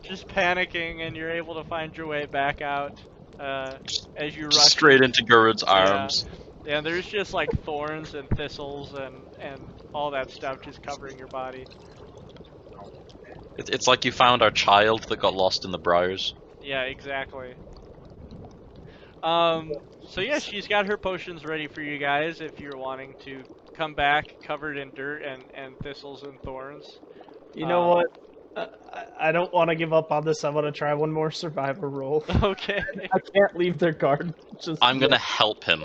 just panicking, and you're able to find your way back out as you rush Straight into Gurud's Yeah. arms. Yeah, there's just like thorns and thistles and all that stuff just covering your body. It's like you found our child that got lost in the briars. Yeah, exactly. So yeah, she's got her potions ready for you guys if you're wanting to come back covered in dirt and thistles and thorns. You know what? I don't want to give up on this. I want to try one more survivor roll. Okay. I can't leave their guard. Just I'm gonna help him.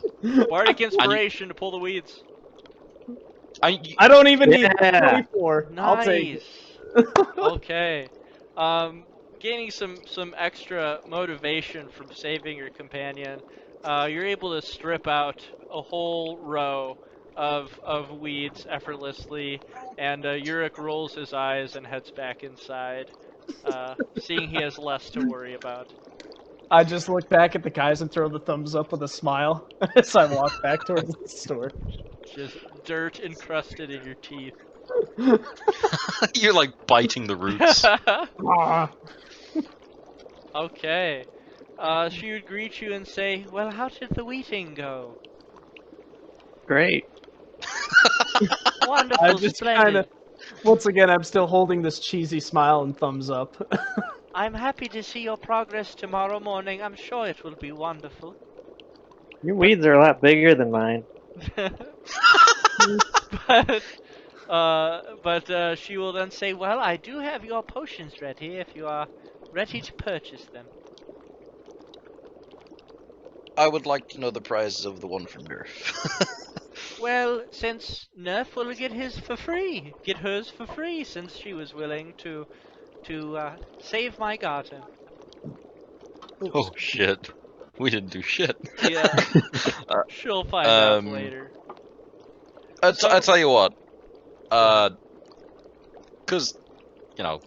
Bardic inspiration to pull the weeds. I don't even need Yeah. 24. I'll take it. Nice. Okay. Gaining some extra motivation from saving your companion, you're able to strip out a whole row of weeds effortlessly, and Yurik rolls his eyes and heads back inside, seeing he has less to worry about. I just look back at the guys and throw the thumbs up with a smile as I walk back towards the store. Just dirt encrusted in your teeth. You're like biting the roots. Ah. Okay. She would greet you and say, "Well, how did the weeding go?" Great. Wonderful, I just splendid. kind of, once again, I'm still holding this cheesy smile and thumbs up. I'm happy to see your progress tomorrow morning. I'm sure it will be wonderful. Your weeds are a lot bigger than mine. but she will then say, "Well, I do have your potions ready if you are ready to purchase them." I would like to know the prices of the one from Nerf. Well, since Nerf will get hers for free, since she was willing to save my garden. Oh shit. We didn't do shit. Yeah, she'll find out later. I tell you what. Because, you know,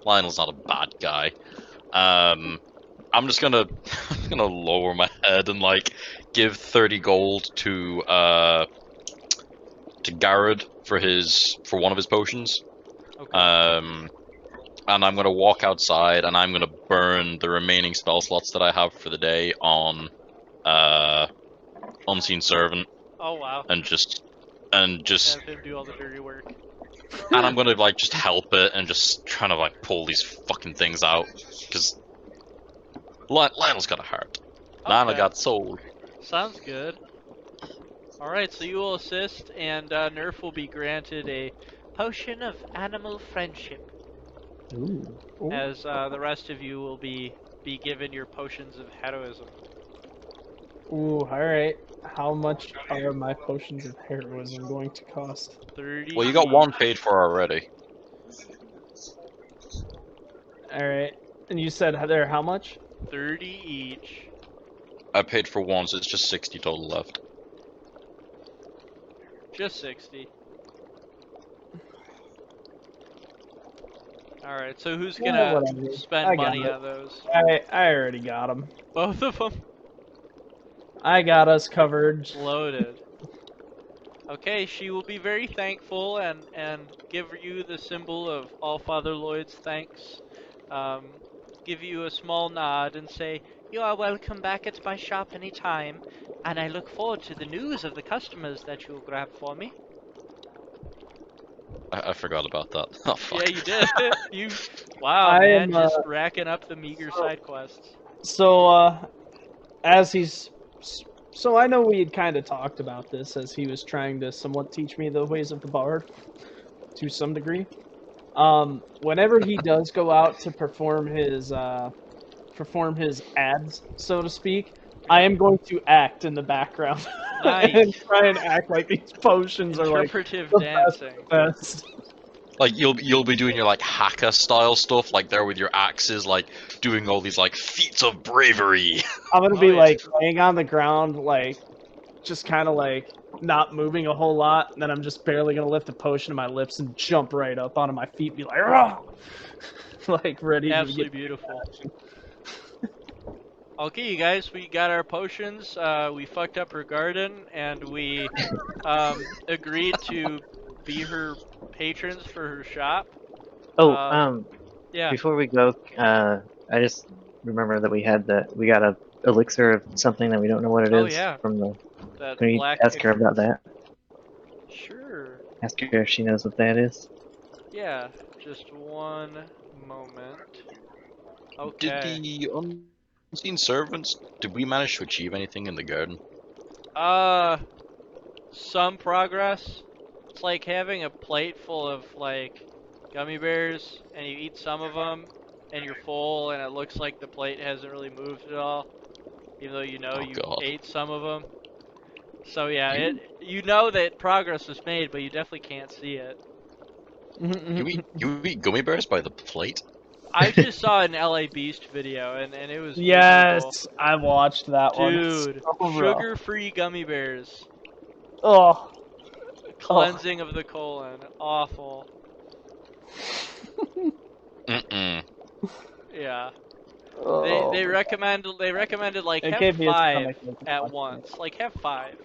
Lionel's not a bad guy. I'm just gonna lower my head and like give 30 gold to Garrod for one of his potions. Okay. And I'm gonna walk outside and I'm gonna burn the remaining spell slots that I have for the day on Unseen Servant. Oh wow. And just and Have him do all the dirty work. I'm gonna like just help it and just trying to like pull these fucking things out because Lionel's got a heart. Lionel Okay. got soul. Sounds good. Alright, so you will assist, and Nerf will be granted a potion of animal friendship, Ooh. as the rest of you will be given your potions of heroism. Ooh, alright. How much are my potions of heroism going to cost? 30. Well, you got one paid for already. Alright. And you said they're how much? 30 each. I paid for one, so it's just 60 total left. Just 60. Alright, so who's Yeah, gonna whatever. spend I got money it. on those? I already got them. Both of them? I got us covered. Loaded. Okay, she will be very thankful and give you the symbol of All Father Lloyd's thanks. Give you a small nod and say, "You are welcome back at my shop any time, and I look forward to the news of the customers that you'll grab for me." I forgot about that. Oh, fuck. Yeah, you did. Wow, I man, am, just racking up the meager side quests. So, as he's... So I know we had kind of talked about this as he was trying to somewhat teach me the ways of the bard, to some degree. Whenever he does go out to perform his ads, so to speak, I am going to act in the background and Nice. try and act like these potions are like Interpretive the dancing. best. Like you'll be doing your like hacker style stuff, like there with your axes, like doing all these like feats of bravery. I'm gonna Oh, be yeah. like laying on the ground, like just kind of like not moving a whole lot, and then I'm just barely gonna lift a potion to my lips and jump right up onto my feet, and be like, "Rah!" Like ready Absolutely to get beautiful. Okay, you guys, we got our potions. We fucked up her garden, and we agreed to be her patrons for her shop. Oh, Yeah. before we go, I just remember that we got a elixir of something that we don't know what it is Oh, yeah. from the. That Can you black ask her picture. about that? Sure. Ask her if she knows what that is. Yeah. Just one moment. Did Okay. the unseen servants? Did we manage to achieve anything in the garden? Some progress. It's like having a plate full of like gummy bears, and you eat some of them, and you're full, and it looks like the plate hasn't really moved at all, even though you know you God. ate some of them. So yeah, you know that progress was made, but you definitely can't see it. You eat gummy bears by the plate? I just saw an LA Beast video, and it was miserable. Yes, I watched that one. Dude, It's so rough. sugar-free gummy bears. Oh, Cleansing of the colon. Awful. Mm-mm. Yeah. oh. They recommended like It have gave me a 5 stomach ache at watching once. Like have 5.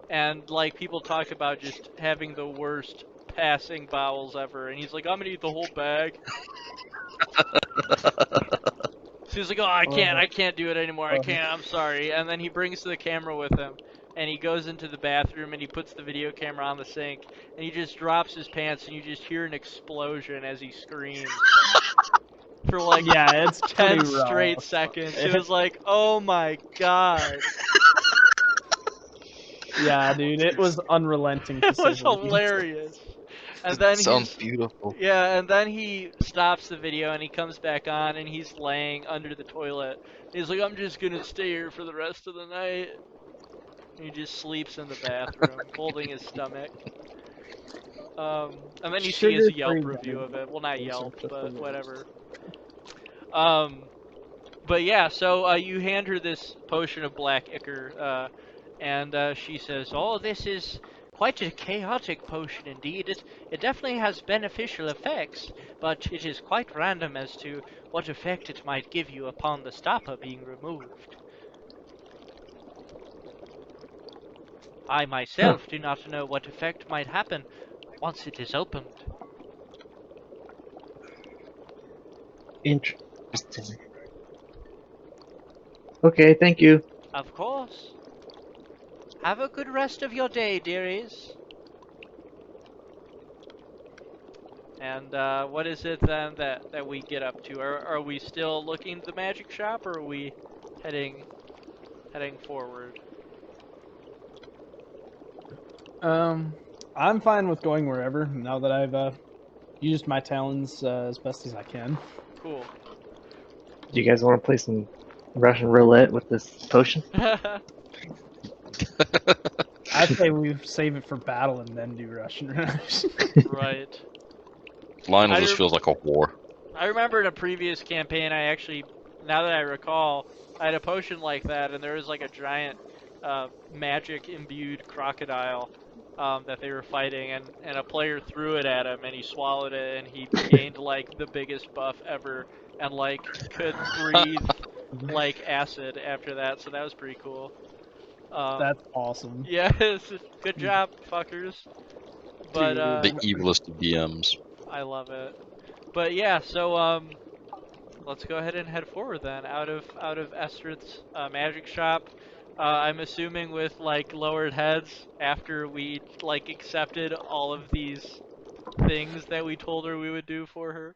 And like people talk about just having the worst passing bowels ever, and he's like, I'm gonna eat the whole bag. So he's like, oh, I can't do it anymore. I can't. I'm sorry. And then he brings the camera with him, and he goes into the bathroom and he puts the video camera on the sink, and he just drops his pants, and you just hear an explosion as he screams for like Yeah, it's 10 pretty rough. straight seconds. It was like, oh my god. Yeah, dude, it was unrelenting. To It was say the least. hilarious. And then Sounds beautiful. yeah, and then he stops the video and he comes back on and he's laying under the toilet. He's like, I'm just gonna stay here for the rest of the night. And he just sleeps in the bathroom, holding his stomach. And then you see his Yelp review of it. Well, not Yelp, but whatever. But yeah, so you hand her this potion of black ichor, and she says, "Oh, this is quite a chaotic potion indeed. It definitely has beneficial effects, but it is quite random as to what effect it might give you upon the stopper being removed. I myself do not know what effect might happen once it is opened." Interesting. Okay, thank you. Of course. Have a good rest of your day, dearies. And what is it then that we get up to? Are we still looking at the magic shop, or are we heading forward? I'm fine with going wherever now that I've used my talons as best as I can. Cool. Do you guys want to play some Russian roulette with this potion? I'd say we save it for battle and then do Russian runners. Right. Lionel I just rem- feels like a war. I remember in a previous campaign, I actually, now that I recall, I had a potion like that, and there was like a giant magic-imbued crocodile that they were fighting, and a player threw it at him, and he swallowed it, and he gained like the biggest buff ever, and like could breathe like acid after that, so that was pretty cool. That's awesome. Yeah, good job, fuckers. But Dude. The evilest of DMs. I love it. But yeah, so let's go ahead and head forward then, out of Estrith's magic shop. I'm assuming with like lowered heads after we like accepted all of these things that we told her we would do for her.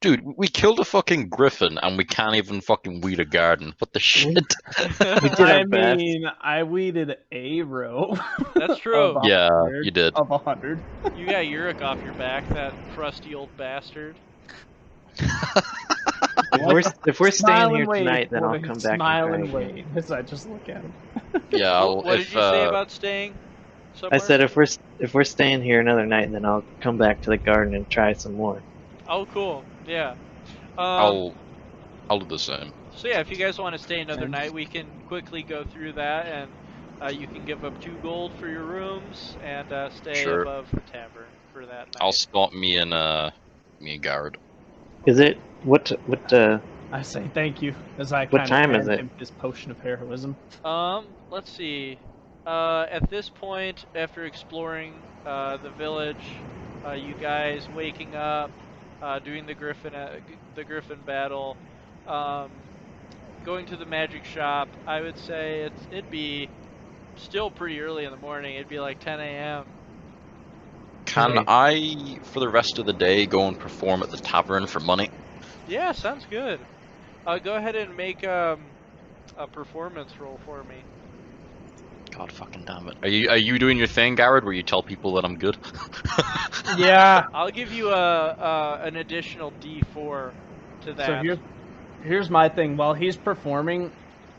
Dude, we killed a fucking griffin and we can't even fucking weed a garden. What the shit? We did I our best. mean, I weeded a row. That's true. Of 100, Yeah, you did. Of 100. You got Yurik off your back, that crusty old bastard. If we're staying Smile here and wave, tonight, then I'll boy. come back Smile and and try wave as I just look at him. Yeah, What did you say about staying somewhere? I said if we're staying here another night, then I'll come back to the garden and try some more. Oh, cool. Yeah. I'll do the same. So yeah, if you guys want to stay another And- night, we can quickly go through that, and you can give up 2 gold for your rooms and stay Sure. above the tavern for that night. I'll spot me and Garrett. Is it what I say thank you as I What kind time of is hand it? him his potion of heroism. Let's see. At this point, after exploring the village, you guys waking up, doing the Griffin battle, going to the magic shop, I would say it'd be still pretty early in the morning. It'd be like 10 a.m. Can Okay. I, for the rest of the day, go and perform at the tavern for money? Yeah, sounds good. Go ahead and make a performance roll for me. God fucking damn it. Are you doing your thing, Garrett, where you tell people that I'm good? Yeah. I'll give you an additional D4 to that. So here's my thing. While he's performing,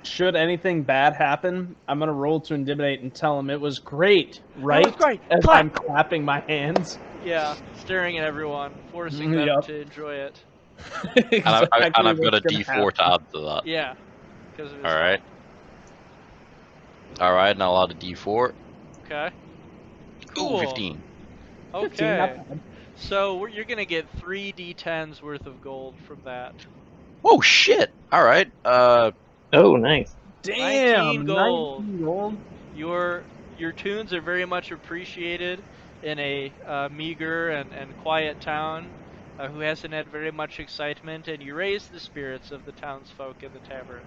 should anything bad happen, I'm gonna roll to intimidate and tell him it was great, right? It was great. As Clap. I'm clapping my hands. Yeah, staring at everyone, forcing them Yup. to enjoy it. And I've got a Exactly what's gonna D4 to add to that. Yeah, because of his Alright. Alright, now I'll add a D4. Okay. Ooh, Cool. 15. 15, Okay. not bad. So you're gonna get 3 D10s worth of gold from that. Oh shit! Alright, Oh, nice. Damn, 19 gold. 19 gold. Your tunes are very much appreciated in a meager and quiet town who hasn't had very much excitement, and you raise the spirits of the townsfolk in the tavern.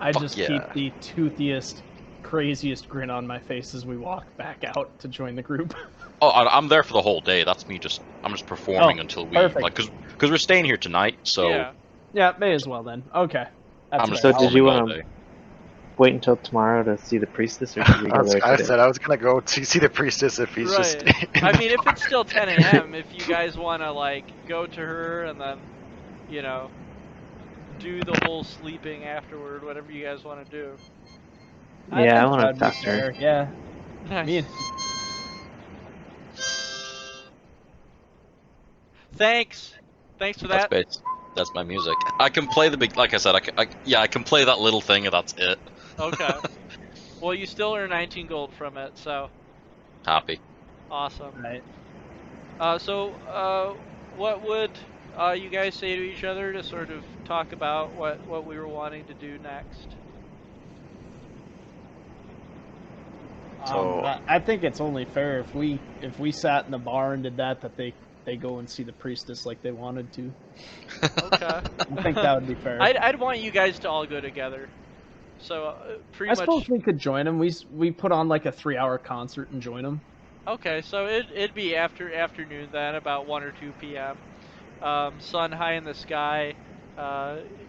I Fuck just yeah. keep the toothiest, craziest grin on my face as we walk back out to join the group. oh, I'm there for the whole day. That's me I'm just performing Oh, until we, perfect. like, cause we're staying here tonight, so Yeah. Yeah, may as well then. Okay. That's I'm just fair. So did you performing all wanna- day. Wait until tomorrow to see the priestess, or should we go there I today? said I was gonna go to see the priestess if he's just. Right. I mean, if it's still 10 a.m., if you guys want to, like, go to her and then, you know, do the whole sleeping afterward, whatever you guys want to do. Yeah, I think wanna that'd be talk to her. fair, Yeah. Nice. Me and Thanks for that. That's my music. I can play the big, like I said, I can play that little thing and that's it. Okay. Well, you still earn 19 gold from it, so Happy. awesome. Right. What would you guys say to each other to sort of talk about what we were wanting to do next? So- I think it's only fair if we sat in the bar and did that they go and see the priestess like they wanted to. Okay. I think that would be fair. I'd want you guys to all go together. So pretty I much. suppose we could join them. We put on like a 3-hour concert and join them. Okay, so it'd be afternoon then, about 1 or 2 p.m. Sun high in the sky.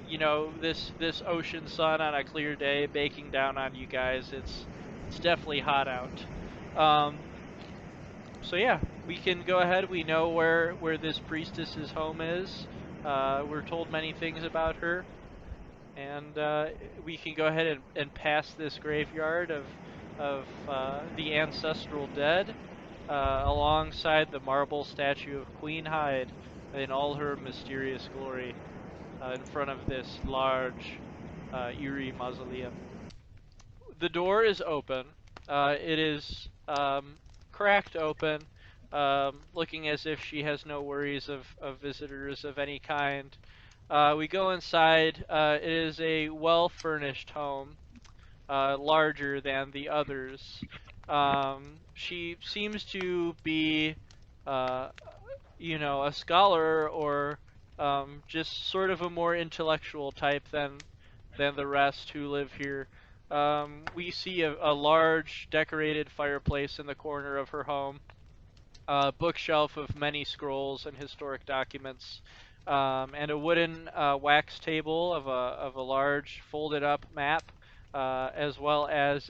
You know, this ocean sun on a clear day baking down on you guys. It's definitely hot out. So yeah, we can go ahead. We know where this priestess's home is. We're told many things about her, and we can go ahead and pass this graveyard of the ancestral dead alongside the marble statue of Queen Hyde in all her mysterious glory in front of this large, eerie mausoleum. The door is open. It is cracked open, looking as if she has no worries of visitors of any kind. We go inside. It is a well-furnished home, larger than the others. She seems to be, uh, a scholar or just sort of a more intellectual type than the rest who live here. We see a large decorated fireplace in the corner of her home, a bookshelf of many scrolls and historic documents, and a wooden wax table of a large folded up map, as well as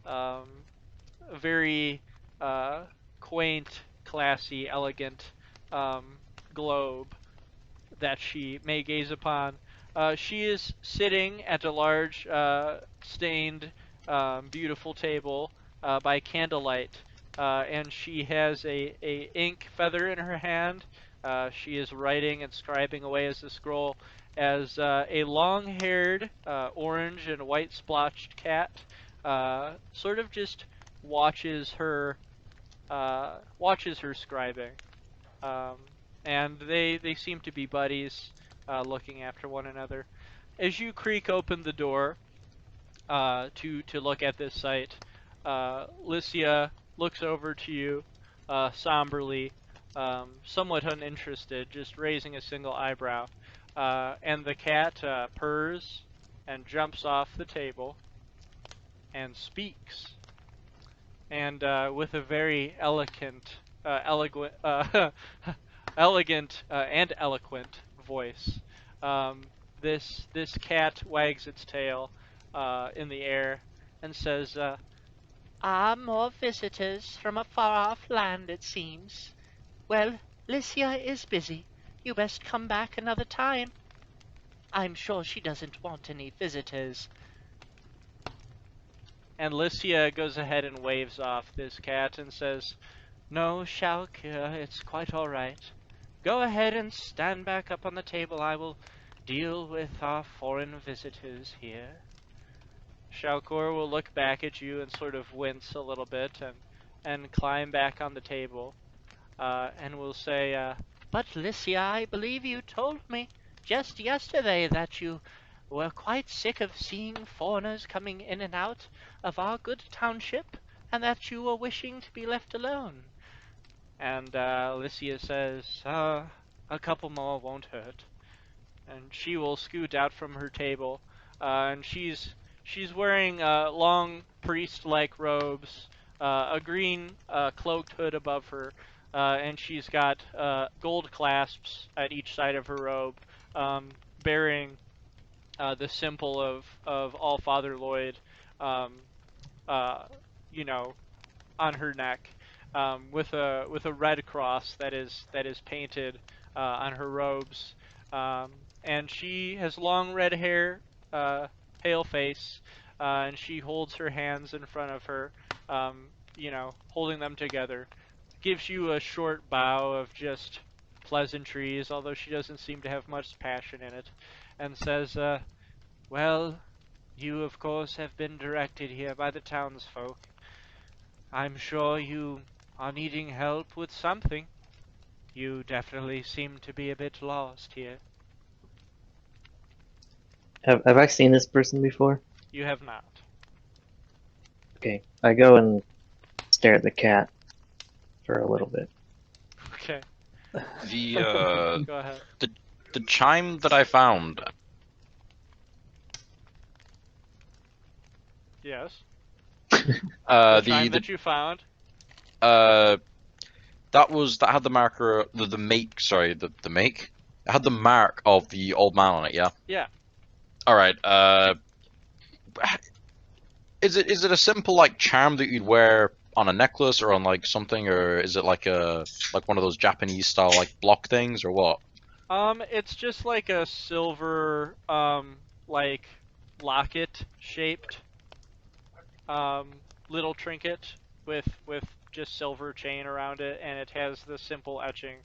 um, a very uh, quaint, classy, elegant um, globe that she may gaze upon. She is sitting at a large, stained, beautiful table by candlelight, and she has a ink feather in her hand. She is writing and scribing away as a scroll as a long-haired, orange and white splotched cat sort of just watches her scribing. Um, and they seem to be buddies, looking after one another. As you creak open the door to look at this sight, Lycia looks over to you somberly, somewhat uninterested, just raising a single eyebrow. And the cat purrs and jumps off the table and speaks. And with a very elegant and eloquent voice. This cat wags its tail in the air and says, More visitors from a far-off land, it seems. Well, Lycia is busy. You best come back another time. I'm sure she doesn't want any visitors. and Lycia goes ahead and waves off this cat and says, "No, Shalk, it's quite all right. Go ahead and stand back up on the table. I will deal with our foreign visitors here." Shalkor will look back at you and sort of wince a little bit and climb back on the table, and will say, But Lycia, I believe you told me just yesterday that you were quite sick of seeing foreigners coming in and out of our good township, and that you were wishing to be left alone. and Lycia says, "A couple more won't hurt." And she will scoot out from her table, and she's wearing long priest-like robes, a green cloaked hood above her, and she's got gold clasps at each side of her robe, bearing the symbol of All Father Lloyd, um, uh, you know, on her neck, with a red cross that is painted on her robes, and she has long red hair, pale face, and she holds her hands in front of her, holding them together. Gives you a short bow of just pleasantries, although she doesn't seem to have much passion in it, and says, "Well, you of course have been directed here by the townsfolk. I'm sure you are needing help with something. You definitely seem to be a bit lost here." Have I seen this person before? You have not. Okay, I go and stare at the cat for a little bit. Okay, The go ahead. the chime that I found. Yes. The Chime that you found. that had the marker, the make. Sorry, the make. It had the mark of the old man on it. Yeah. Yeah. All right. Is it a simple like charm that you'd wear on a necklace or on like something, or is it like one of those Japanese style like block things, or what? It's just like a silver, like locket shaped, um, little trinket with just silver chain around it, and it has the simple etching,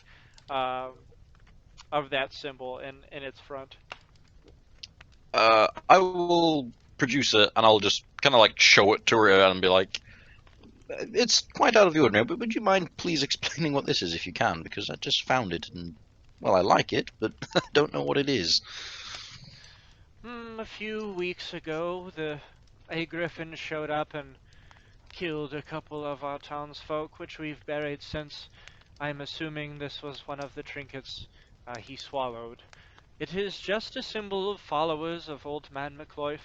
um, of that symbol in its front. I will produce it, and I'll just kind of like show it to her and be like, "It's quite out of the ordinary, but would you mind please explaining what this is if you can? Because I just found it, and well, I like it, but I don't know what it is." A few weeks ago, a Griffin showed up and killed a couple of our townsfolk, which we've buried since. I'm assuming this was one of the trinkets he swallowed. It is just a symbol of followers of Old Man McCloyf,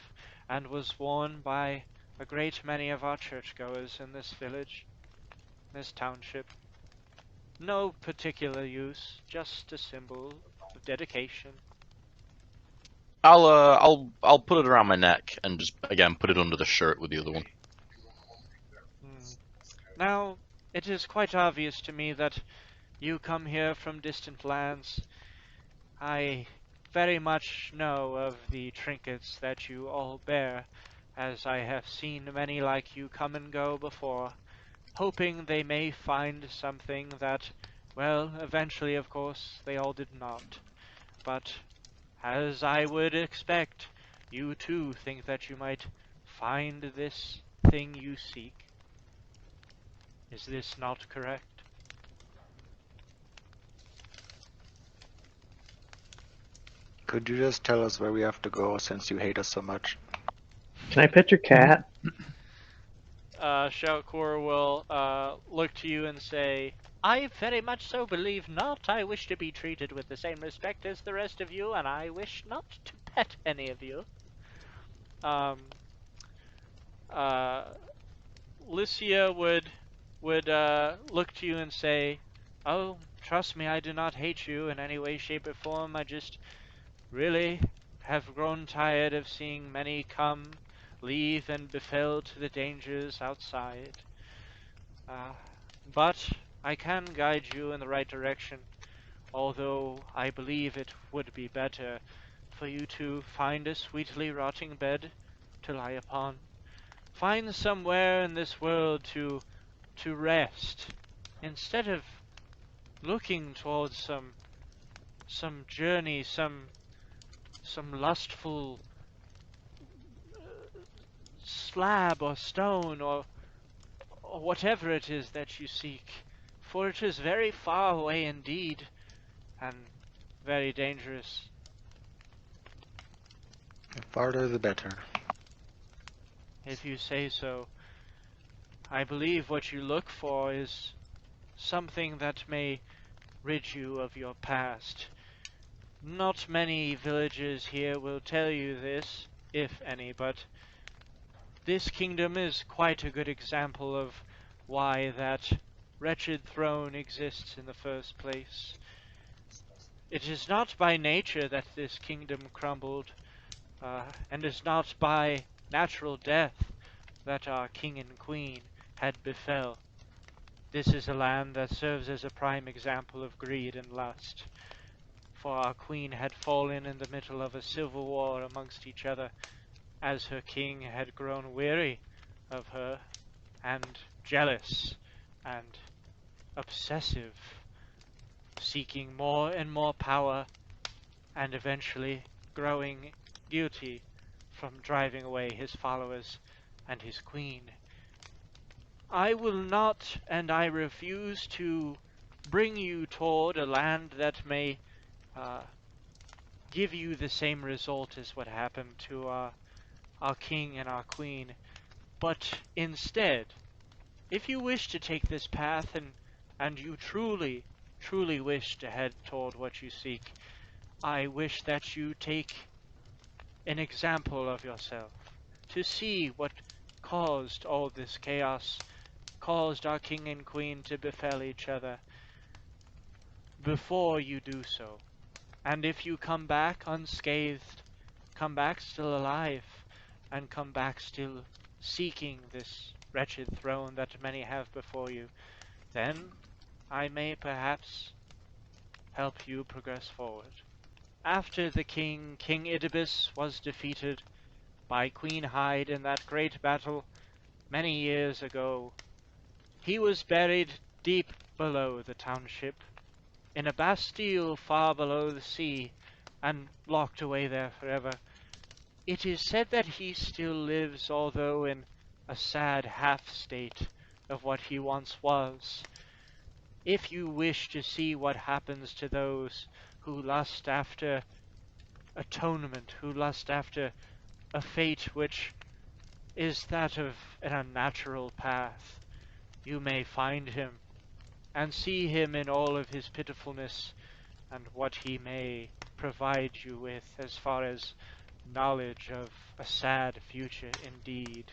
and was worn by a great many of our churchgoers in this village, this township. No particular use, just a symbol of dedication. I'll put it around my neck and just again put it under the shirt with the other one. Hmm. Now, it is quite obvious to me that you come here from distant lands. I very much know of the trinkets that you all bear, as I have seen many like you come and go before, hoping they may find something that, well, eventually, of course, they all did not. But, as I would expect, you too think that you might find this thing you seek. Is this not correct? Could you just tell us where we have to go since you hate us so much? Can I pet your cat? Shoutcore will look to you and say, I very much so believe not. I wish to be treated with the same respect as the rest of you, and I wish not to pet any of you. um, uh, Lycia would look to you and say, "Oh, trust me, I do not hate you in any way, shape, or form. I just really have grown tired of seeing many come, leave, and befell to the dangers outside. Uh, but I can guide you in the right direction, although I believe it would be better for you to find a sweetly rotting bed to lie upon. Find somewhere in this world to rest, instead of looking towards some journey, some lustful slab or stone or whatever it is that you seek, for it is very far away indeed, and very dangerous." The farther the better. If you say so. I believe what you look for is something that may rid you of your past. Not many villages here will tell you this, if any, but this kingdom is quite a good example of why that wretched throne exists in the first place. It is not by nature that this kingdom crumbled, and is not by natural death that our king and queen had befell. This is a land that serves as a prime example of greed and lust, for our queen had fallen in the middle of a civil war amongst each other, as her king had grown weary of her, and jealous, and obsessive, seeking more and more power, and eventually growing guilty from driving away his followers and his queen. I will not, and I refuse to bring you toward a land that may uh, give you the same result as what happened to our king and our queen. But instead, if you wish to take this path and you truly, truly wish to head toward what you seek, I wish that you take an example of yourself to see what caused all this chaos, caused our king and queen to befell each other, before you do so. And if you come back unscathed, come back still alive, and come back still seeking this wretched throne that many have before you, then I may perhaps help you progress forward. After the king, King Idibus, was defeated by Queen Hyde in that great battle many years ago, he was buried deep below the township, in a bastille far below the sea, and locked away there forever. It is said that he still lives, although in a sad half-state of what he once was. If you wish to see what happens to those who lust after atonement, who lust after a fate which is that of an unnatural path, you may find him, and see him in all of his pitifulness, and what he may provide you with as far as knowledge of a sad future indeed.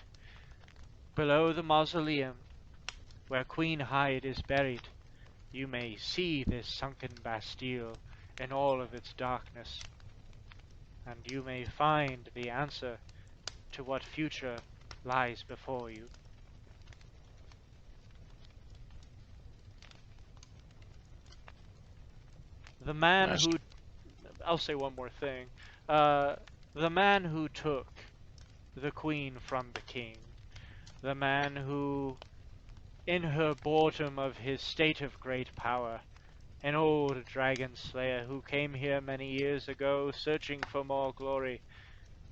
Below the mausoleum, where Queen Hyde is buried, you may see this sunken bastille in all of its darkness, and you may find the answer to what future lies before you. The man Nice. who... I'll say one more thing. The man who took the queen from the king, the man who, in her boredom of his state of great power, an old dragon slayer who came here many years ago searching for more glory,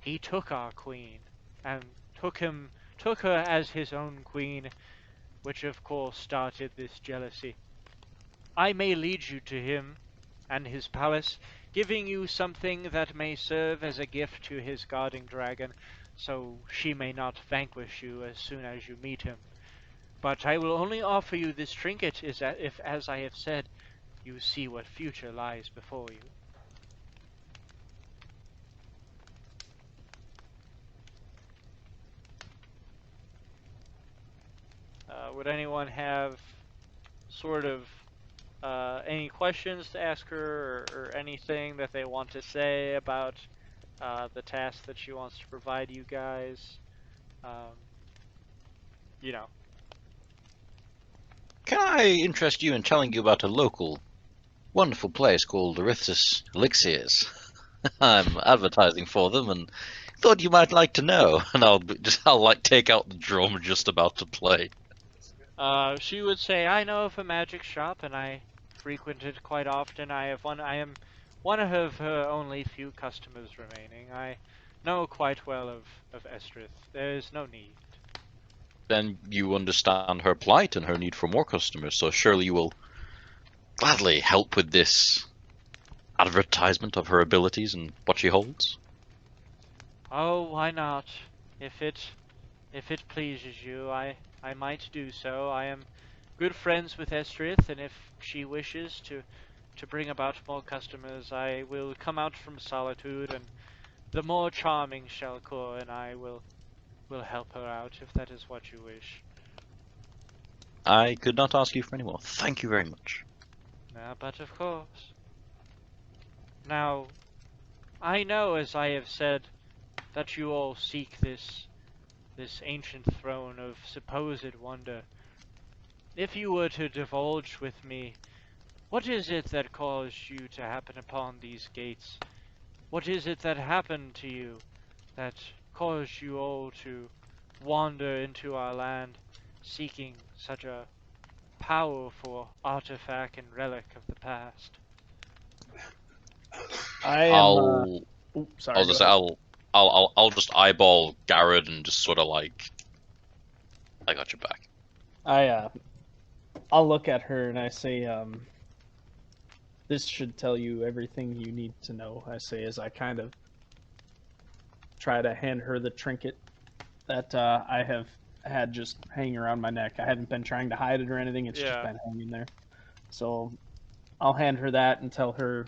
he took our queen, and took her as his own queen, which of course started this jealousy. I may lead you to him and his palace, giving you something that may serve as a gift to his guarding dragon, so she may not vanquish you as soon as you meet him. But I will only offer you this trinket if, as I have said, you see what future lies before you. Would anyone have sort of any questions to ask her, or anything that they want to say about the task that she wants to provide you guys? You know. Can I interest you in telling you about a local, wonderful place called Arithis Elixirs? I'm advertising for them, and thought you might like to know. And I'll like take out the drum just about to play. She would say, "I know of a magic shop, and I frequent it quite often. I am one of her only few customers remaining. I know quite well of Estrith. There is no need." Then you understand her plight and her need for more customers, so surely you will gladly help with this advertisement of her abilities and what she holds. Oh, why not? If it pleases you, I might do so. I am good friends with Estrith, and if she wishes to bring about more customers, I will come out from solitude, and the more charming Shalcor and I will help her out, if that is what you wish. I could not ask you for any more. Thank you very much. But of course. Now, I know, as I have said, that you all seek this ancient throne of supposed wonder. If you were to divulge with me, what is it that caused you to happen upon these gates? What is it that happened to you that caused you all to wander into our land, seeking such a powerful artifact and relic of the past? I am. Sorry. I'll go just say ahead. I'll just eyeball Garrett and just sort of like, I got your back. I'll look at her and I say, this should tell you everything you need to know. I say as I kind of try to hand her the trinket that I have had just hanging around my neck. I haven't been trying to hide it or anything. It's just been hanging there. So I'll hand her that and tell her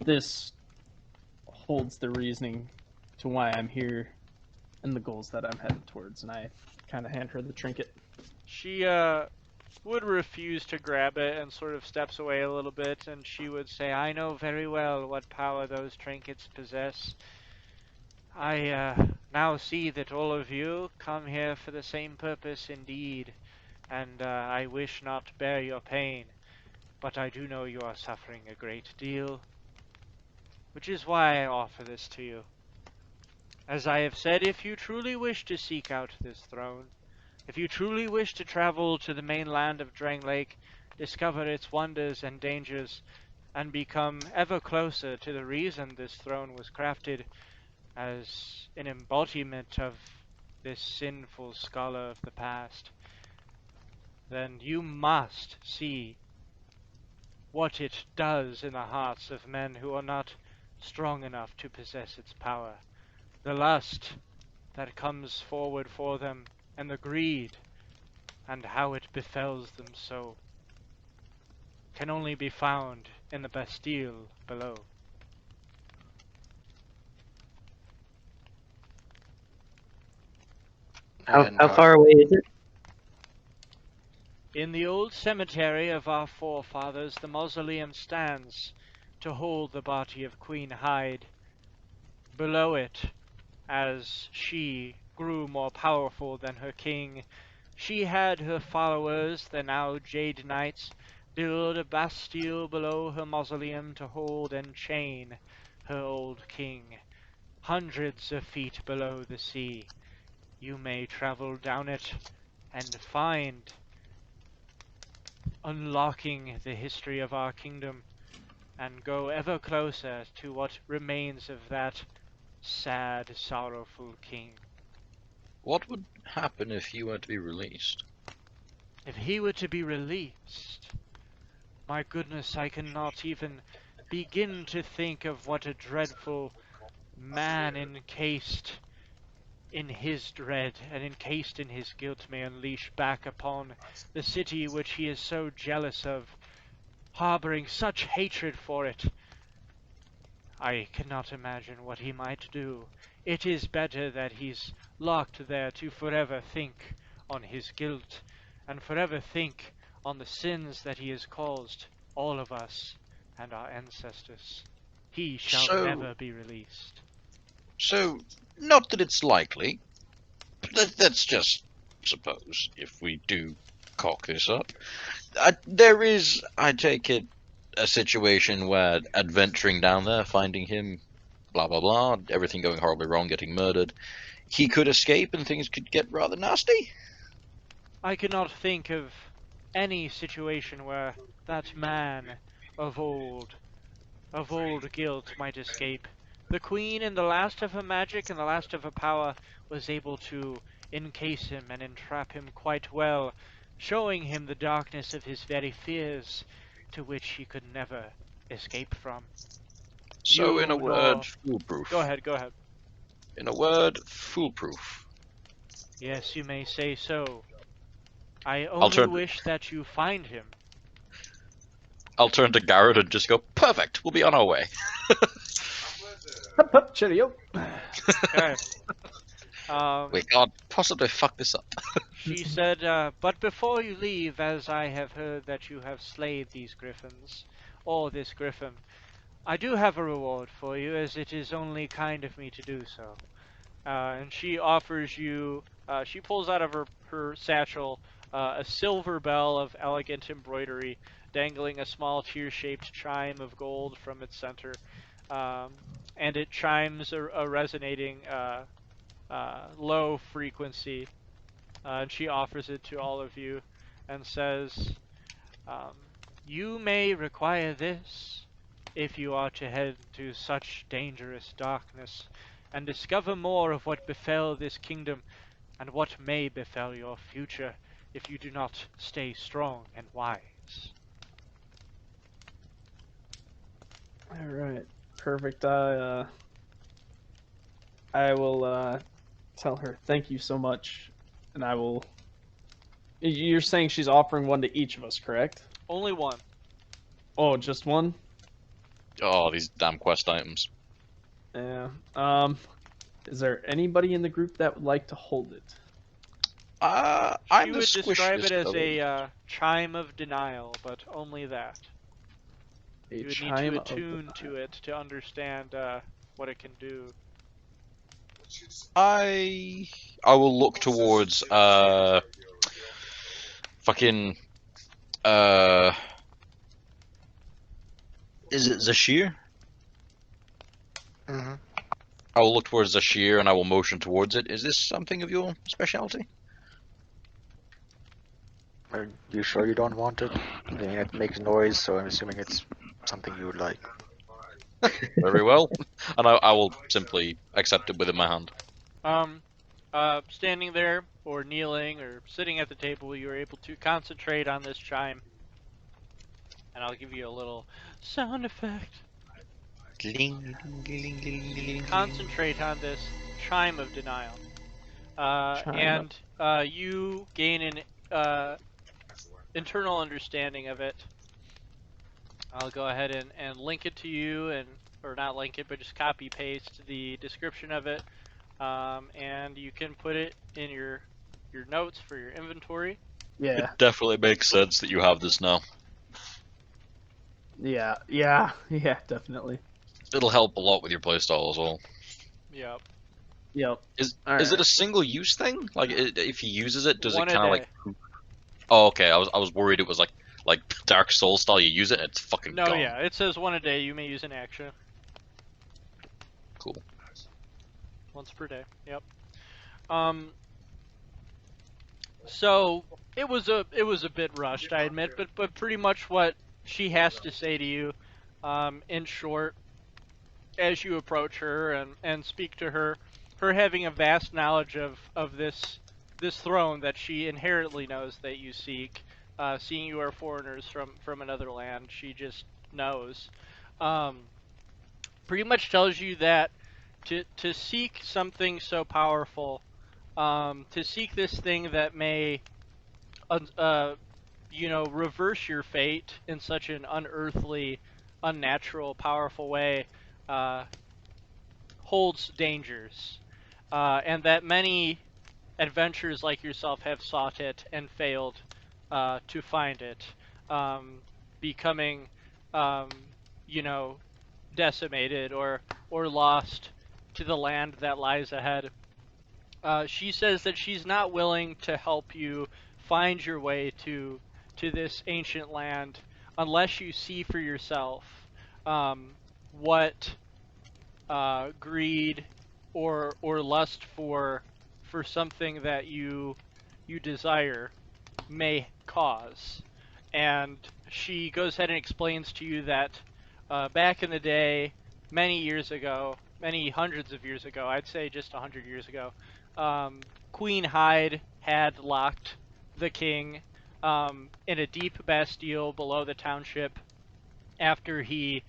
this holds the reasoning to why I'm here and the goals that I'm headed towards. And I kind of hand her the trinket. She would refuse to grab it and sort of steps away a little bit, and she would say, "I know very well what power those trinkets possess. I now see that all of you come here for the same purpose indeed, and I wish not to bear your pain. but I do know you are suffering a great deal, which is why I offer this to you. As I have said, if you truly wish to seek out this throne, if you truly wish to travel to the mainland of Drangleic, discover its wonders and dangers, and become ever closer to the reason this throne was crafted as an embodiment of this sinful scholar of the past, then you must see what it does in the hearts of men who are not strong enough to possess its power. The lust that comes forward for them, and the greed, and how it befalls them so, can only be found in the Bastille below. And How far away is it? In the old cemetery of our forefathers, the mausoleum stands to hold the body of Queen Hyde. Below it, as she grew more powerful than her king, she had her followers, the now Jade Knights, build a bastille below her mausoleum to hold and chain her old king. Hundreds of feet below the sea, you may travel down it and find, unlocking the history of our kingdom, and go ever closer to what remains of that sad, sorrowful king. What would happen if he were to be released? If he were to be released, my goodness, I cannot even begin to think of what a dreadful man encased in his dread and encased in his guilt may unleash back upon the city which he is so jealous of, harboring such hatred for it. I cannot imagine what he might do. It is better that he's locked there to forever think on his guilt, and forever think on the sins that he has caused all of us and our ancestors. He shall never be released. So, not that it's likely, but let's just suppose, if we do cock this up, there is, I take it, a situation where adventuring down there, finding him, blah blah blah, everything going horribly wrong, getting murdered, he could escape and things could get rather nasty? I cannot think of any situation where that man of old guilt might escape. The queen, in the last of her magic and the last of her power, was able to encase him and entrap him quite well, showing him the darkness of his very fears, to which he could never escape from. So, in a You word, nor- foolproof. Go ahead. In a word, foolproof. Yes, you may say so. I I'll only turn- wish that you find him. I'll turn to Garrett and just go, perfect, we'll be on our way. Hup, hup, cheerio. Okay. We can't possibly fuck this up. She said, but before you leave, as I have heard that you have slayed these griffins, or this griffin, I do have a reward for you, as it is only kind of me to do so. And she offers you, she pulls out of her satchel a silver bell of elegant embroidery, dangling a small tear-shaped chime of gold from its center. And it chimes a resonating low frequency. And she offers it to all of you and says, um, you may require this if you are to head to such dangerous darkness and discover more of what befell this kingdom and what may befell your future if you do not stay strong and wise. All right, perfect. I will tell her thank you so much, and I will. You're saying she's offering one to each of us, correct? Only one. Oh, just one? Oh, these damn quest items. Yeah. Is there anybody in the group that would like to hold it? I'm She the would describe it squishiest as of a chime of denial, but only that. A You would need chime to of attune to denial. it to understand what it can do. I will look towards fucking Is it Zashir? Mm-hmm. I will look towards Zashir and I will motion towards it. Is this something of your specialty? Are you sure you don't want it? I mean, it makes noise, so I'm assuming it's something you would like. Very well. And I will simply accept it within my hand. Standing there, or kneeling, or sitting at the table, you are able to concentrate on this chime. And I'll give you a little sound effect. Concentrate on this chime of denial. Chime You gain an internal understanding of it. I'll go ahead and link it to you, or not link it, but just copy paste the description of it, and you can put it in your notes for your inventory. Yeah, It definitely makes sense that you have this now. yeah, definitely. It'll help a lot with your playstyle as well. Yep. Yep. Is Alright. it a single use thing? Like, if he uses it, does One it a kind of day. like? Oh, okay. I was worried it was like Dark Souls style. You use it, and it's fucking No, gone. yeah, it says one a day. You may use an action Cool. once per day. Yep. So it was a bit rushed, I admit, but pretty much what she has to say to you, in short, as you approach her and speak to her, her having a vast knowledge of this throne that she inherently knows that you seek, seeing you are foreigners from another land, she just knows. Um, Pretty much tells you that to seek something so powerful, to seek this thing that may reverse your fate in such an unearthly, unnatural, powerful way, uh, holds dangers, and that many adventurers like yourself have sought it and failed to find it, becoming, um, you know, decimated or lost to the land that lies ahead. She says that she's not willing to help you find your way to this ancient land unless you see for yourself what greed or lust for something that you desire may cause. And she goes ahead and explains to you that back in the day, many years ago, many hundreds of years ago, I'd say just 100 years ago, Queen Hyde had locked the king in a deep bastille below the township after he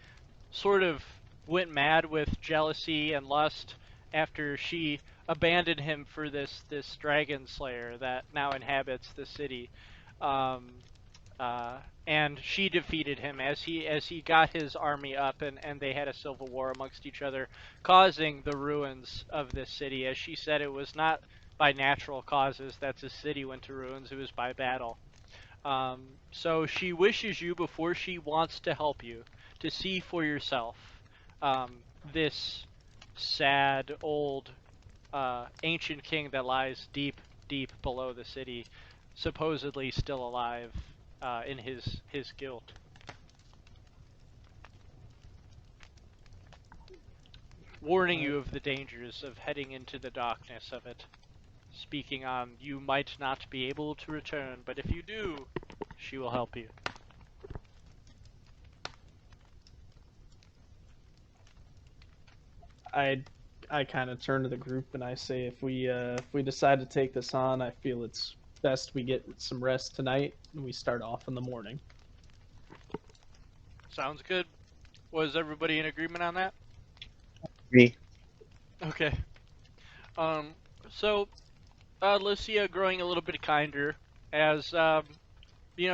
sort of went mad with jealousy and lust after she abandoned him for this dragon slayer that now inhabits the city. Um, and she defeated him as he got his army up, and they had a civil war amongst each other, causing the ruins of this city. As she said, it was not by natural causes that the city went to ruins, it was by battle. So she wishes you, before she wants to help you, to see for yourself um, this sad, old, ancient king that lies deep, deep below the city, supposedly still alive in his guilt. Warning you of the dangers of heading into the darkness of it. Speaking on, you might not be able to return, but if you do, she will help you. I kind of turn to the group and I say, if we decide to take this on, I feel it's best we get some rest tonight and we start off in the morning. Sounds good. Was everybody in agreement on that? Agree. Okay. Um, so, Lucia growing a little bit kinder as,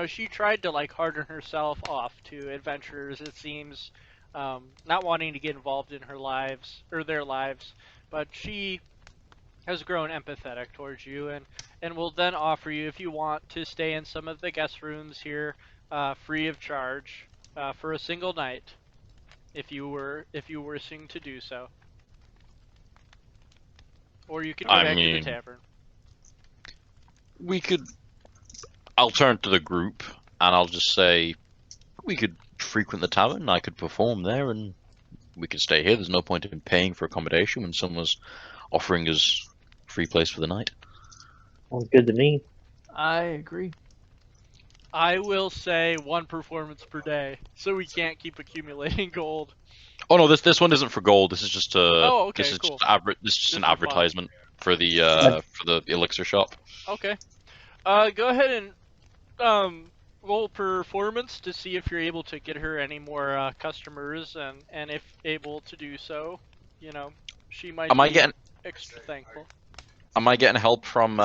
she tried to, like, harden herself off to adventurers, it seems, not wanting to get involved in her lives, or their lives, but she has grown empathetic towards you and will then offer you, if you want, to stay in some of the guest rooms here, free of charge, for a single night, if you were wishing to do so. Or you could go I back to the mean, tavern. we could. I'll turn to the group and I'll just say we could frequent the tavern, I could perform there, and we could stay here. There's no point in paying for accommodation when someone's offering us free place for the night. Sounds good to me. I agree. I will say 1 performance per day, so we can't keep accumulating gold. Oh no, this one isn't for gold. This is just Oh, okay, this is cool. this is just Just an for fun. advertisement for the elixir shop. Okay. Go ahead and roll performance to see if you're able to get her any more customers, and if able to do so, you know, she might Am I be getting extra thankful. help from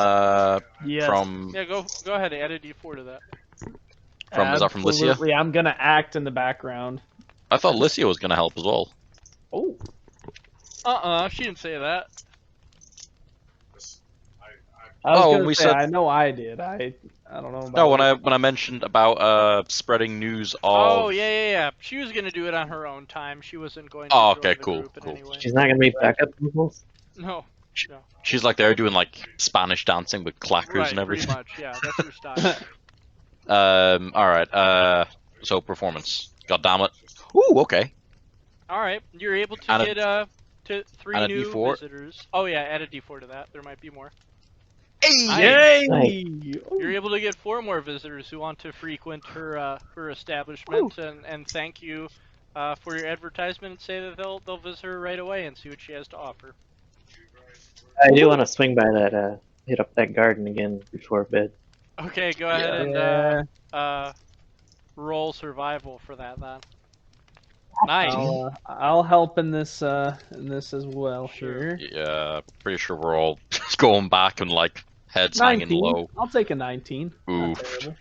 Yes. from Yeah, go ahead, add a d4 to that. is that from Lycia? Absolutely. I'm gonna act in the background. I thought Lycia was gonna help as well. Oh. She didn't say that. I was Oh, gonna we say, said- I know I did. I don't know about No, you. when I mentioned about spreading news of. Oh, yeah. She was gonna do it on her own time. She wasn't going to Oh, join okay, the cool, group in cool. any way. She's not gonna be backup vocals. No. She's like there doing like Spanish dancing with clackers Right, and everything. pretty much. Yeah, that's her style. All right. So performance. God damn it. Ooh, okay. All right, you're able to And a- get to 3 and a new D4? visitors. Oh yeah, add a d4 to that. There might be more. Hey! Yay! You're able to get 4 more visitors who want to frequent her establishment, and thank you for your advertisement, and say that they'll visit her right away and see what she has to offer. I do want to swing by that, hit up that garden again before bed. Okay, go ahead and Yeah. roll survival for that then. Nice. I'll help in this as well Sure. here. Yeah, pretty sure we're all just going back and like heads hanging 19. low. I'll take a 19. Not Oof. terrible.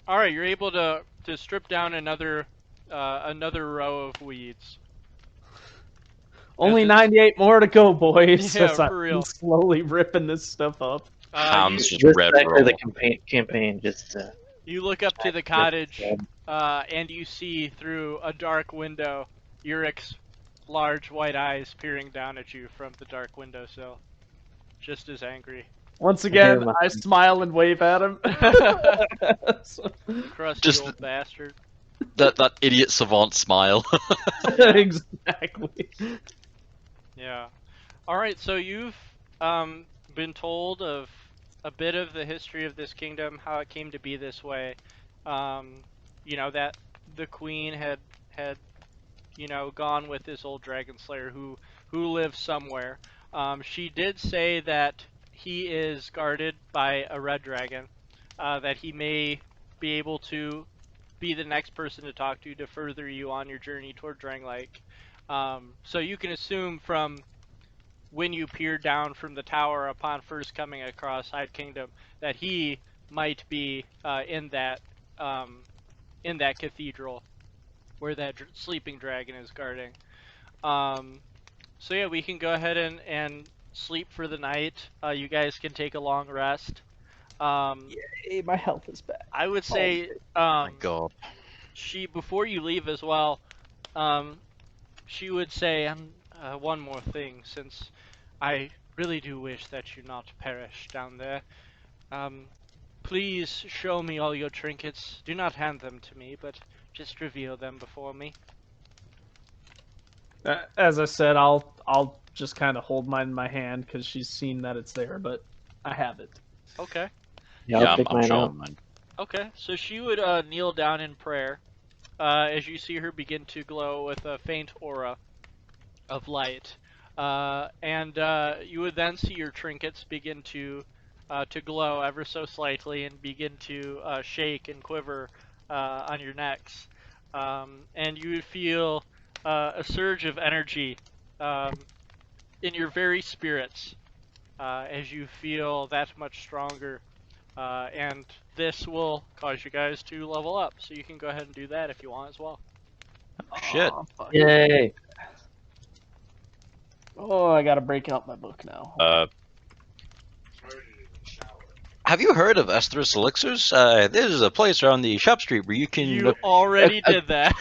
All right, you're able to strip down another row of weeds. Only it's- 98 more to go, boys. Yeah, as I'm for real. slowly ripping this stuff up. Hands just Just red back for roll. the campaign, just You look up to the cottage, and you see through a dark window Urik's large white eyes peering down at you from the dark windowsill, just as angry. Once again, Damn. I smile and wave at him. Crusty Just- old bastard. That idiot savant smile. Exactly. Yeah. All right, so you've been told of a bit of the history of this kingdom, how it came to be this way. You know that the queen had gone with this old dragon slayer who lives somewhere. She did say that he is guarded by a red dragon, that he may be able to be the next person to talk to further you on your journey toward Drangleic. So you can assume from when you peered down from the tower upon first coming across Hyde Kingdom that he might be in that cathedral where that sleeping dragon is guarding. So yeah, we can go ahead and sleep for the night. You guys can take a long rest. Hey, my health is back. I would say My God. she, before you leave as well, she would say one more thing, since I really do wish that you not perish down there. Please show me all your trinkets. Do not hand them to me, but just reveal them before me. As I said, I'll just kind of hold mine in my hand because she's seen that it's there, but I have it. Okay. yeah, I'll pick I'm mine showing out. mine. Okay, so she would kneel down in prayer as you see her begin to glow with a faint aura of light. And you would then see your trinkets begin to glow ever so slightly and begin to shake and quiver on your necks. And you would feel a surge of energy in your very spirits as you feel that much stronger. And this will cause you guys to level up, so you can go ahead and do that if you want as well. Shit. Aw, fuck. Yay! Oh, I gotta break out my book now. Have you heard of Esther's Elixirs? There's a place around the shop street where you can. You already did that.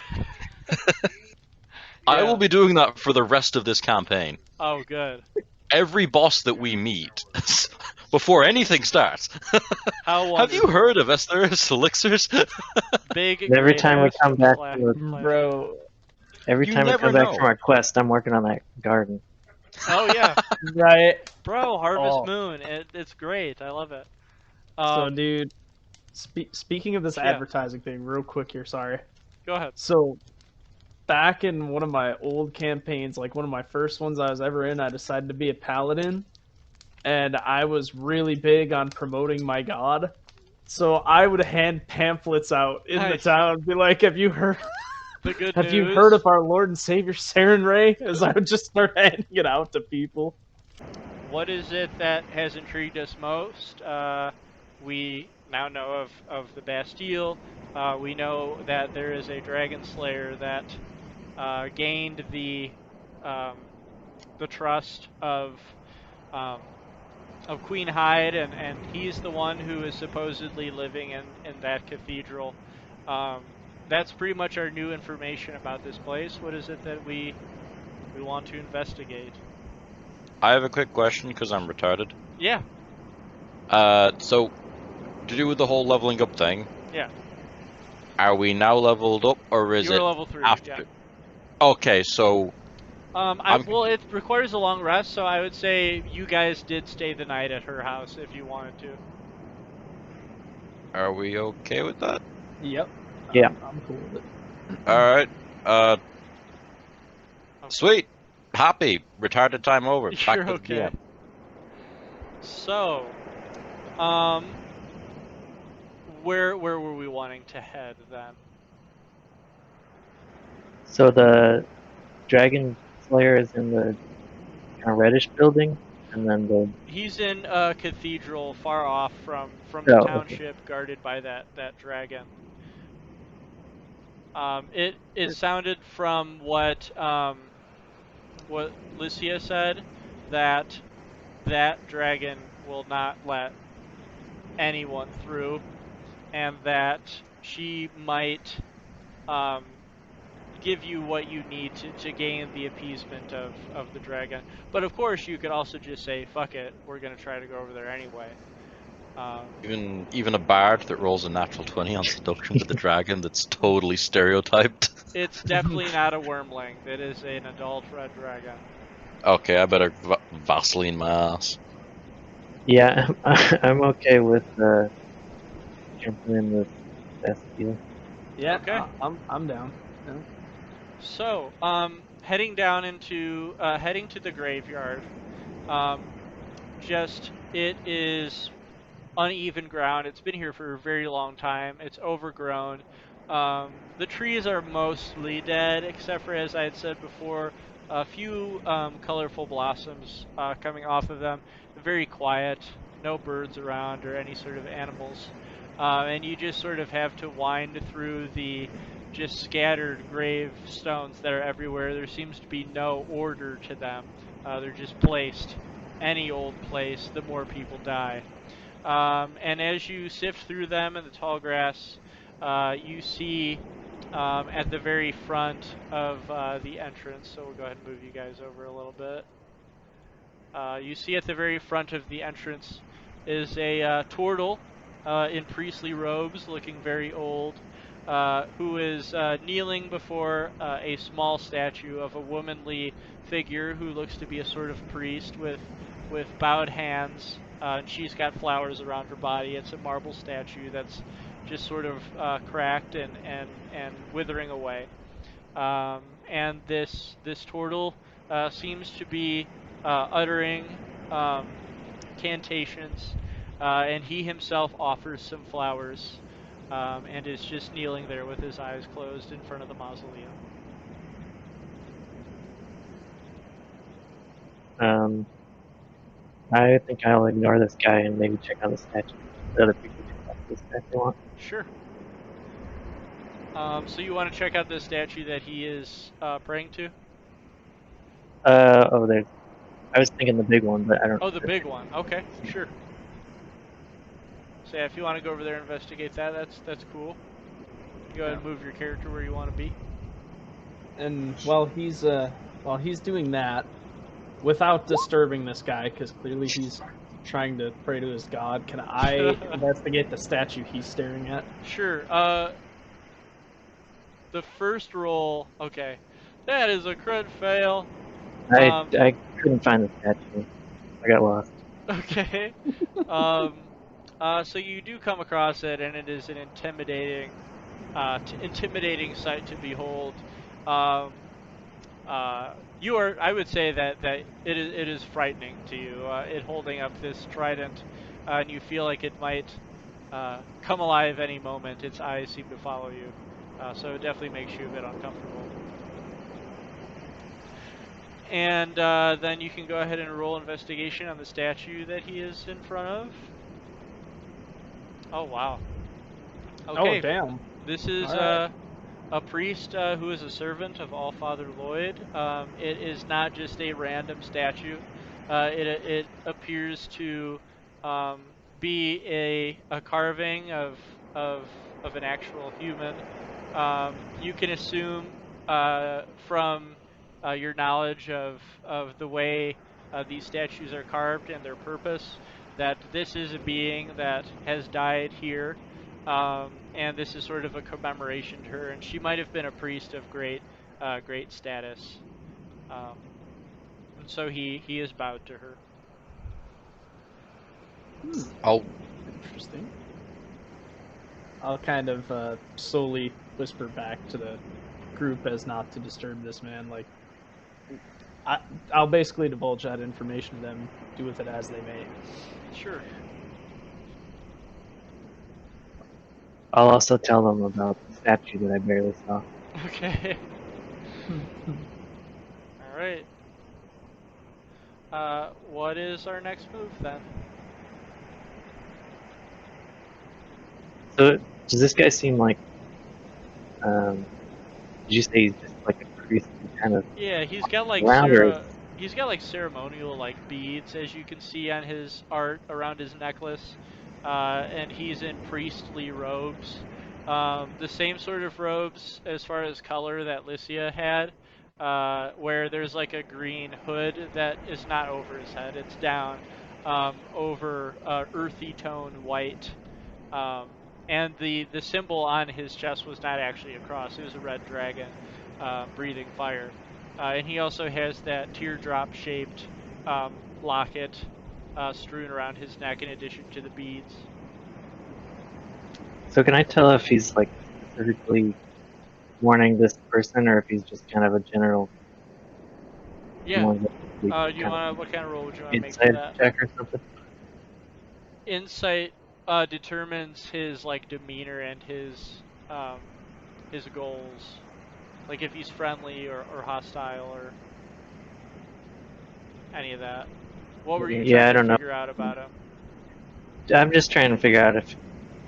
I Yeah. will be doing that for the rest of this campaign. Oh, good. Every boss that we meet before anything starts. How Have you wonderful. heard of Esther's elixirs? Big And every great time we ass come from the back black from the, planet. Bro, every You time we never come back from know. our quest, I'm working on that garden. Oh yeah, right. bro, Harvest Oh. Moon. It's great. I love it. So, dude, speaking of this yeah. advertising thing, real quick here, sorry. Go ahead. So, back in one of my old campaigns, like one of my first ones I was ever in, I decided to be a paladin, and I was really big on promoting my god. So I would hand pamphlets out in the Nice. town, be like, "Have you heard? The good Have you news. heard of our Lord and Savior Saren Ray?" As I would just start handing it out to people. What is it that has intrigued us most? We now know of the Bastille. We know that there is a dragon slayer that gained the trust um, of Queen Hyde, and he's the one who is supposedly living in that cathedral. That's pretty much our new information about this place. What is it that we want to investigate? I have a quick question because I'm retarded. Yeah, So to do with the whole leveling up thing, yeah. are we now leveled up, or is You're it level 3. after? Yeah. Okay, so I'm- Well, it requires a long rest, so I would say you guys did stay the night at her house if you wanted to. are we okay with that? Yep. Yeah. I'm cool with it. All right. Okay. Sweet. Happy. Retarded time over. Back You're to the okay. DM. So, where were we wanting to head then? So the Dragon Slayer is in the kind of reddish building, and then the He's in a cathedral far off from the okay. township, guarded by that dragon. It sounded from what Lycia said that dragon will not let anyone through, and that she might give you what you need to gain the appeasement of the dragon. But of course, you could also just say, "Fuck it, we're gonna try to go over there anyway." Even a bard that rolls a natural 20 on seduction with a dragon that's totally stereotyped. It's definitely not a wormling. It is an adult red dragon. Okay, I better Vaseline my ass. Yeah, I'm okay with jumping in with Bastille. Yeah. Okay. I'm down. Yeah. So, heading to the graveyard. It is uneven ground. It's been here for a very long time. It's overgrown. The trees are mostly dead, except for, as I had said before, a few colorful blossoms coming off of them. Very quiet, no birds around or any sort of animals. And you just sort of have to wind through the just scattered gravestones that are everywhere. There seems to be no order to them. They're just placed any old place, the more people die. And as you sift through them in the tall grass, you see at the very front of the entrance, so we'll go ahead and move you guys over a little bit. You see at the very front of the entrance is a turtle in priestly robes, looking very old, who is kneeling before a small statue of a womanly figure who looks to be a sort of priest with bowed hands, and she's got flowers around her body. It's a marble statue that's just sort of cracked and withering away. And this turtle seems to be uttering cantations, and he himself offers some flowers, and is just kneeling there with his eyes closed in front of the mausoleum. I think I'll ignore this guy and maybe check out the statue. The other people check out this guy if they want. Sure. So you want to check out the statue that he is praying to? Oh, there's. I was thinking the big one, but I don't. Oh, the big one. Okay, sure. So yeah, if you want to go over there and investigate that, that's cool. Go ahead and move your character where you want to be. And while he's doing that, without disturbing this guy, because clearly he's trying to pray to his god, can I investigate the statue he's staring at? Sure. The first roll. Okay, that is a crit fail. I couldn't find the statue. I got lost. Okay. So you do come across it, and it is an intimidating sight to behold. I would say that it is frightening to you. It holding up this trident, and you feel like it might come alive any moment. Its eyes seem to follow you, so it definitely makes you a bit uncomfortable. And then you can go ahead and roll investigation on the statue that he is in front of. Oh wow. Okay. Oh, damn. This is Alright. a priest who is a servant of Allfather Lloyd. It is not just a random statue. It appears to be a carving of an actual human. You can assume from your knowledge of the way these statues are carved and their purpose that this is a being that has died here. And this is sort of a commemoration to her, and she might have been a priest of great status. And so he is bowed to her. Interesting. I'll kind of slowly whisper back to the group as not to disturb this man. Like, I'll basically divulge that information to them, do with it as they may. Sure. I'll also tell them about the statue that I barely saw. Okay. All right. What is our next move then? So, does this guy seem like? Did you say he's just like a priest kind of? Yeah, he's got like Rounder. he's got like ceremonial like beads, as you can see on his art around his necklace, and he's in priestly robes, the same sort of robes as far as color that Lycia had, where there's like a green hood that is not over his head; it's down over earthy tone white. And the symbol on his chest was not actually a cross; it was a red dragon breathing fire. And he also has that teardrop-shaped locket strewn around his neck in addition to the beads. So can I tell if he's like specifically warning this person, or if he's just kind of a general? Yeah. One that What kind of roll would you want to make for insight that? check or something? Insight determines his like demeanor and his goals, like if he's friendly or hostile or any of that. What were you Yeah, I trying don't to know. figure out about him? I'm just trying to figure out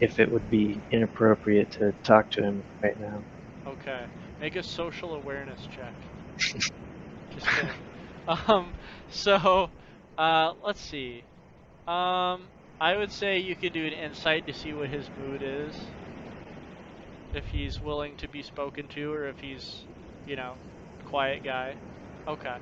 if it would be inappropriate to talk to him right now. Okay, make a social awareness check. Just kidding. So, let's see. I would say you could do an insight to see what his mood is. If he's willing to be spoken to, or if he's, quiet guy. Okay.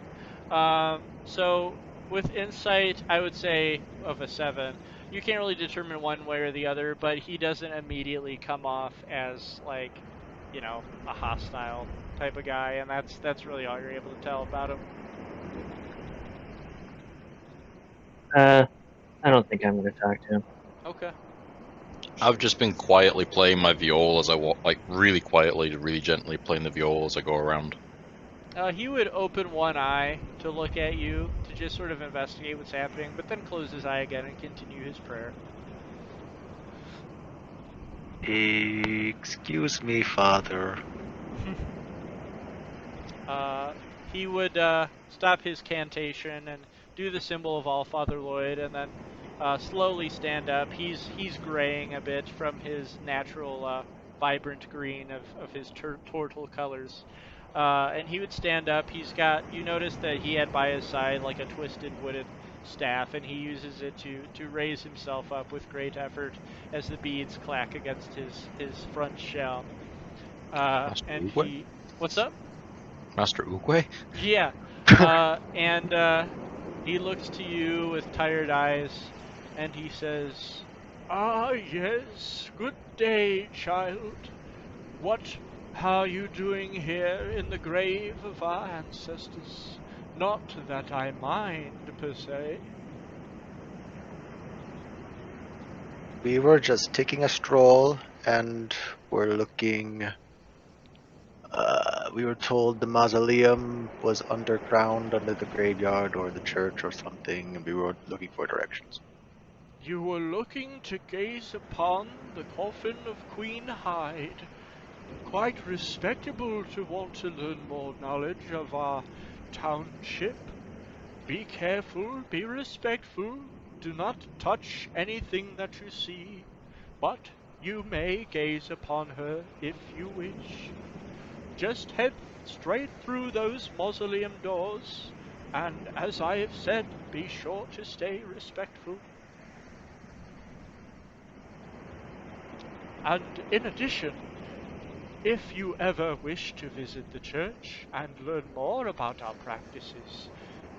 So with insight, I would say of a 7. You can't really determine one way or the other, but he doesn't immediately come off as like, a hostile type of guy, and that's really all you're able to tell about him. I don't think I'm going to talk to him. Okay. I've just been quietly playing my viol as I walk, like really quietly, really gently playing the viol as I go around. He would open one eye to look at you, to just sort of investigate what's happening, but then close his eye again and continue his prayer. Excuse me, Father. He would stop his cantation and do the symbol of Allfather Lloyd, and then slowly stand up. He's graying a bit from his natural vibrant green of his turtle colors. And he would stand up. You notice that he had by his side like a twisted wooden staff, and he uses it to raise himself up with great effort as the beads clack against his front shell. And Uguay? he... What's up? Master Uguay? Yeah. And He looks to you with tired eyes, and he says, "Ah, yes, good day, child. What are you doing here in the grave of our ancestors? Not that I mind, per se." We were just taking a stroll, and we're looking. We were told the mausoleum was underground under the graveyard or the church or something, and we were looking for directions. You were looking to gaze upon the coffin of Queen Hyde. Quite respectable to want to learn more knowledge of our township. Be careful, be respectful, do not touch anything that you see, but you may gaze upon her if you wish. Just head straight through those mausoleum doors, and as I have said, be sure to stay respectful. And in addition, if you ever wish to visit the church and learn more about our practices,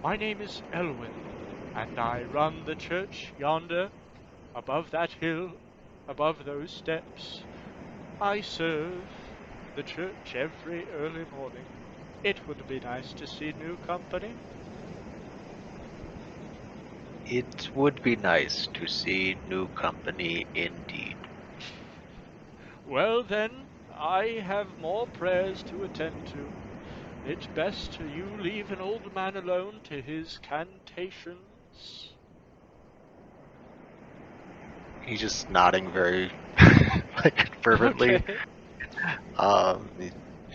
my name is Elwin, and I run the church yonder, above that hill, above those steps. I serve the church every early morning. It would be nice to see new company. It would be nice to see new company indeed. Well then, I have more prayers to attend to. It's best you leave an old man alone to his cantations. He's just nodding very like fervently. Okay.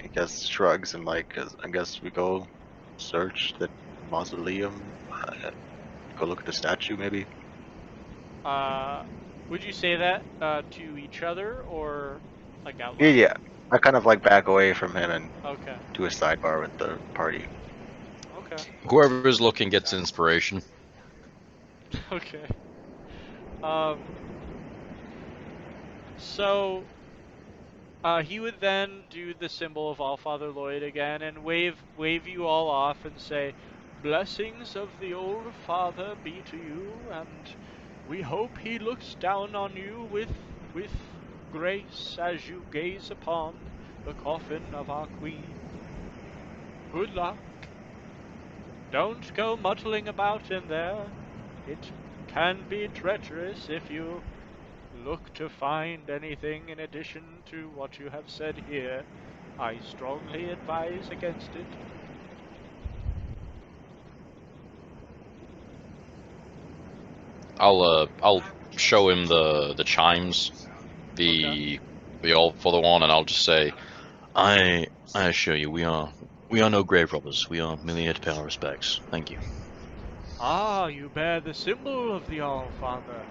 He guess shrugs and like, I guess we go search the mausoleum. Go look at the statue, maybe. Would you say that to each other or like out Yeah, loud? yeah. I kind of like back away from him and Okay. do a sidebar with the party. Okay. Whoever is looking gets inspiration. Okay. Um. So he would then do the symbol of Allfather Lloyd again and wave you all off and say, "Blessings of the old father be to you, and we hope he looks down on you with grace as you gaze upon the coffin of our queen. Good luck. Don't go muddling about in there. It can be treacherous if you look to find anything in addition to what you have said here. I strongly advise against it." I'll show him the chimes, the all for the one, and I'll just say, I assure you, we are no grave robbers. We are merely here to pay our respects. Thank you. "Ah, you bear the symbol of the All-Father.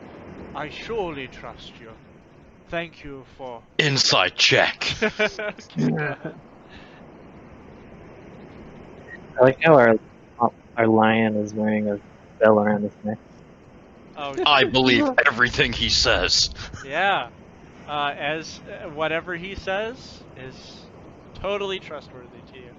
I surely trust you. Thank you for..." Insight check. Okay, go ahead. I like how our lion is wearing a bell around his neck. Oh, I believe everything he says. yeah. As whatever he says is totally trustworthy to you.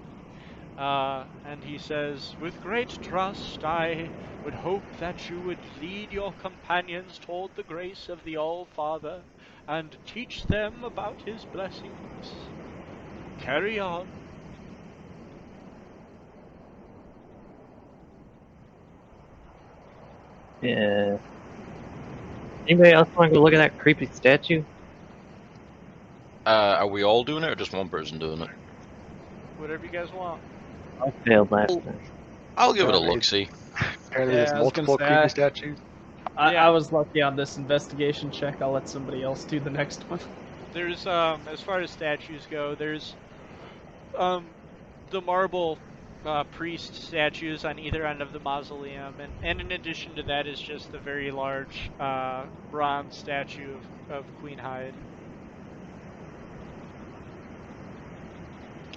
And he says, "With great trust, I would hope that you would lead your companions toward the grace of the All-Father and teach them about his blessings. Carry on." Yeah. Anybody else want to go look at that creepy statue? Are we all doing it, or just one person doing it? Whatever you guys want. I failed last time. I'll give it a Apparently- look-see. Apparently, Yeah, there's I was gonna multiple say, creepy statues. Yeah. I was lucky on this investigation check. I'll let somebody else do the next one. There's, as far as statues go, there's, the marble priest statues on either end of the mausoleum, and in addition to that is just the very large bronze statue of Queen Hyde.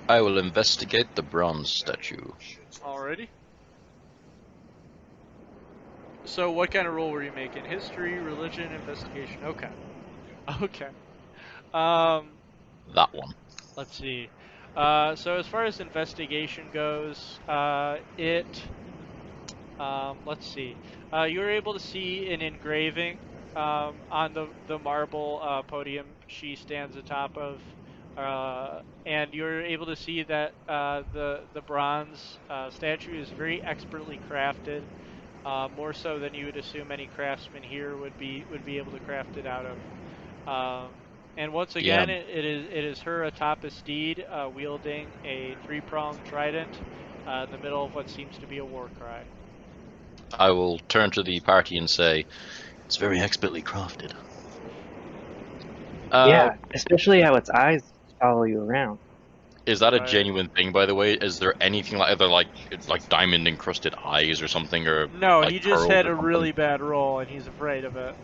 I will investigate the bronze statue. Alrighty. So what kind of roll were you making? History, religion, investigation? Okay. Okay. That one. Let's see. So as far as investigation goes, it Let's see. You were able to see an engraving on the marble podium she stands atop of, and you're able to see that the bronze statue is very expertly crafted, more so than you would assume any craftsman here would be able to craft it out of. And once Yeah. again, it is her atop a steed, wielding a 3-pronged trident in the middle of what seems to be a war cry. I will turn to the party and say, it's very expertly crafted. Yeah, especially how its eyes follow you around. Is that a Right. genuine thing, by the way? Is there anything like other it's like diamond encrusted eyes or something, or No, like he just pearls had or a something? really bad roll, and he's afraid of it.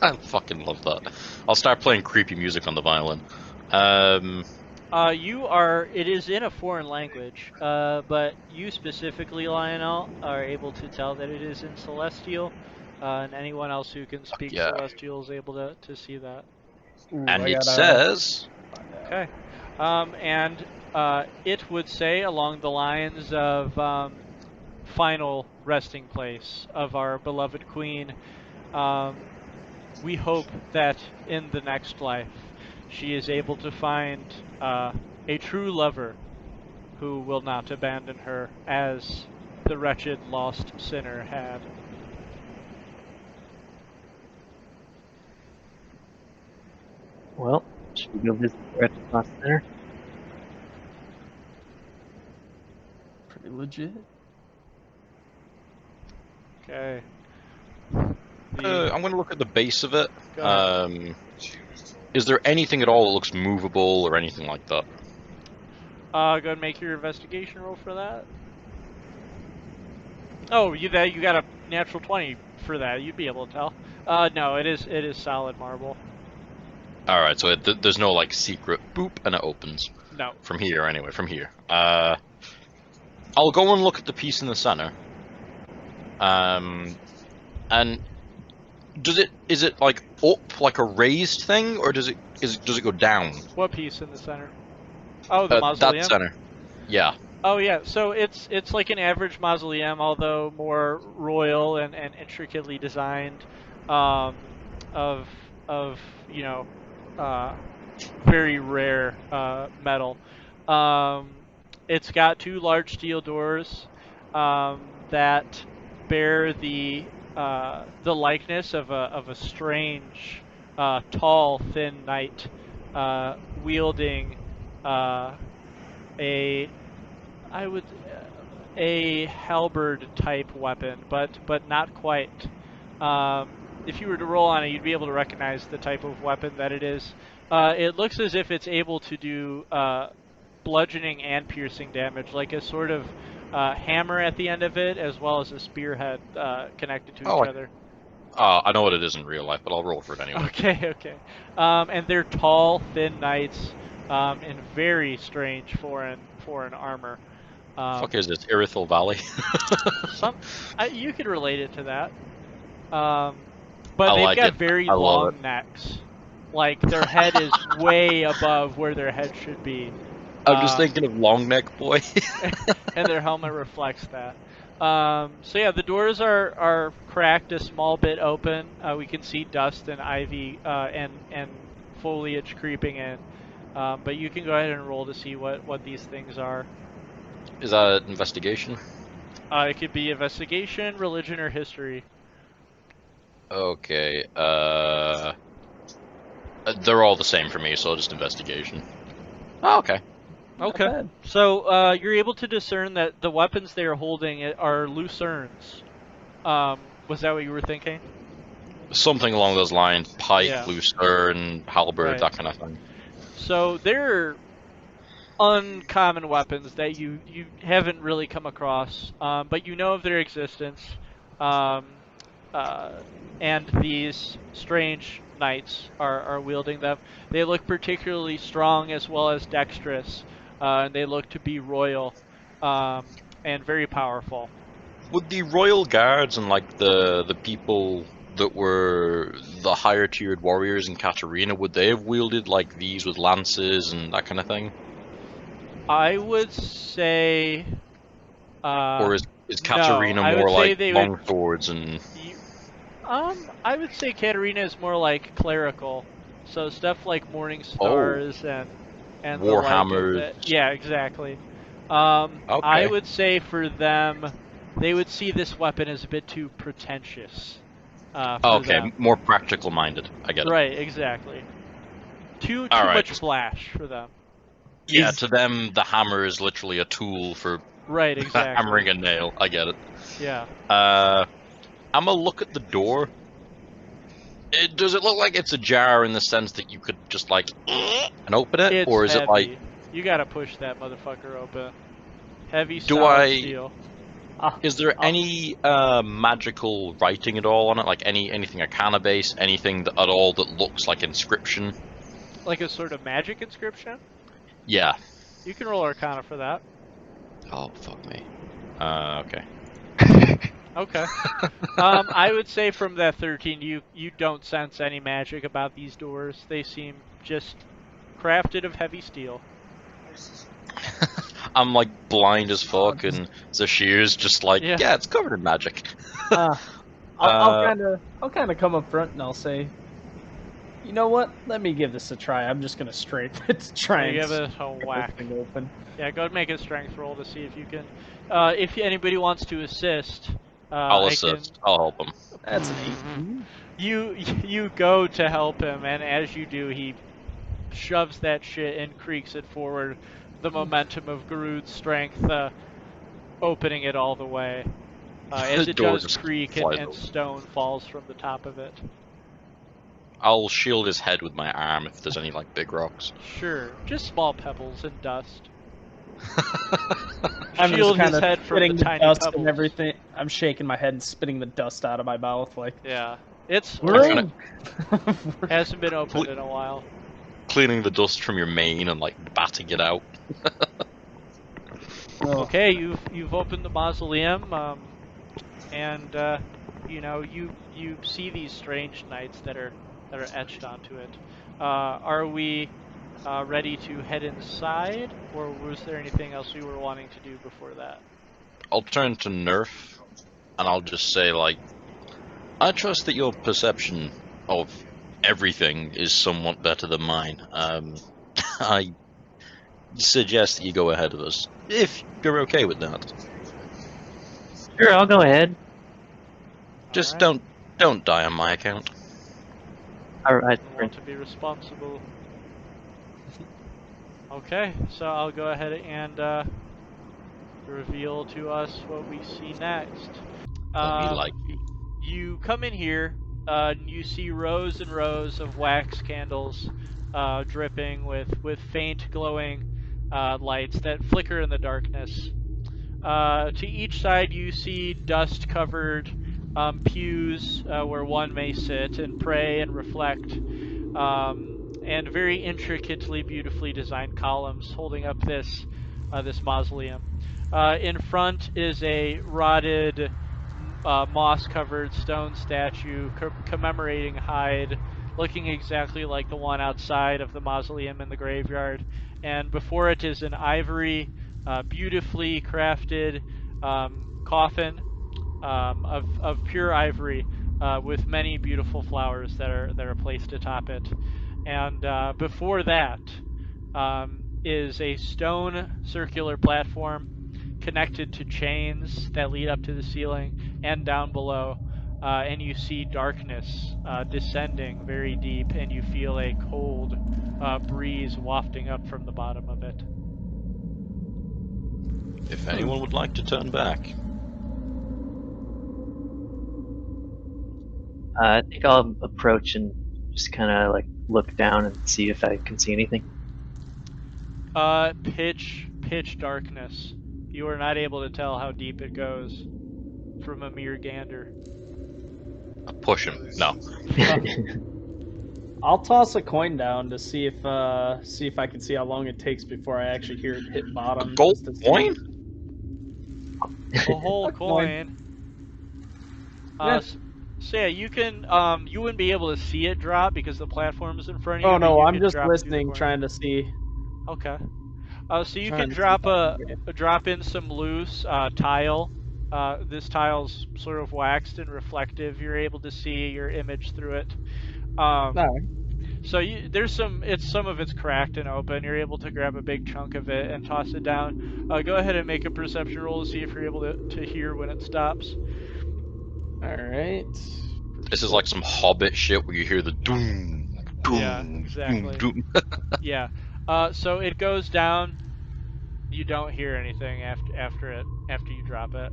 I fucking love that. I'll start playing creepy music on the violin. It is in a foreign language, but you specifically, Lionel, are able to tell that it is in Celestial, and anyone else who can speak Yeah. Celestial is able to see that. Ooh, And I it gotta says, find out. Okay. And it would say along the lines of final resting place of our beloved queen. We hope that in the next life she is able to find a true lover who will not abandon her as the wretched lost sinner had. Well, should we go visit the Red Cross Center? Pretty legit. Okay. I'm going to look at the base of it. Go ahead. Is there anything at all that looks movable or anything like that? Go ahead and make your investigation roll for that. Oh, you got a natural 20 for that. You'd be able to tell. No, it is solid marble. All right, so there's no like secret boop and it opens. No. From here, anyway. From here. I'll go and look at the piece in the center. And is it like up like a raised thing, or does it go down? What piece in the center? Oh, the mausoleum. That center. Yeah. Oh yeah, so it's like an average mausoleum, although more royal and intricately designed, of you know, very rare metal. It's got 2 large steel doors that bear the likeness of a strange, tall, thin knight wielding a a halberd type weapon, but not quite. If you were to roll on it, you'd be able to recognize the type of weapon that it is. It looks as if it's able to do bludgeoning and piercing damage, like a sort of hammer at the end of it, as well as a spearhead connected to each other. I know what it is in real life, but I'll roll for it anyway. Okay. And they're tall, thin knights in very strange foreign armor. Fuck is this, Irithel Valley? You could relate it to that. But they've got very long necks. Like, their head is way above where their head should be. I'm just thinking of Long Neck Boy. And their helmet reflects that. So yeah, the doors are cracked a small bit open. We can see dust and ivy and foliage creeping in. But you can go ahead and roll to see what these things are. Is that an investigation? It could be investigation, religion, or history. Okay. They're all the same for me, so just investigation. Oh, okay. Okay. So you're able to discern that the weapons they are holding are lucernes. Was that what you were thinking? Something along those lines. Pike, Yeah. lucerne, halberd, Right. that kind of thing. So they're uncommon weapons that you haven't really come across, but you know of their existence. And these strange knights are wielding them. They look particularly strong as well as dexterous, and they look to be royal and very powerful. Would the royal guards and like the people that were the higher tiered warriors in Katarina, would they have wielded like these with lances and that kind of thing? I would say, Or is Is Katarina I would more say like they would- long swords and You, I would say Katarina is more like clerical, so stuff like morning stars and the like of Warhammers? that. Yeah, exactly. I Okay. would say for them, they would see this weapon as a bit too pretentious. For Okay, them. more practical minded. I get it. Right, exactly. Too Alright. much flash for them. Yeah, to them, the hammer is literally a tool for Right, exactly. hammering a nail. I get it. Yeah. I'm gonna look at the door. Does it look like it's ajar in the sense that you could just like and open it, It's or is heavy. it like? You gotta push that motherfucker open. Heavy Do solid I- steel. Is there any magical writing at all on it? Like anything arcana base, anything at all that looks like inscription? Like a sort of magic inscription? Yeah. You can roll Arcana for that. Oh fuck me. Okay. Okay. I would say from that 13, you don't sense any magic about these doors. They seem just crafted of heavy steel. I'm like blind as fuck, and Zashir's just like, Yeah. yeah, it's covered in magic. I'll kind of come up front and I'll say, you know what? Let me give this a try. I'm just gonna straight try and You give it a strip whack. this thing open. Yeah, go ahead and make a strength roll to see if you can. If anybody wants to assist, I'll I assist. I'll help him. That's an 8. You go to help him, and as you do, he shoves that shit and creaks it forward. The momentum of Garud's strength, opening it all the way. As The it door does just creak flies and open. stone falls from the top of it. I'll shield his head with my arm if there's any like big rocks. Sure, just small pebbles and dust. I'm Shield just his kind head of from spitting the the tiny dust pebbles. and everything. I'm shaking my head and spitting the dust out of my mouth like. Yeah, it's We're in. hasn't been opened in a while. Cleaning the dust from your mane and like batting it out. Okay, you've opened the mausoleum, and you know you see these strange knights that are etched onto it. Are we ready to head inside, or was there anything else we were wanting to do before that? I'll turn to Nerf, and I'll just say like, I trust that your perception of everything is somewhat better than mine. I suggest that you go ahead of us, if you're okay with that. Sure, I'll go ahead. Just Alright. don't die on my account. All right. I want to be responsible. Okay, so I'll go ahead and reveal to us what we see next. Let me like you. You come in here, and you see rows and rows of wax candles dripping with faint glowing lights that flicker in the darkness. To each side, you see dust-covered pews where one may sit and pray and reflect, and very intricately, beautifully designed columns holding up this mausoleum. In front is a rotted, moss-covered stone statue commemorating Hyde, looking exactly like the one outside of the mausoleum in the graveyard. And before it is an ivory, beautifully crafted coffin of pure ivory with many beautiful flowers that are placed atop it. And before that is a stone circular platform connected to chains that lead up to the ceiling and down below. And you see darkness descending very deep, and you feel a cold breeze wafting up from the bottom of it. If anyone would like to turn back. I think I'll approach and just kind of like look down and see if I can see anything. Pitch darkness. You are not able to tell how deep it goes from a mere gander. Push him. No. I'll toss a coin down to see if I can see how long it takes before I actually hear it hit bottom. Gold just to see. coin? A whole A coin. coin. Yes. So yeah, you can you wouldn't be able to see it drop because the platform is in front of you. Oh but no, you I'm could just drop through the listening, coin. trying to see. Okay. So you Trying can to see drop if I can get it. drop in some loose tile This tile's sort of waxed and reflective. You're able to see your image through it. All right. So some of it's cracked and open. You're able to grab a big chunk of it and toss it down. Go ahead and make a perception roll to see if you're able to hear when it stops. All right. This is like some Hobbit shit where you hear the doom, doom, Yeah, exactly. doom, doom. Yeah. So it goes down. You don't hear anything after you drop it.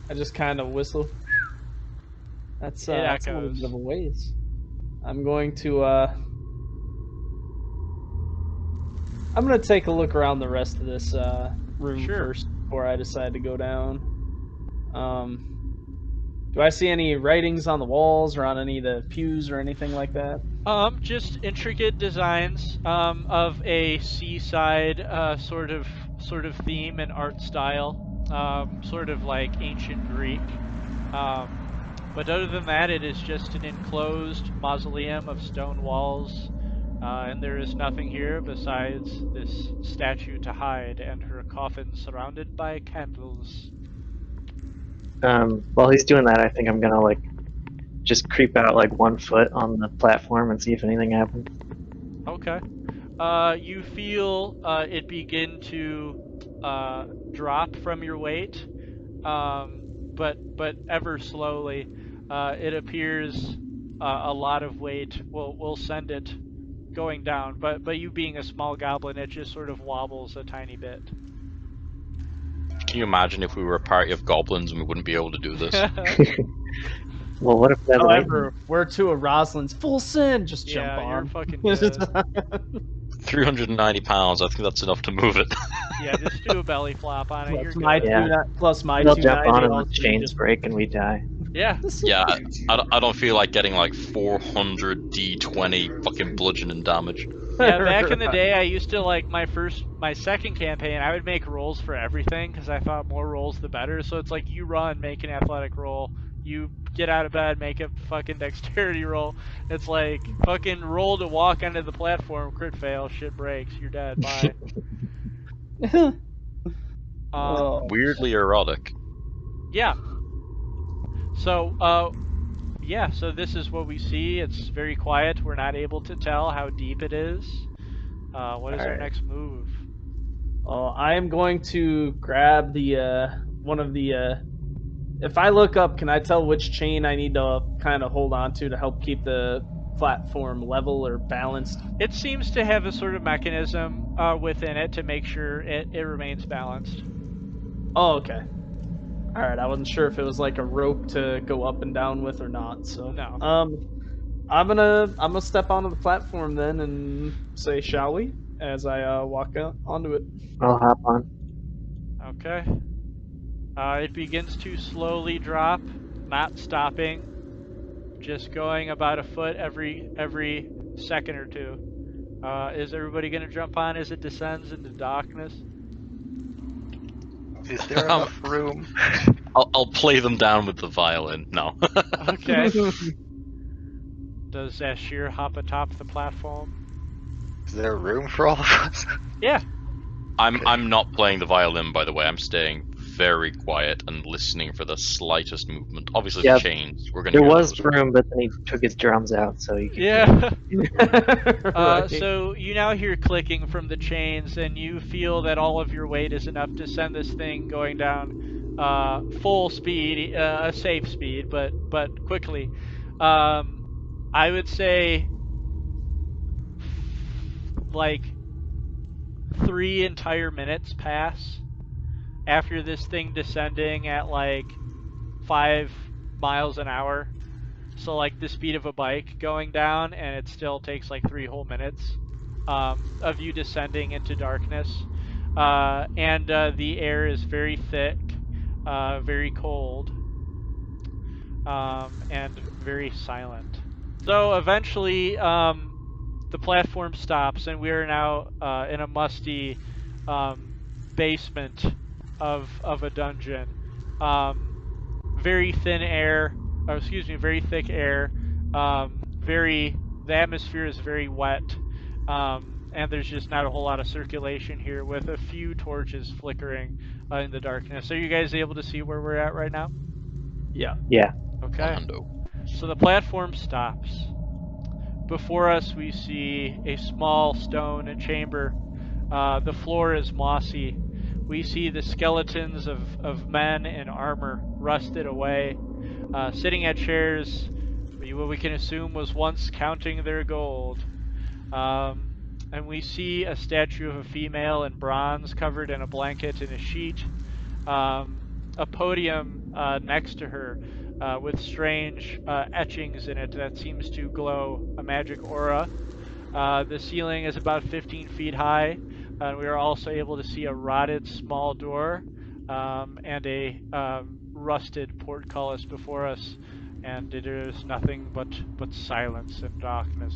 I just kind of whistle. That's It that's a little echoes. bit of a ways. I'm going to I'm gonna take a look around the rest of this room Sure. first before I decide to go down. Do I see any writings on the walls or on any of the pews or anything like that? Just intricate designs of a seaside sort of theme and art style, sort of like ancient Greek. But other than that, it is just an enclosed mausoleum of stone walls, and there is nothing here besides this statue to hide and her coffin surrounded by candles. While he's doing that, I think I'm gonna like just creep out like 1 foot on the platform and see if anything happens. Okay. You feel it begin to drop from your weight, but ever slowly. It appears a lot of weight will send it going down. But you being a small goblin, it just sort of wobbles a tiny bit. Can you imagine if we were a party of goblins and we wouldn't be able to do this? Well, what if that's However, we're two of Rosalind's full sin. Just jump Yeah, on. you're fucking dead. 390 pounds. I think that's enough to move it. Yeah, just do a belly flop on it. You're plus my good. Yeah. plus my They'll 290. jump on and the also chains just- break and we die. Yeah. Yeah, I don't feel like getting like 400 d20 fucking bludgeoning damage. Yeah, back in the day, I used to like my second campaign. I would make rolls for everything because I thought more rolls the better. So it's like you run, make an athletic roll. You get out of bed, make a fucking dexterity roll. It's like fucking roll to walk onto the platform, crit fail, shit breaks, you're dead. Bye. Oh. Weirdly erotic. Yeah. So, yeah, so this is what we see. It's very quiet. We're not able to tell how deep it is. What is our Alright. next move? I am going to grab the one of the. If I look up, can I tell which chain I need to kind of hold on to help keep the platform level or balanced? It seems to have a sort of mechanism within it to make sure it remains balanced. Oh, okay. All right, I wasn't sure if it was like a rope to go up and down with or not. So No. I'm gonna step onto the platform then and say, "Shall we?" As I walk out onto it. I'll hop on. Okay. It begins to slowly drop, not stopping, just going about a foot every second or two. Is everybody gonna jump on as it descends into darkness? Is there enough room? I'll play them down with the violin. No. Okay. Does Ashir hop atop the platform? Is there room for all of us? Yeah. I'm not playing the violin, by the way. I'm staying very quiet and listening for the slightest movement. Obviously, Yeah, the chains. We're gonna. There hear was those. room, but then he took his drums out, so you could. Yeah. Right. So you now hear clicking from the chains, and you feel that all of your weight is enough to send this thing going down full speed, a safe speed, but quickly. I would say like 3 entire minutes pass after this thing descending at like 5 miles an hour. So like the speed of a bike going down, and it still takes like 3 whole minutes of you descending into darkness. And the air is very thick, very cold, and very silent. So eventually, the platform stops, and we are now in a musty basement of a dungeon. Very thin air, or excuse me, very thick air. The atmosphere is very wet, and there's just not a whole lot of circulation here, with a few torches flickering in the darkness. Are you guys able to see where we're at right now? Yeah. Yeah. Okay. Orlando. So the platform stops. Before us, we see a small stone chamber. The floor is mossy. We see the skeletons of men in armor, rusted away, sitting at chairs, what we can assume was once counting their gold. And we see a statue of a female in bronze, covered in a blanket and a sheet. A podium next to her with strange etchings in it that seems to glow a magic aura. The ceiling is about 15 feet high, and we are also able to see a rotted small door and a rusted portcullis before us, and it is nothing but silence and darkness.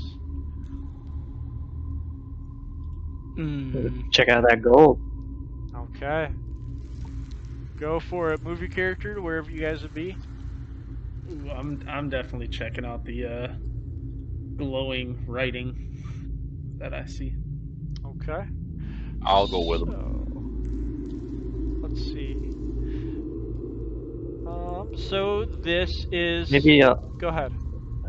Check out that gold. Okay. Go for it. Move your character to wherever you guys would be. Ooh, I'm definitely checking out the glowing writing that I see. Okay. I'll go with him. So, let's see. So this is. Maybe Go ahead.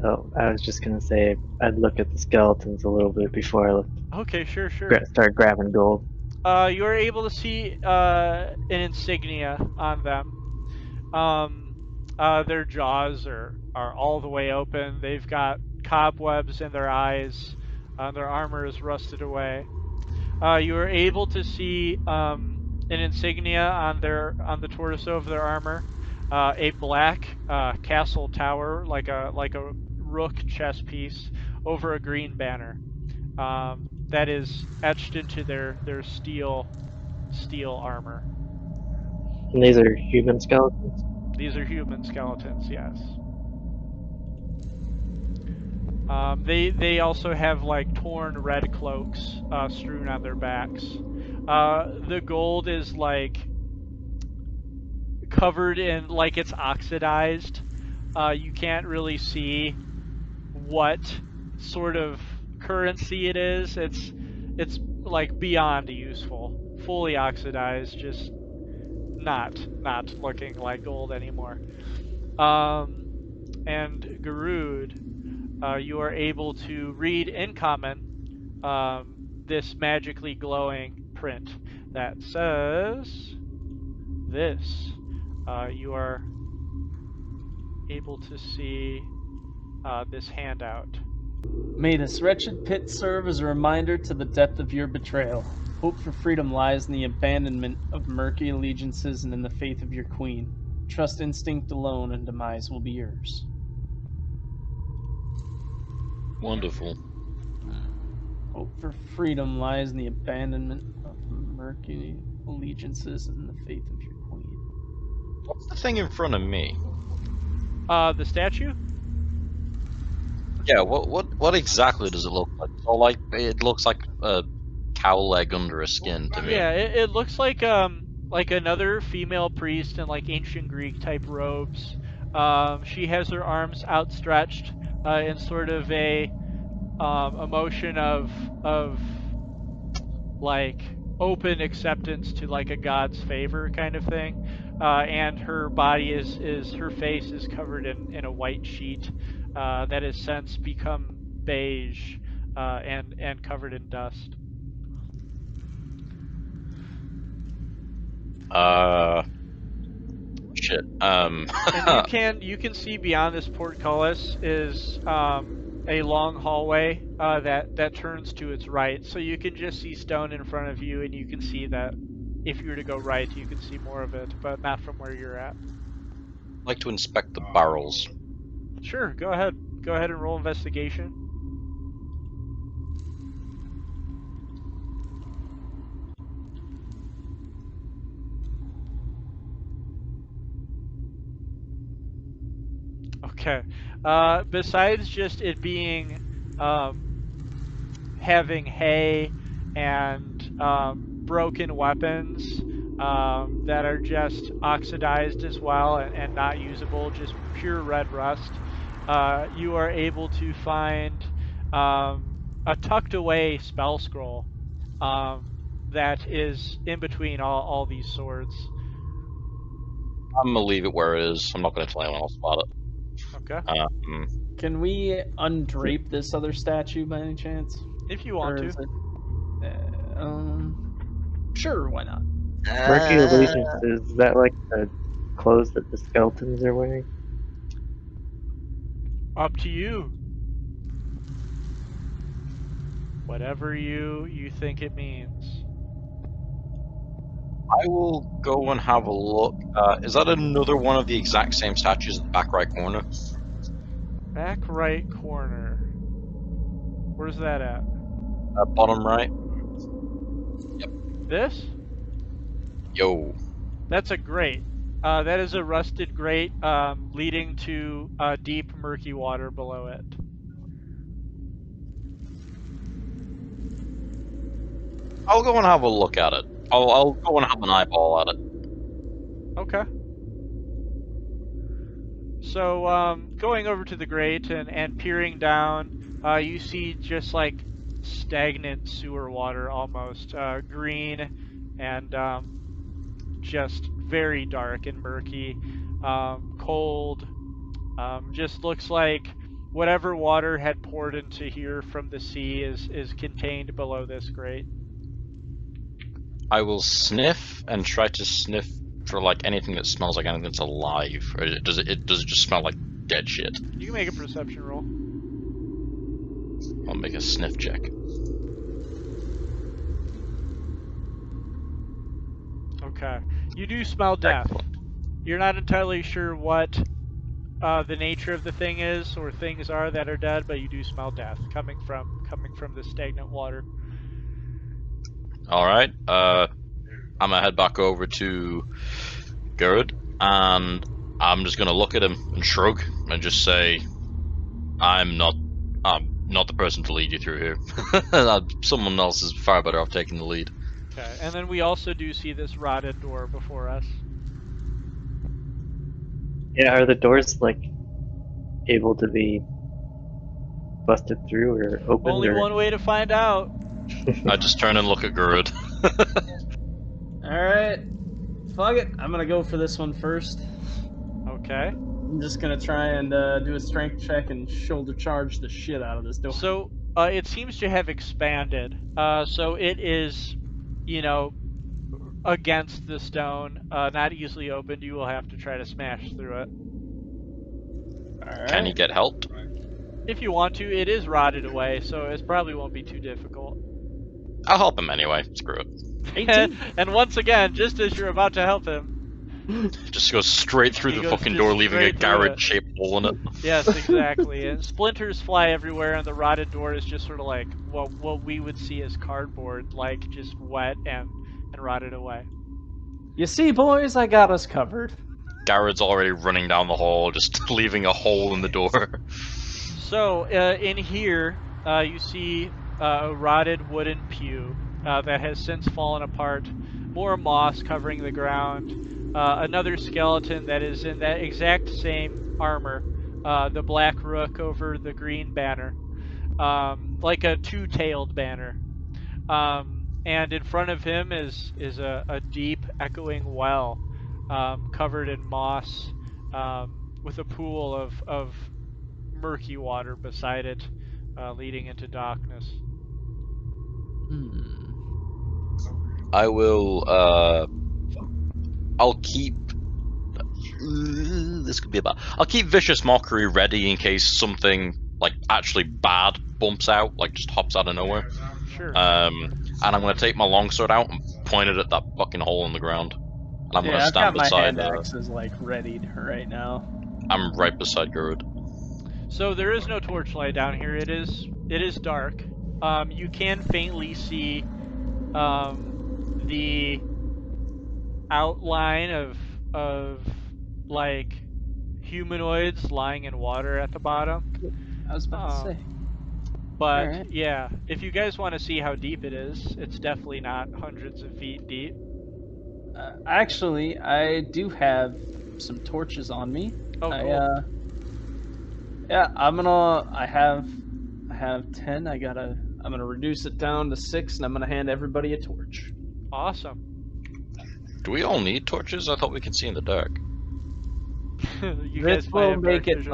oh, I was just gonna say I'd look at the skeletons a little bit before I Okay, sure. start grabbing gold. You are able to see an insignia on them. Their jaws are all the way open. They've got cobwebs in their eyes. Their armor is rusted away. You are able to see an insignia on the torso of their armor, a black castle tower, like a rook chess piece, over a green banner. That is etched into their steel armor. And these are human skeletons. These are human skeletons, yes. They also have like torn red cloaks strewn on their backs. The gold is like covered in, like, it's oxidized. You can't really see what sort of currency it is. It's like beyond useful, fully oxidized, just not looking like gold anymore. And Garud, you are able to read in common this magically glowing print that says this. You are able to see this handout. May this wretched pit serve as a reminder to the depth of your betrayal. Hope for freedom lies in the abandonment of murky allegiances and in the faith of your queen. Trust instinct alone, and demise will be yours. Wonderful. Hope for freedom lies in the abandonment of murky allegiances and the faith of your queen. What's the thing in front of me? The statue? Yeah, what exactly does it look like? Oh, like it looks like a cow leg under a skin to me. Yeah, it looks like another female priest in like ancient Greek type robes. She has her arms outstretched in sort of a motion of like open acceptance to like a god's favor kind of thing. And her body her face is covered in a white sheet that has since become beige and covered in dust. Shit. And you can see beyond this portcullis is a long hallway that turns to its right. So you can just see stone in front of you, and you can see that if you were to go right, you can see more of it, but not from where you're at. I'd like to inspect the barrels. Sure, go ahead. Go ahead and roll investigation. Okay. Besides just it being having hay and broken weapons that are just oxidized as well and not usable, just pure red rust, you are able to find a tucked away spell scroll that is in between all these swords. I'm gonna leave it where it is. I'm not gonna tell anyone else about it. Okay. Can we undrape this other statue by any chance? If you want Or to. is it, sure, why not? Murky Allegiance, is that like the clothes that the skeletons are wearing? Up to you. Whatever you think it means. I will go and have a look. Is that another one of the exact same statues at the back right corner? Back right corner. Where's that at? Bottom right. This? Yo. That's a grate. That is a rusted grate leading to deep, murky water below it. I'll go and have a look at it. I'll go and have an eyeball at it. Okay. So, going over to the grate and peering down, you see just like stagnant sewer water almost. Green and just very dark and murky. Cold. Just looks like whatever water had poured into here from the sea is contained below this grate. I will sniff and try to sniff for like anything that smells like anything that's alive. Or does it just smell like dead shit? You can make a perception roll. I'll make a sniff check. Okay. You do smell death. Excellent. You're not entirely sure what the nature of the thing is or things are that are dead, but you do smell death coming from the stagnant water. Alright, I'm gonna head back over to Gerard, and I'm just gonna look at him and shrug and just say, I'm not the person to lead you through here. Someone else is far better off taking the lead. Okay, and then we also do see this rotted door before us. Yeah, are the doors like able to be busted through or opened? Only one way to find out. I just turn and look at Gerard. Alright. Fuck it. I'm gonna go for this one first. Okay. I'm just gonna try and do a strength check and shoulder charge the shit out of this door. So it seems to have expanded. So it is, you know, against the stone, not easily opened. You will have to try to smash through it. Alright. Can he get helped? If you want to, it is rotted away, so it probably won't be too difficult. I'll help him anyway. Screw it. 18. And once again, just as you're about to help him, Just goes straight through He the goes fucking just door, leaving a straight through it. garage-shaped hole in it. yes, exactly. And splinters fly everywhere, and the rotted door is just sort of like what we would see as cardboard, like just wet and rotted away. You see, boys, I got us covered. Garrett's already running down the hall, just leaving a hole in the door. So in here, you see a rotted wooden pew that has since fallen apart. More moss covering the ground. Another skeleton that is in that exact same armor, the black rook over the green banner, like a two-tailed banner. And in front of him is a deep, echoing well, covered in moss, with a pool of murky water beside it, leading into darkness. I will, I'll keep... this could be bad. I'll keep Vicious Mockery ready in case something, like, actually bad bumps out, like, just hops out of nowhere. Sure. And I'm gonna take my longsword out and point it at that fucking hole in the ground. And I'm gonna I've stand got my beside hand axes like readied right now. I'm right beside Gerard. So there is no torchlight down here. It is dark. You can faintly see the outline of like humanoids lying in water at the bottom. I was about to say. But Alright. yeah, if you guys want to see how deep it is, it's definitely not hundreds of feet deep. Actually, I do have some torches on me. Oh, cool. Yeah, I have 10. I got a I'm gonna reduce it down to 6, and I'm gonna hand everybody a torch. Awesome. Do we all need torches? I thought we can see in the dark. You This guys might will have make dark it vision.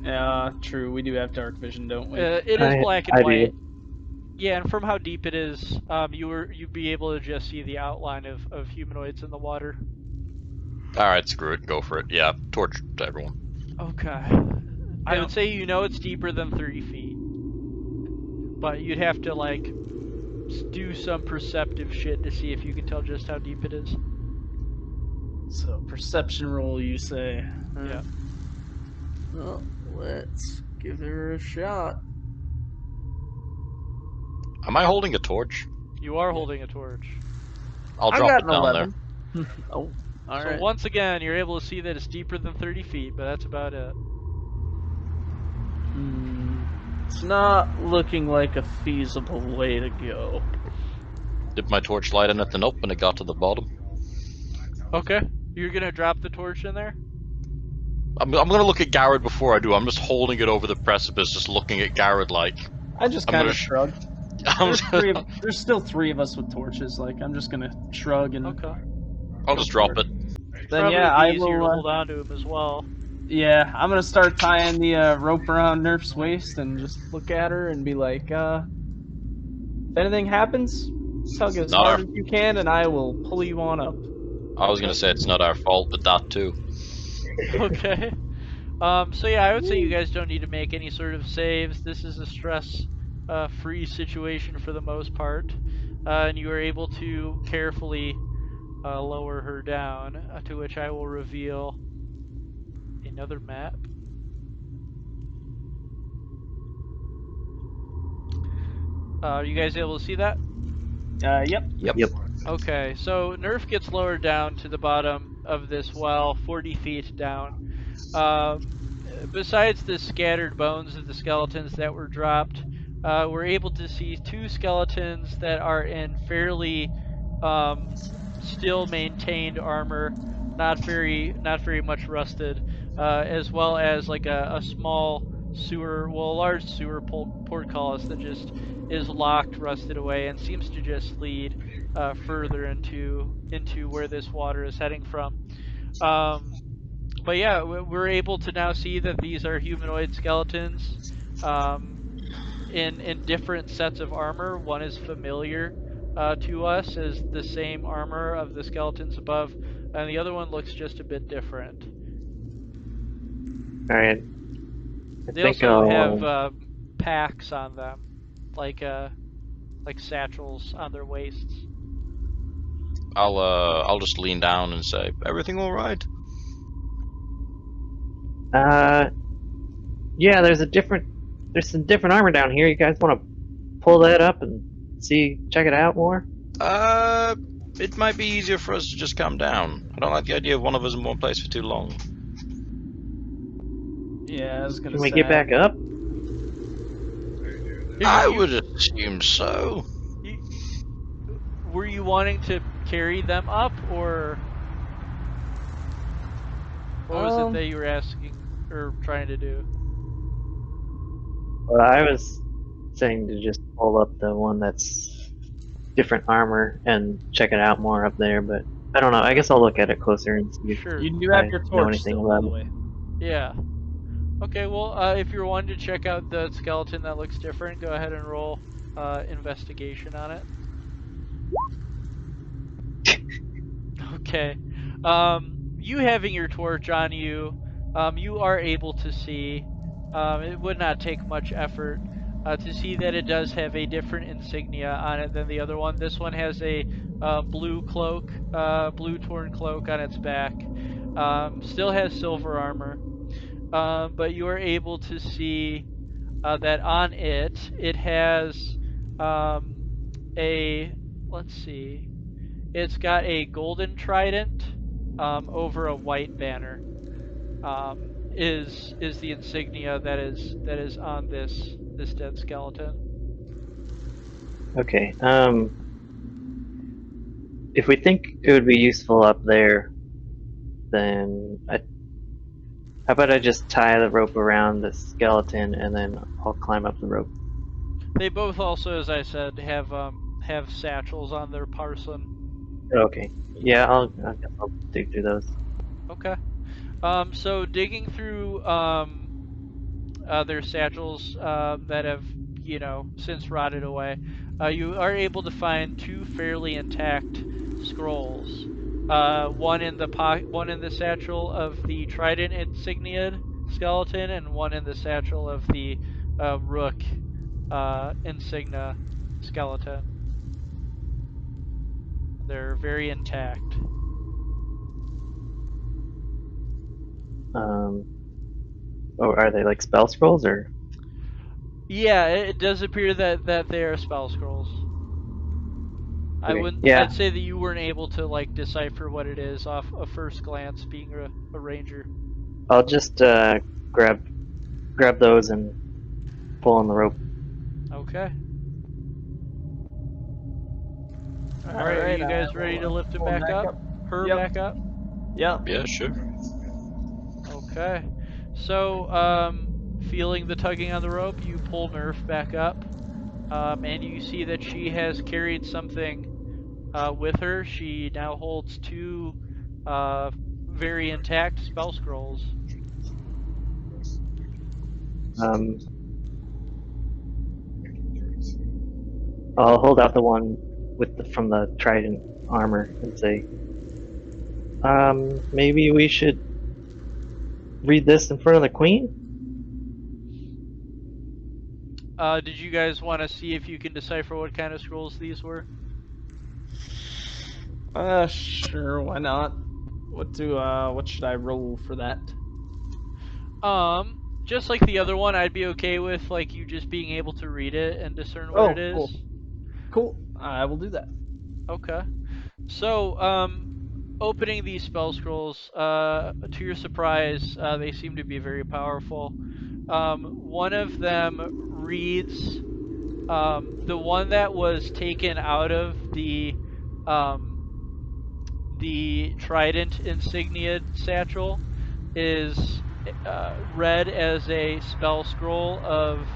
like, true. We do have dark vision, don't we? It is black and I white. do. Yeah, and from how deep it is, you'd be able to just see the outline of humanoids in the water. Alright, screw it. Go for it. Yeah, torch to everyone. Okay. I would say it's deeper than 30 feet. But you'd have to, like, do some perceptive shit to see if you can tell just how deep it is. So perception roll, you say? Yeah. Well, let's give her a shot. Am I holding a torch? You are holding a torch. I'll I drop got it an down 11. there. Oh, all So right. once again, you're able to see that it's deeper than 30 feet, but that's about it. It's not looking like a feasible way to go. Did my torch light anything up when it got to the bottom? Okay. You're gonna drop the torch in there? I'm gonna look at Garrett before I do. I'm just holding it over the precipice, just looking at Garrett like. I just I'm kind gonna of sh- shrug. I'm There's still 3 of us with torches. Like, I'm just gonna shrug and. Okay. I'll just drop it. Then Probably yeah, be I easier to will. hold on to him as well. Yeah, I'm gonna start tying the rope around Nerf's waist and just look at her and be like, if anything happens, tug as Not hard our- as you can, and I will pull you on up. I was gonna say it's not our fault, but that too. Okay. So yeah, I would say you guys don't need to make any sort of saves. This is a stress-free situation for the most part, and you are able to carefully lower her down. To which I will reveal another map. Are you guys able to see that? Yep. Yep. Okay, so Nerf gets lowered down to the bottom of this well, 40 feet down. Besides the scattered bones of the skeletons that were dropped, we're able to see 2 skeletons that are in fairly still maintained armor, not very much rusted, as well as like a large sewer portcullis that just is locked, rusted away, and seems to just lead further into where this water is heading from. But yeah, we're able to now see that these are humanoid skeletons in different sets of armor. One is familiar to us as the same armor of the skeletons above, and the other one looks just a bit different. All right. They also have packs on them, like satchels on their waists. I'll just lean down and say, "Everything all right?" Yeah. There's some different armor down here. You guys want to pull that up and check it out more? It might be easier for us to just calm down. I don't like the idea of one of us in one place for too long. Yeah, I was gonna Can say. we get back up? I would assume so. Were you wanting to carry them up, or what was it that you were asking or trying to do? Well, I was saying to just pull up the one that's different armor and check it out more up there, but I don't know. I guess I'll look at it closer and see if Sure. You do I have your know torch anything still, by about the it. way. Yeah. Okay, well, if you're wanting to check out the skeleton that looks different, go ahead and roll investigation on it. Okay. You having your torch on you, you are able to see. It would not take much effort to see that it does have a different insignia on it than the other one. This one has a blue cloak, blue torn cloak on its back. Still has silver armor. But you are able to see that on it has let's see, it's got a golden trident over a white banner. Is the insignia that is on this dead skeleton. Okay. If we think it would be useful up there, then how about I just tie the rope around the skeleton and then I'll climb up the rope. They both also, as I said, have satchels on their person. Okay. Yeah, I guess I'll dig through those. Okay. So digging through their satchels that have, since rotted away, you are able to find two fairly intact scrolls. One in the satchel of the Trident insignia'd skeleton, and one in the satchel of the Rook insignia skeleton. They're very intact. Oh, are they like spell scrolls or? Yeah, it does appear that they are spell scrolls. I Okay. wouldn't. Yeah, I'd say that you weren't able to like decipher what it is off a first glance, being a ranger. I'll just grab those and pull on the rope. Okay. All All right. Are right, you guys ready to lift him back up? Her Yep. back up. Yep. Yeah, sure. Okay. So, feeling the tugging on the rope, you pull Nerf back up, and you see that she has carried something with her. She now holds two very intact spell scrolls. Um, I'll hold out the one from the Trident armor and say, maybe we should read this in front of the Queen. Did you guys want to see if you can decipher what kind of scrolls these were? Sure, why not? What should I roll for that? Just like the other one, I'd be okay with like you just being able to read it and discern what it is. Cool. Cool. I will do that. Okay. So, opening these spell scrolls, to your surprise, they seem to be very powerful. One of them reads, the one that was taken out of the Trident insignia satchel is read as a spell scroll of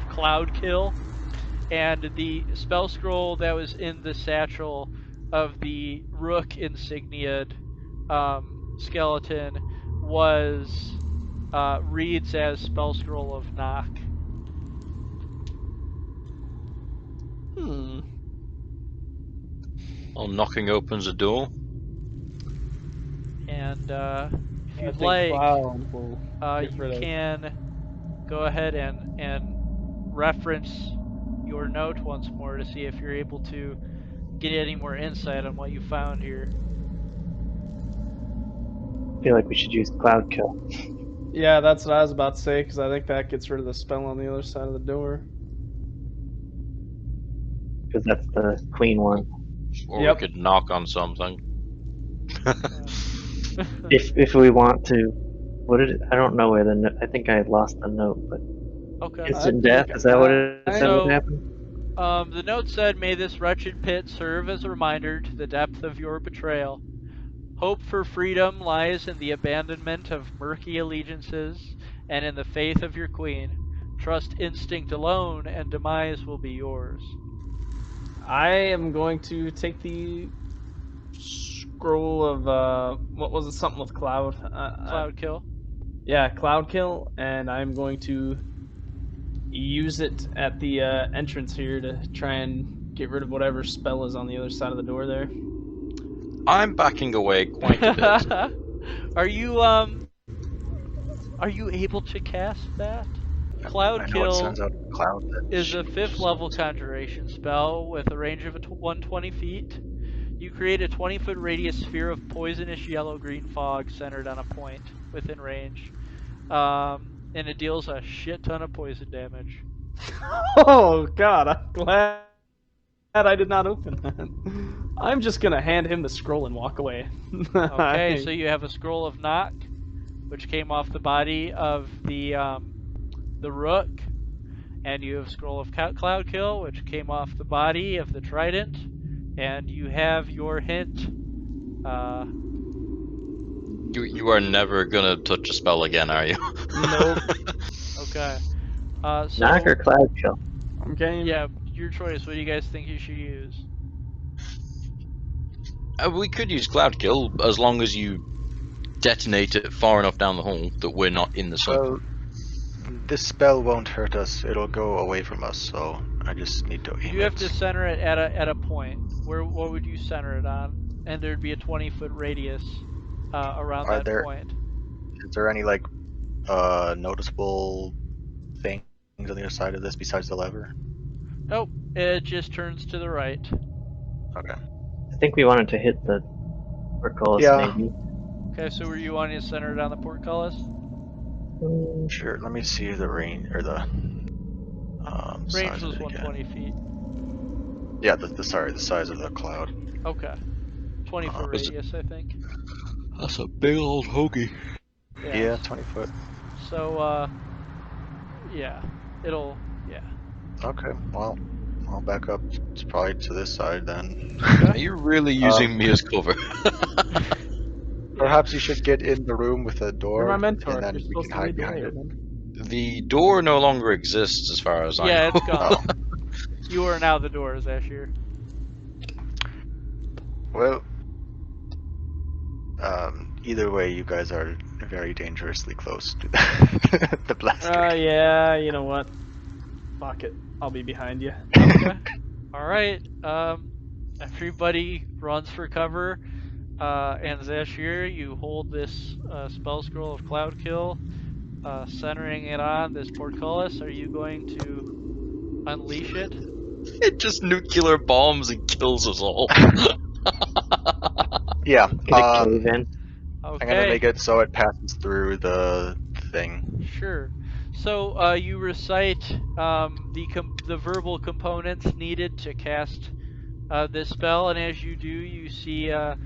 Cloud Kill, and the spell scroll that was in the satchel of the Rook insignia'd skeleton was reads as spell scroll of Knock. Well, knocking opens a door. And if I you'd think like, Cloud will get you rid of. can go ahead and reference your note once more to see if you're able to get any more insight on what you found here. I feel like we should use Cloud Kill. Yeah, that's what I was about to say, because I think that gets rid of the spell on the other side of the door. Because that's the Queen one. Or Yep. we could knock on something. If we want to, what did it, I don't know where the I think I lost the note, but Okay. instant death, is that what it said So- would happen? The note said, "May this wretched pit serve as a reminder to the depth of your betrayal. Hope for freedom lies in the abandonment of murky allegiances and in the faith of your queen. Trust instinct alone, and demise will be yours." I am going to take the scroll of what was it? Something with Cloud. Cloud Kill. Yeah, Cloud Kill, and I'm going to use it at the entrance here to try and get rid of whatever spell is on the other side of the door there. I'm backing away quite a bit. Are you able to cast that? Cloud I know it Kill sends out a cloud that is a changes. 5th level conjuration spell with a range of 120 feet. You create a 20-foot radius sphere of poisonous yellow-green fog centered on a point within range. And it deals a shit ton of poison damage. Oh God, I'm glad I did not open that. I'm just gonna hand him the scroll and walk away. Okay, so you have a scroll of Knock, which came off the body of the Rook, and you have a scroll of Cloud Kill, which came off the body of the Trident, and you have your hint. You are never gonna touch a spell again, are you? Nope. Okay. So Knock or cloud kill? I'm game. yeah, your choice. What do you guys think you should use? We could use Cloud Kill as long as you detonate it far enough down the hole that we're not in the sun. Well, this spell won't hurt us. It'll go away from us, so I just need to aim You have it. to center it at a point. What would you center it on? And there'd be a 20-foot radius around Are that there- point. Is there any like noticeable things on the other side of this besides the lever? Nope, it just turns to the right. Okay. I think we wanted to hit the portcullis, Yeah. maybe. Okay, so were you wanting to center it on the portcullis? Sure. Let me see the range or the Range size was of it again. 120 feet. Yeah, the size of the cloud. Okay. 20-foot is it- radius, I think. That's a big old hoagie. Yeah, 20 foot. So, yeah. Yeah. Okay, well, I'll back up. It's probably to this side then. Are you really using me as cover? Perhaps you should get in the room with a door, You're my mentor. and then You're we supposed can to hide lead the behind way, it. man. The door no longer exists as far as I Yeah, know. it's gone. You are now the doors, Ashir. Well, either way, you guys are very dangerously close to the blaster. Yeah, you know what? Fuck it. I'll be behind you. Okay. Alright. Everybody runs for cover. And Zashir, you hold this spell scroll of Cloud Kill, centering it on this portcullis. Are you going to unleash it? It just nuclear bombs and kills us all. Yeah, Hit a cave in. Okay. I'm gonna make it so it passes through the thing. Sure. So you recite the verbal components needed to cast this spell, and as you do, you see a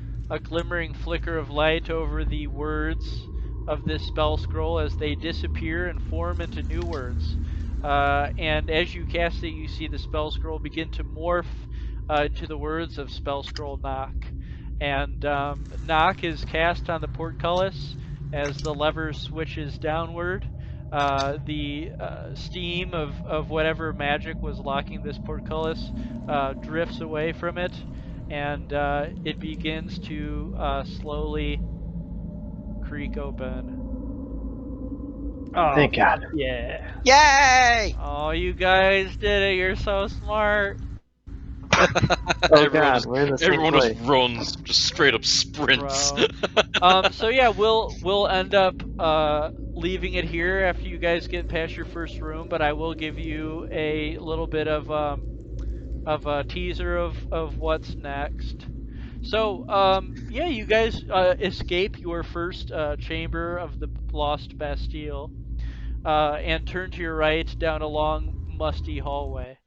glimmering flicker of light over the words of this spell scroll as they disappear and form into new words. And as you cast it, you see the spell scroll begin to morph into the words of spell scroll knock. And knock is cast on the portcullis as the lever switches downward. The steam of whatever magic was locking this portcullis drifts away from it, and it begins to slowly creak open. Oh, Thank God. yeah. Yay! Oh, you guys did it! You're so smart. Oh everyone God, just, we're in the same everyone place. just runs, just straight up sprints. So yeah, we'll end up leaving it here after you guys get past your first room, but I will give you a little bit of a teaser of what's next. So yeah, you guys escape your first chamber of the Lost Bastille and turn to your right down a long, musty hallway.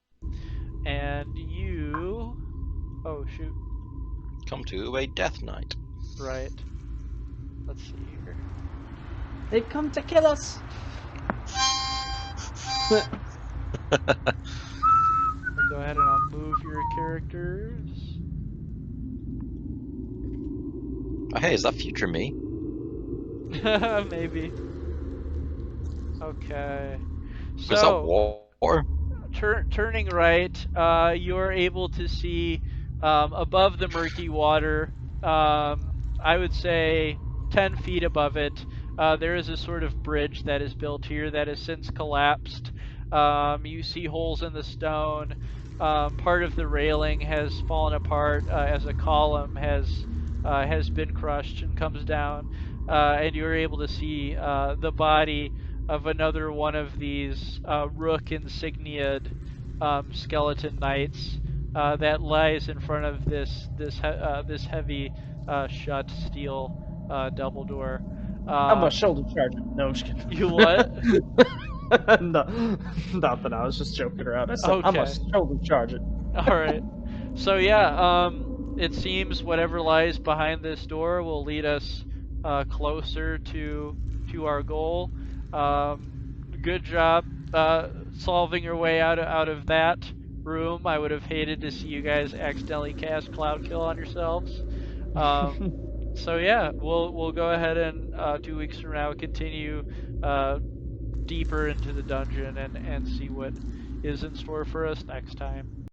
And you... Oh, shoot. Come to a death knight. Right. Let's see here. They've come to kill us. I'll go ahead and I'll move your characters. Oh, hey, is that future me? Maybe. Okay. Is that So, war? turning right, you're able to see above the murky water, I would say 10 feet above it, there is a sort of bridge that is built here that has since collapsed. You see holes in the stone. Part of the railing has fallen apart as a column has been crushed and comes down. And you're able to see the body of another one of these rook insigniaed skeleton knights that lies in front of this heavy shut steel double door. I'm a shoulder charger. No, I'm just kidding. You what? No, nothing. I was just joking around. I said I'm a Okay. shoulder charger. All right. So yeah, it seems whatever lies behind this door will lead us closer to our goal. Good job solving your way out of that room. I would have hated to see you guys accidentally cast Cloud Kill on yourselves. So yeah, we'll go ahead and 2 weeks from now continue deeper into the dungeon and see what is in store for us next time.